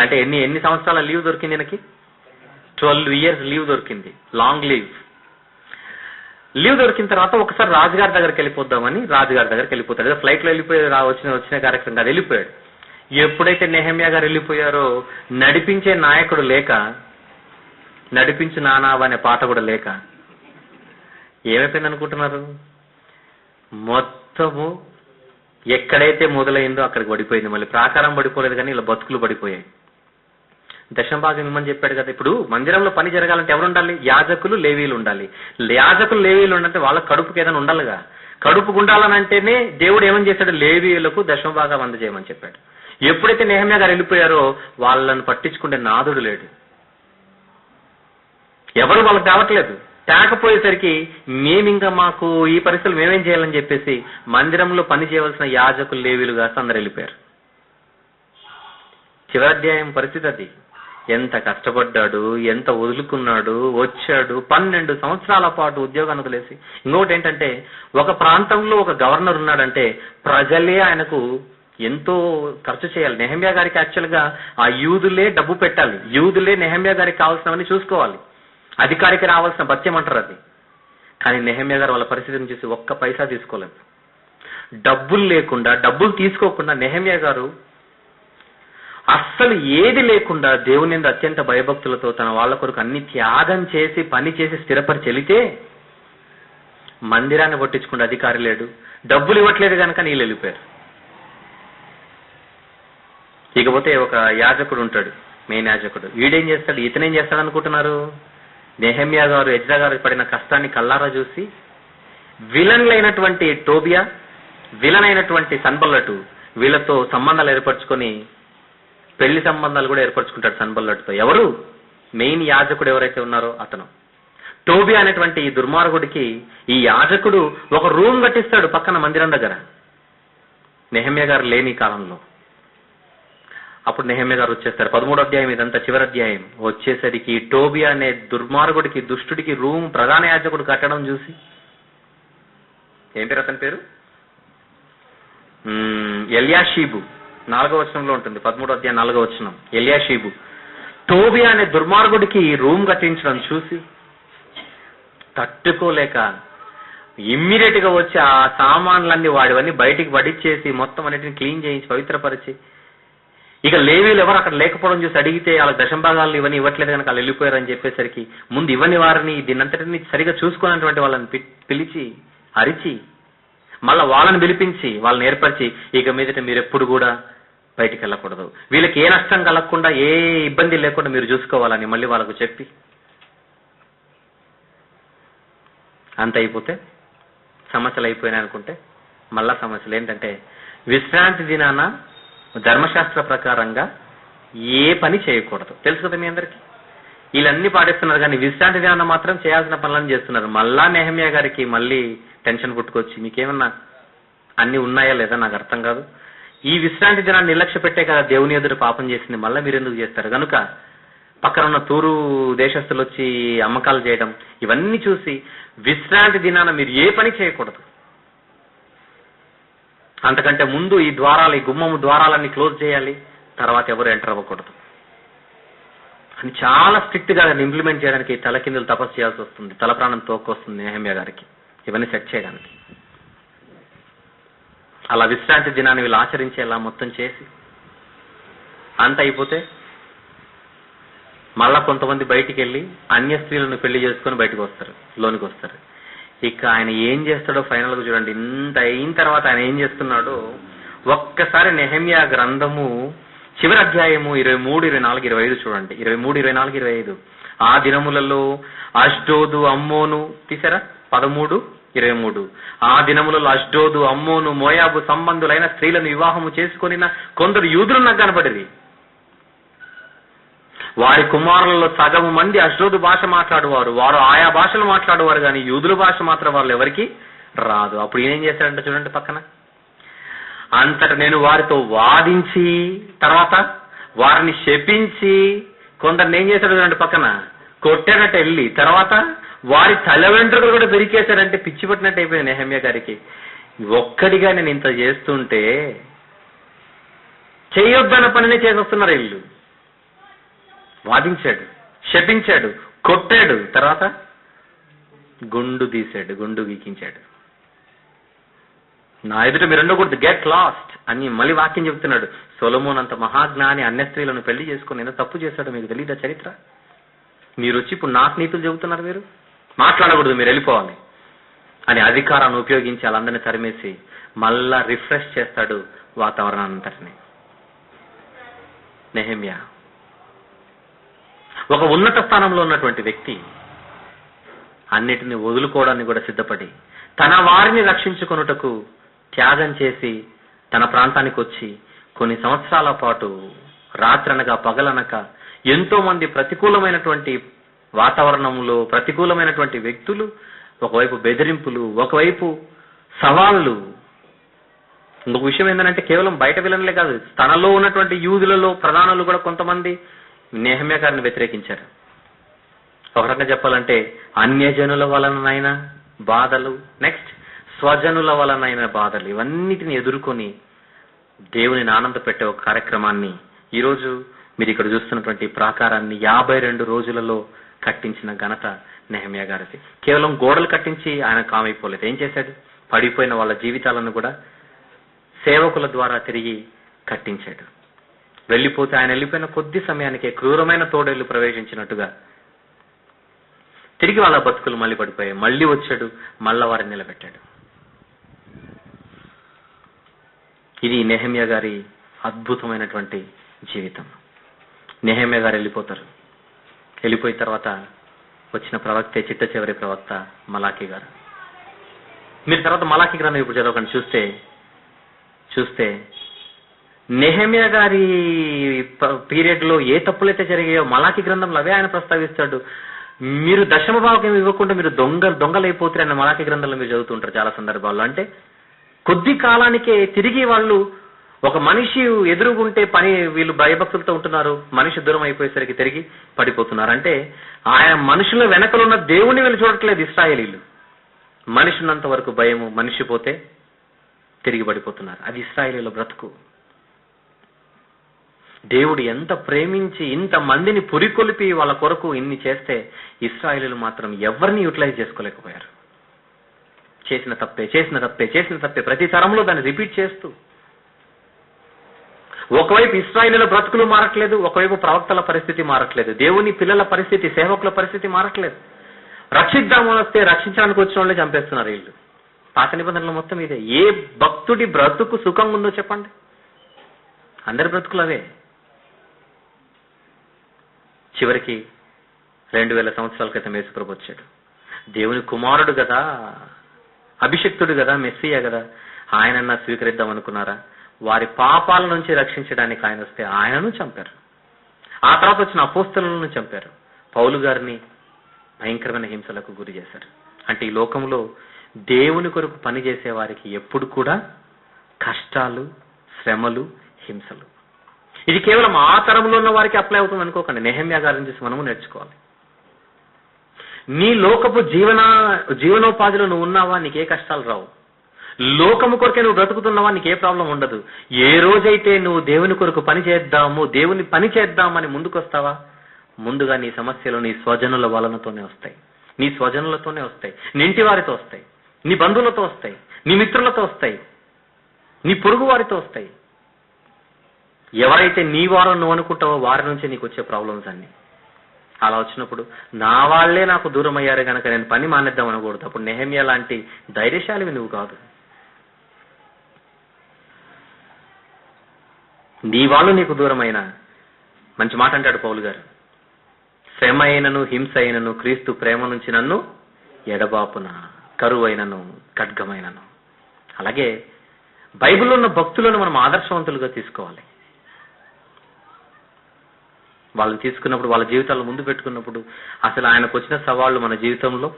అంటే ఎన్ని సంవత్సరాల లీవ్ దొరికింది ఈయనకి? 12 years లీవ్ దొరికింది, లాంగ్ లీవ్ దొరికిన తర్వాత ఒకసారి రాజుగారి దగ్గరికి వెళ్ళిపోద్దామని రాజుగారి దగ్గరికి వెళ్ళిపోతాడు. ఫ్లైట్ లో వెళ్ళిపోయి వచ్చిన కార్యక్రమం కాదు, వెళ్ళిపోయాడు. ఎప్పుడైతే నెహెమ్యా గారు వెళ్ళిపోయారో నడిపించే నాయకుడు లేక, నడిపించు నానావా అనే పాట కూడా లేక ఏమైపోయింది అనుకుంటున్నారు? మొత్తము ఎక్కడైతే మొదలైందో అక్కడికి పడిపోయింది. మళ్ళీ ప్రాకారం పడిపోలేదు కానీ ఇలా బతుకులు పడిపోయాయి. దశంభాగం ఇమ్మని చెప్పాడు కదా. ఇప్పుడు మందిరంలో పని జరగాలంటే ఎవరు ఉండాలి? యాజకులు, లేవీలు ఉండాలి. యాజకులు, లేవీలు ఉండంటే వాళ్ళ కడుపుకి ఏదైనా ఉండాలిగా. కడుపుకు ఉండాలనంటేనే దేవుడు ఏమని చేశాడు? లేవీయులకు దశంభాగం అందజేయమని చెప్పాడు. ఎప్పుడైతే నెహెమ్యా గారు వెళ్ళిపోయారో వాళ్ళని పట్టించుకునే నాదుడు లేడు, ఎవరు వాళ్ళకి కావట్లేదు. తేకపోయేసరికి మేమింకా మాకు ఈ పరిస్థితులు మేమేం చేయాలని చెప్పేసి మందిరంలో పని చేయవలసిన యాజకులు, లేవీలు కాస్త అందరు వెళ్ళిపోయారు. చివరి అధ్యాయం పరిస్థితి అది. ఎంత కష్టపడ్డాడు, ఎంత వదులుకున్నాడు, వచ్చాడు. 12 సంవత్సరాల పాటు ఉద్యోగాన్ని వదిలేసి. ఇంకొకటి ఏంటంటే, ఒక ప్రాంతంలో ఒక గవర్నర్ ఉన్నాడంటే ప్రజలే ఆయనకు ఎంతో ఖర్చు చేయాలి. నెహెమ్యా గారికి యాక్చువల్ గా ఆ యూదులే డబ్బు పెట్టాలి, యూదులే నెహెమ్యా గారికి కావాల్సినవన్నీ చూసుకోవాలి. అధికారికి రావాల్సిన భత్యం అంటారు అది. కానీ నెహెమ్యా గారు వాళ్ళ పరిస్థితిని చూసి ఒక్క పైసా తీసుకోలేదు. డబ్బులు లేకుండా, డబ్బులు తీసుకోకుండా నెహెమ్యా గారు అస్సలు ఏది లేకుండా దేవుని యందు అత్యంత భయభక్తులతో తన వాళ్ళ కొరకు అన్ని త్యాగం చేసి పని చేసి స్థిరపరిచి వెళితే మందిరాన్ని పట్టించుకుంటే అధికారి లేడు, డబ్బులు ఇవ్వట్లేదు కనుక నీళ్ళు వెళ్ళిపోయారు. ఇకపోతే ఒక యాజకుడు ఉంటాడు, మెయిన్ యాజకుడు. వీడేం చేస్తాడు? ఇతనేం చేస్తాడు అనుకుంటున్నారు? నెహెమ్యా గారు, ఎజ్రా గారు పడిన కష్టాన్ని కల్లారా చూసి విలన్లైనటువంటి టోబియా, విలన్ అయినటువంటి సన్బల్లటు వీళ్ళతో సంబంధాలు ఏర్పరచుకొని పెళ్లి సంబంధాలు కూడా ఏర్పరచుకుంటాడు సన్బల్లటుతో. ఎవరు? మెయిన్ యాజకుడు ఎవరైతే ఉన్నారో అతను. టోబియా అనేటువంటి ఈ దుర్మార్గుడికి ఈ యాజకుడు ఒక రూమ్ కట్టిస్తాడు పక్కన మందిరం దగ్గర, నెహెమ్యా గారు లేని కాలంలో. అప్పుడు నెహెమ్యా గారు వచ్చేస్తారు. 13వ అధ్యాయం ఇదంతా, చివరి అధ్యాయం వచ్చేసరికి టోబియా అనే దుర్మార్గుడికి, దుష్టుడికి రూమ్ ప్రధాన యాజకుడు కట్టడం చూసి, ఏం పేరు అతని పేరు? ఎల్యాషీబు. 4వ వచనంలో ఉంటుంది, 13వ అధ్యాయం 4వ వచనం. ఎల్యాషీబు టోబియా అనే దుర్మార్గుడికి రూమ్ కట్టించడం చూసి తట్టుకోలేక ఇమ్మీడియట్ గా వచ్చి ఆ సామాన్లన్నీ వాడివన్నీ బయటికి వడిచేసి మొత్తం అన్నిటిని క్లీన్ చేయించి పవిత్రపరిచి, ఇక లేవీలు ఎవరు అక్కడ లేకపోవడం చూసి అడిగితే వాళ్ళ దశంభాగాలను ఇవన్నీ ఇవ్వట్లేదు కనుక వాళ్ళు వెళ్ళిపోయారని చెప్పేసరికి ముందు ఇవన్నీ వారిని దీన్నంతటిని సరిగా చూసుకున్నటువంటి వాళ్ళని పిలిచి అరిచి మళ్ళా వాళ్ళని పిలిపించి వాళ్ళని ఏర్పరిచి, ఇక మీదట మీరు ఎప్పుడు కూడా బయటికి వెళ్ళకూడదు, వీళ్ళకి ఏ నష్టం కలగకుండా ఏ ఇబ్బంది లేకుండా మీరు చూసుకోవాలని మళ్ళీ వాళ్ళకు చెప్పి, అంత అయిపోతే సమస్యలు అయిపోయినాయి అనుకుంటే మళ్ళా సమస్యలు ఏంటంటే, విశ్రాంతి దినాన ధర్మశాస్త్ర ప్రకారంగా ఏ పని చేయకూడదు. తెలుసు కదా మీ అందరికి. వీళ్ళన్నీ పాటిస్తున్నారు కానీ విశ్రాంతి దినాన మాత్రం చేయాల్సిన పనులను చేస్తున్నారు. మళ్ళా నెహెమ్యా గారికి మళ్ళీ టెన్షన్ పుట్టుకొచ్చి, మీకేమన్నా అన్ని ఉన్నాయా లేదా నాకు అర్థం కాదు, ఈ విశ్రాంతి దినాన్ని నిర్లక్ష్య పెట్టే కదా దేవుని ఎదురు పాపం చేసింది, మళ్ళీ మీరు ఎందుకు చేస్తారు? కనుక పక్కన ఉన్న తూరు దేశస్తులు వచ్చి అమ్మకాలు చేయడం ఇవన్నీ చూసి విశ్రాంతి దినాన మీరు ఏ పని చేయకూడదు, అంతకంటే ముందు ఈ ద్వారాలు, ఈ గుమ్మము ద్వారాలన్నీ క్లోజ్ చేయాలి, తర్వాత ఎవరు ఎంటర్ అవ్వకూడదు అని చాలా స్ట్రిక్ట్ గా ఇంప్లిమెంట్ చేయడానికి తలకిందులు తపస్సు చేయాల్సి వస్తుంది, తల ప్రాణం తోకొస్తుంది నెహెమ్యా గారికి ఇవన్నీ సెట్ చేయడానికి. అలా విశ్రాంతి దినాన్ని వీళ్ళు ఆచరించేలా మొత్తం చేసి అంత అయిపోతే మళ్ళా కొంతమంది బయటికి వెళ్ళి అన్య స్త్రీలను పెళ్లి చేసుకొని బయటకు వస్తారు, లోనికి వస్తారు. ఇక ఆయన ఏం చేస్తాడో ఫైనల్ గా చూడండి. ఇంత అయిన తర్వాత ఆయన ఏం చేస్తున్నాడో ఒక్కసారి నెహెమ్యా గ్రంథము చివరి అధ్యాయము 23, 24, 25 చూడండి. 23, 24, 25. ఆ దినములలో అష్డోదు, అమ్మోను తీసారా 13, 23. ఆ దినములలో అష్డోదు, అమ్మోను, మోయాబు సంబంధులైన స్త్రీలను వివాహము చేసుకొనిన కొందరు యూదులు నాకు కనపడింది. వారి కుమారులలో సగము మంది అష్డోదు భాష మాట్లాడువారు, వారు ఆయా భాషలు మాట్లాడువారు కానీ యూదుల భాష మాత్రం వాళ్ళు ఎవరికి రాదు. అప్పుడు ఏం చేశాడంటే చూడండి పక్కన, అంతట నేను వారితో వాదించి తర్వాత వారిని శపించి కొందరిని ఏం చేశాడు చూడండి పక్కన, కొట్టాడట వెళ్ళి, తర్వాత వారి తల వెంట్రుకలు కూడా పెరికేశాడంటే పిచ్చి పట్టినట్టు అయిపోయింది నెహెమ్యా గారికి. ఒక్కడిగా నేను ఇంత చేస్తుంటే చేయొద్దన్న పనినే చేసేస్తున్నారు వీళ్ళు. వాదించాడు, శపించాడు, కొట్టాడు, తర్వాత గుండు తీశాడు, గుండు గీకించాడు. నా ఎదుట మీరు ఉండకూడదు, గెట్ లాస్ట్ అని మళ్ళీ వాక్యం చెప్తున్నాడు. సొలొమోన్ అంత మహాజ్ఞాని అన్య స్త్రీలను పెళ్లి చేసుకుని ఎంత తప్పు చేశాడో మీకు తెలియదా చరిత్ర? మీరు వచ్చి ఇప్పుడు నాకు నీతులు చెబుతున్నారు, మీరు మాట్లాడకూడదు, మీరు వెళ్ళిపోవాలి అని అధికారాన్ని ఉపయోగించి వాళ్ళందరినీ తరిమేసి మళ్ళా రిఫ్రెష్ చేస్తాడు వాతావరణాన్ని అంతటిని. నెహెమ్యా ఒక ఉన్నత స్థానంలో ఉన్నటువంటి వ్యక్తి అన్నిటిని వదులుకోవడానికి కూడా సిద్ధపడి తన వారిని రక్షించుకొనుటకు త్యాగం చేసి తన ప్రాంతానికి వచ్చి కొన్ని సంవత్సరాల పాటు రాత్రనగా పగలనక ఎంతో మంది ప్రతికూలమైనటువంటి వాతావరణంలో ప్రతికూలమైనటువంటి వ్యక్తులు, ఒకవైపు బెదిరింపులు, ఒకవైపు సవాళ్లు. ఇంకొక విషయం ఏంటంటే కేవలం బయట విలన్లే కాదు, తనలో ఉన్నటువంటి యూదులలో ప్రధానులు కూడా కొంతమంది నెహెమ్యా గారిని వ్యతిరేకించారు. ఒక రకంగా చెప్పాలంటే అన్యజనుల వలనైనా బాధలు, నెక్స్ట్ స్వజనుల వలనైన బాధలు, ఇవన్నిటిని ఎదుర్కొని దేవుని ఆనంద పెట్టే ఒక కార్యక్రమాన్ని ఈరోజు మీరు ఇక్కడ చూస్తున్నటువంటి ప్రాకారాన్ని 52 రోజులలో కట్టించిన ఘనత నెహెమ్యా గారిది. కేవలం గోడలు కట్టించి ఆయన కామైపోలేదు. ఏం చేశాడు? పడిపోయిన వాళ్ళ జీవితాలను కూడా సేవకుల ద్వారా తిరిగి కట్టించాడు. వెళ్ళిపోతే ఆయన వెళ్ళిపోయిన కొద్ది సమయానికే క్రూరమైన తోడేళ్లు ప్రవేశించినట్టుగా తిరిగి వాళ్ళ బతుకులు మళ్ళీ పడిపోయాయి. మళ్ళీ వచ్చాడు, మళ్ళా వారిని నిలబెట్టాడు. ఇది నెహెమ్యా గారి అద్భుతమైనటువంటి జీవితం. నెహెమ్యా గారు వెళ్ళిపోతారు. వెళ్ళిపోయిన తర్వాత వచ్చిన ప్రవక్తే చిట్ట చివరి ప్రవక్త మలాకీ గారు. మీరు తర్వాత మలాకీ గ్రంథం ఇప్పుడు చదవకండి, చూస్తే నెహెమ్యా గారి పీరియడ్ లో ఏ తప్పులైతే జరిగాయో మలాకీ గ్రంథంలో అవే ఆయన ప్రస్తావిస్తాడు. మీరు దశమ భాగం ఇవ్వకుండా మీరు దొంగలైపోతారని మలాకీ గ్రంథంలో మీరు చదువుతుంటారు చాలా సందర్భాల్లో. అంటే కొద్ది కాలానికే తిరిగి వాళ్ళు ఒక మనిషి ఎదురుగుంటే వీళ్ళు భయభక్తులతో ఉంటున్నారు, మనిషి దూరం అయిపోయేసరికి తిరిగి పడిపోతున్నారు. అంటే ఆయన మనుషుల వెనకలున్న దేవుని వీళ్ళు చూడట్లేదు ఇశ్రాయేలీలు. మనిషి ఉన్నంత వరకు భయము, మనిషి పోతే తిరిగి పడిపోతున్నారు. అది ఇశ్రాయేలీల బ్రతుకు. దేవుడు ఎంత ప్రేమించి ఇంత మందిని పురికొలిపి వాళ్ళ కొరకు ఇన్ని చేస్తే ఇశ్రాయేలీలు మాత్రం ఎవరిని యూటిలైజ్ చేసుకోలేకపోయారు. చేసిన తప్పే ప్రతి తరంలో దాన్ని రిపీట్ చేస్తూ ఒకవైపు ఇశ్రాయేలీల బ్రతుకులు మారట్లేదు, ఒకవైపు ప్రవక్తల పరిస్థితి మారట్లేదు, దేవుని పిల్లల పరిస్థితి, సేవకుల పరిస్థితి మారట్లేదు. రక్షిద్దామని వస్తే రక్షించడానికి వచ్చిన వాళ్ళే చంపేస్తున్నారు వీళ్ళు. పాత నిబంధనలు మొత్తం ఇదే. ఏ భక్తుడి బ్రతుకు సుఖంగా ఉందో చెప్పండి? అందరి బ్రతుకులు అవే. చివరికి 2000 సంవత్సరాల క్రితం యేసుప్రభు వచ్చాడు. దేవుని కుమారుడు కదా, అభిషిక్తుడు కదా, మెస్సియా కదా, ఆయనన్నా స్వీకరిద్దాం అనుకున్నారా? వారి పాపాల నుంచి రక్షించడానికి ఆయన వస్తే ఆయనను చంపారు. ఆ తర్వాత వచ్చిన అపోస్తలులను చంపారు. పౌలు గారిని భయంకరమైన హింసలకు గురి చేశారు. అంటే ఈ లోకంలో దేవుని కొరకు పనిచేసే వారికి ఎప్పుడు కూడా కష్టాలు, శ్రమలు, హింసలు. ఇది కేవలం ఆ తరంలో ఉన్న వారికి అప్లై అవుతుంది అనుకోకండి. నెహెమ్యా గారిని చూసి మనము నేర్చుకోవాలి. నీ లోకపు జీవనోపాధిలో నువ్వు ఉన్నావా, నీకే కష్టాలు రావు. లోకము కొరకే నువ్వు బ్రతుకుతున్నావా, నీకే ప్రాబ్లం ఉండదు. ఏ రోజైతే నువ్వు దేవుని కొరకు దేవుని పని చేద్దామని ముందుకొస్తావా, ముందుగా నీ సమస్యలు నీ స్వజనుల వలనతోనే వస్తాయి, నీ స్వజనులతోనే వస్తాయి, నీ ఇంటి వారితో వస్తాయి, నీ బంధువులతో వస్తాయి, నీ మిత్రులతో వస్తాయి, నీ పొరుగు వారితో వస్తాయి. ఎవరైతే నీ వారు నువ్వు అనుకుంటావో వారి నుంచి నీకు వచ్చే ప్రాబ్లమ్స్ అన్ని. అలా వచ్చినప్పుడు నా వాళ్లే నాకు దూరం అయ్యారు కనుక నేను పని మానేద్దాం అనకూడదు. అప్పుడు నెహెమ్యా లాంటి ధైర్యశాలివి నువ్వు కాదు. నీ వాళ్ళు నీకు దూరమైన, మంచి మాట అంటాడు పౌలు గారు, శ్రమ అయినను హింస అయినను క్రీస్తు ప్రేమ నుంచి నన్ను ఎడబాపున, కరువైనను ఖడ్గమైనను. అలాగే బైబిల్లో ఉన్న భక్తులను మనం ఆదర్శవంతులుగా తీసుకోవాలి. వాళ్ళని తీసుకున్నప్పుడు, వాళ్ళ జీవితాలను ముందు పెట్టుకున్నప్పుడు అసలు ఆయనకు వచ్చిన సవాళ్లు మన జీవితంలో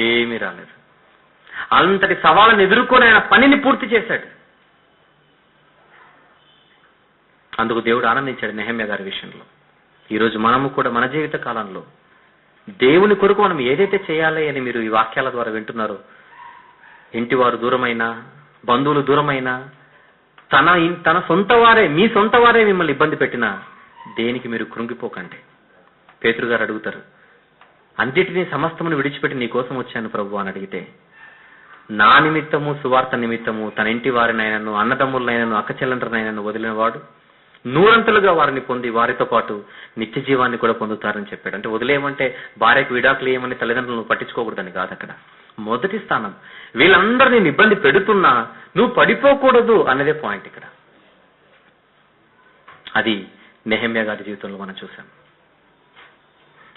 ఏమీ రాలేదు. అంతటి సవాళ్ళను ఎదుర్కొని ఆయన పనిని పూర్తి చేశాడు. అందుకు దేవుడు ఆనందించాడు నెహెమ్యా గారి విషయంలో. ఈరోజు మనము కూడా మన జీవిత కాలంలో దేవుని కొరకు మనం ఏదైతే చేయాలి అని మీరు ఈ వాక్యాల ద్వారా వింటున్నారో ఇంటివారు దూరమైనా, బంధువులు దూరమైనా, తన సొంత వారే, మీ సొంత వారే మిమ్మల్ని ఇబ్బంది పెట్టినా దేనికి మీరు కృంగిపోకండి. పేతురు గారు అడుగుతారు, అన్నిటినీ సమస్తమును విడిచిపెట్టి నీ కోసం వచ్చాను ప్రభు అని అడిగితే, నా నిమిత్తము సువార్త నిమిత్తము తన ఇంటి వారినైనాను, అన్నదమ్ములనైనాను, అక్కచెల్లెండ్రనైనాను వదిలినవాడు నూరంతలుగా వారిని పొంది వారితో పాటు నిత్య జీవాన్ని కూడా పొందుతారని చెప్పాడు. అంటే వదిలేయమంటే భార్యకు విడాకులు ఏమని తల్లిదండ్రులను పట్టించుకోకూడదని కాదు. అక్కడ మొదటి స్థానం. వీళ్ళందరూ నేను ఇబ్బంది పెడుతున్నా నువ్వు పడిపోకూడదు అనేదే పాయింట్ ఇక్కడ. అది నెహెమ్యా గారి జీవితంలో మనం చూసాం.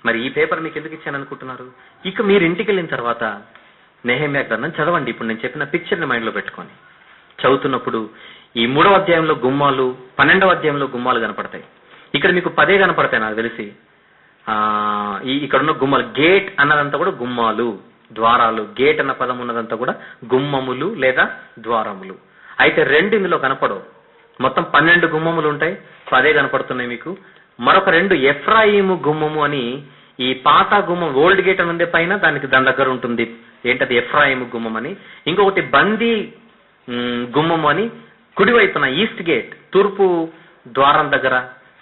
మరి ఈ పేపర్ మీకు ఎందుకు ఇచ్చాను అనుకుంటున్నారు? ఇక మీరు ఇంటికి వెళ్ళిన తర్వాత నెహెమ్యా గ్రంథం చదవండి. ఇప్పుడు నేను చెప్పిన పిక్చర్ని మైండ్లో పెట్టుకొని చదువుతున్నప్పుడు ఈ 3వ అధ్యాయంలో గుమ్మాలు, 12వ అధ్యాయంలో గుమ్మాలు కనపడతాయి. ఇక్కడ మీకు 10 కనపడతాయి నాకు తెలిసి. ఇక్కడ ఉన్న గుమ్మాలు, గేట్ అన్నదంతా కూడా గుమ్మాలు, ద్వారాలు. గేట్ అన్న పదం ఉన్నదంతా కూడా గుమ్మములు లేదా ద్వారములు. అయితే 2 ఇందులో కనపడవు. మొత్తం 12 గుమ్మములు ఉంటాయి, 10 కనపడుతున్నాయి మీకు. మరొక 2 ఎఫ్రాయిము గుమ్మము అని, ఈ పాత గుమ్మం ఓల్డ్ గేట్ అని ఉండే పైన దానికి దాని దగ్గర ఉంటుంది, ఏంటది ఎఫ్రాయిము గుమ్మం అని. ఇంకొకటి బందీ గుమ్మము అని కుడివైపున ఈస్ట్ గేట్, తూర్పు ద్వారం దగ్గర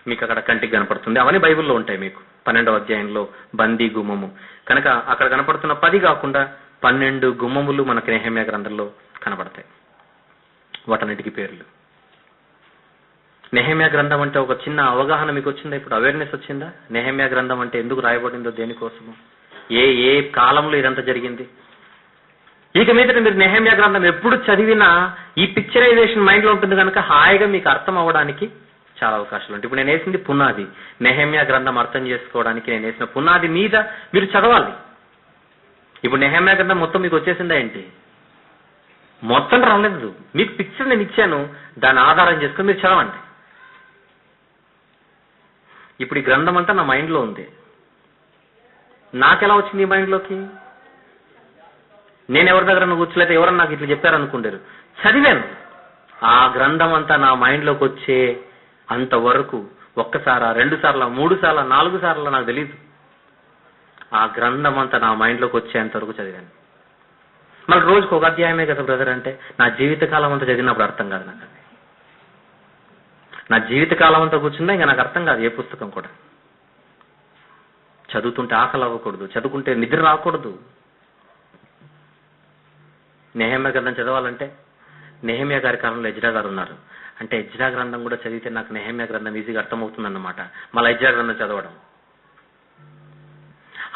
మీకు అక్కడ కంటికి కనపడుతుంది. అవన్నీ బైబిల్లో ఉంటాయి మీకు 12వ అధ్యాయంలో బందీ గుమ్మము. కనుక అక్కడ కనపడుతున్న 10 కాకుండా 12 గుమ్మములు మనకి నెహెమ్యా గ్రంథంలో కనపడతాయి. వాటన్నిటికీ పేర్లు. నెహెమ్యా గ్రంథం అంటే ఒక చిన్న అవగాహన మీకు వచ్చిందా? ఇప్పుడు అవేర్నెస్ వచ్చిందా? నెహెమ్యా గ్రంథం అంటే ఎందుకు రాయబడిందో, దేనికోసము, ఏ కాలంలో ఇదంతా జరిగింది? ఇక మీద మీరు నెహెమ్యా గ్రంథం ఎప్పుడు చదివినా ఈ పిక్చరైజేషన్ మైండ్ లో ఉంటుంది కనుక హాయిగా మీకు అర్థం అవ్వడానికి చాలా అవకాశాలు ఉంటాయి. ఇప్పుడు నేను వేసింది పునాది. నెహెమ్యా గ్రంథం అర్థం చేసుకోవడానికి నేను వేసిన పునాది మీద మీరు చదవాలి. ఇప్పుడు నెహెమ్యా గ్రంథం మొత్తం మీకు వచ్చేసిందా ఏంటి? మొత్తం రాలేదు. మీకు పిక్చర్ నేను ఇచ్చాను, దాన్ని ఆధారం చేసుకుని మీరు చదవండి. ఇప్పుడు ఈ గ్రంథం అంతా నా మైండ్లో ఉంది. నాకెలా వచ్చింది ఈ మైండ్లోకి? నేను ఎవరి దగ్గర కూర్చోలేక ఎవరన్నా నాకు ఇట్లా చెప్పారనుకుంటారు. చదివాను. ఆ గ్రంథం అంతా నా మైండ్లోకి వచ్చే అంతవరకు ఒక్కసారా, 2 సార్లు, 3 సార్లు, 4 సార్లు నాకు తెలియదు. ఆ గ్రంథం అంతా నా మైండ్లోకి వచ్చేంతవరకు చదివాను. మళ్ళీ రోజుకు ఒక అధ్యాయమే కదా బ్రదర్ అంటే, నా జీవితకాలం అంతా చదివినప్పుడు అర్థం కాదు నాకు. అది నా జీవితకాలం అంతా కూర్చున్నా ఇంకా నాకు అర్థం కాదు ఏ పుస్తకం కూడా. చదువుతుంటే ఆకలి అవ్వకూడదు, చదువుకుంటే నిద్ర రాకూడదు. నెహెమ్యా గ్రంథం చదవాలంటే, నెహెమ్యా గారి కాలంలో ఎజ్రా గారు ఉన్నారు అంటే ఎజ్రా గ్రంథం కూడా చదివితే నాకు నెహెమ్యా గ్రంథం ఈజీగా అర్థమవుతుందన్నమాట. మళ్ళీ ఎజ్రా గ్రంథం చదవడం,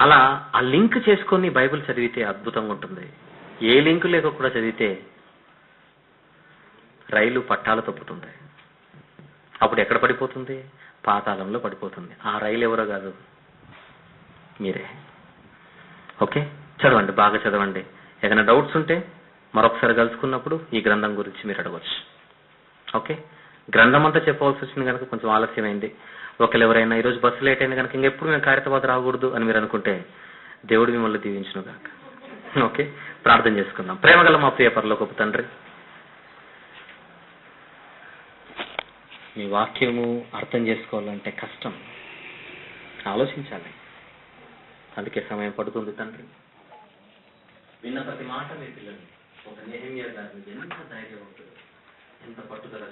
అలా ఆ లింక్ చేసుకొని బైబిల్ చదివితే అద్భుతంగా ఉంటుంది. ఏ లింక్ లేక కూడా చదివితే రైలు పట్టాలు తప్పుతుంది. అప్పుడు ఎక్కడ పడిపోతుంది? పాతాళంలో పడిపోతుంది. ఆ రైలు ఎవరో కాదు, మీరే. ఓకే, చదవండి, బాగా చదవండి. ఏదైనా డౌట్స్ ఉంటే మరొకసారి కలుసుకున్నప్పుడు ఈ గ్రంథం గురించి మీరు అడగవచ్చు. ఓకే, గ్రంథం అంతా చెప్పవలసి వచ్చింది కనుక కొంచెం ఆలస్యమైంది. ఒకవేళ ఎవరైనా ఈరోజు బస్సు లేట్ అయింది కనుక ఇంకెప్పుడు మేము ఖైరతాబాద్ రాకూడదు అని మీరు అనుకుంటే దేవుడు మిమ్మల్ని దీవించును గాక. ఓకే, ప్రార్థన చేసుకుందాం. ప్రేమగల మా ప్రియ పరలోకపు తండ్రి, మీ వాక్యము అర్థం చేసుకోవాలంటే కష్టం, ఆలోచించాలి. అందుకే సమయం పడుతుంది తండ్రి. విన్న ప్రతి మాట మీ పిల్లలు ఒక నెహెమ్యా గారిని ఎంత ధైర్యవంతుడు, ఎంత పట్టుదల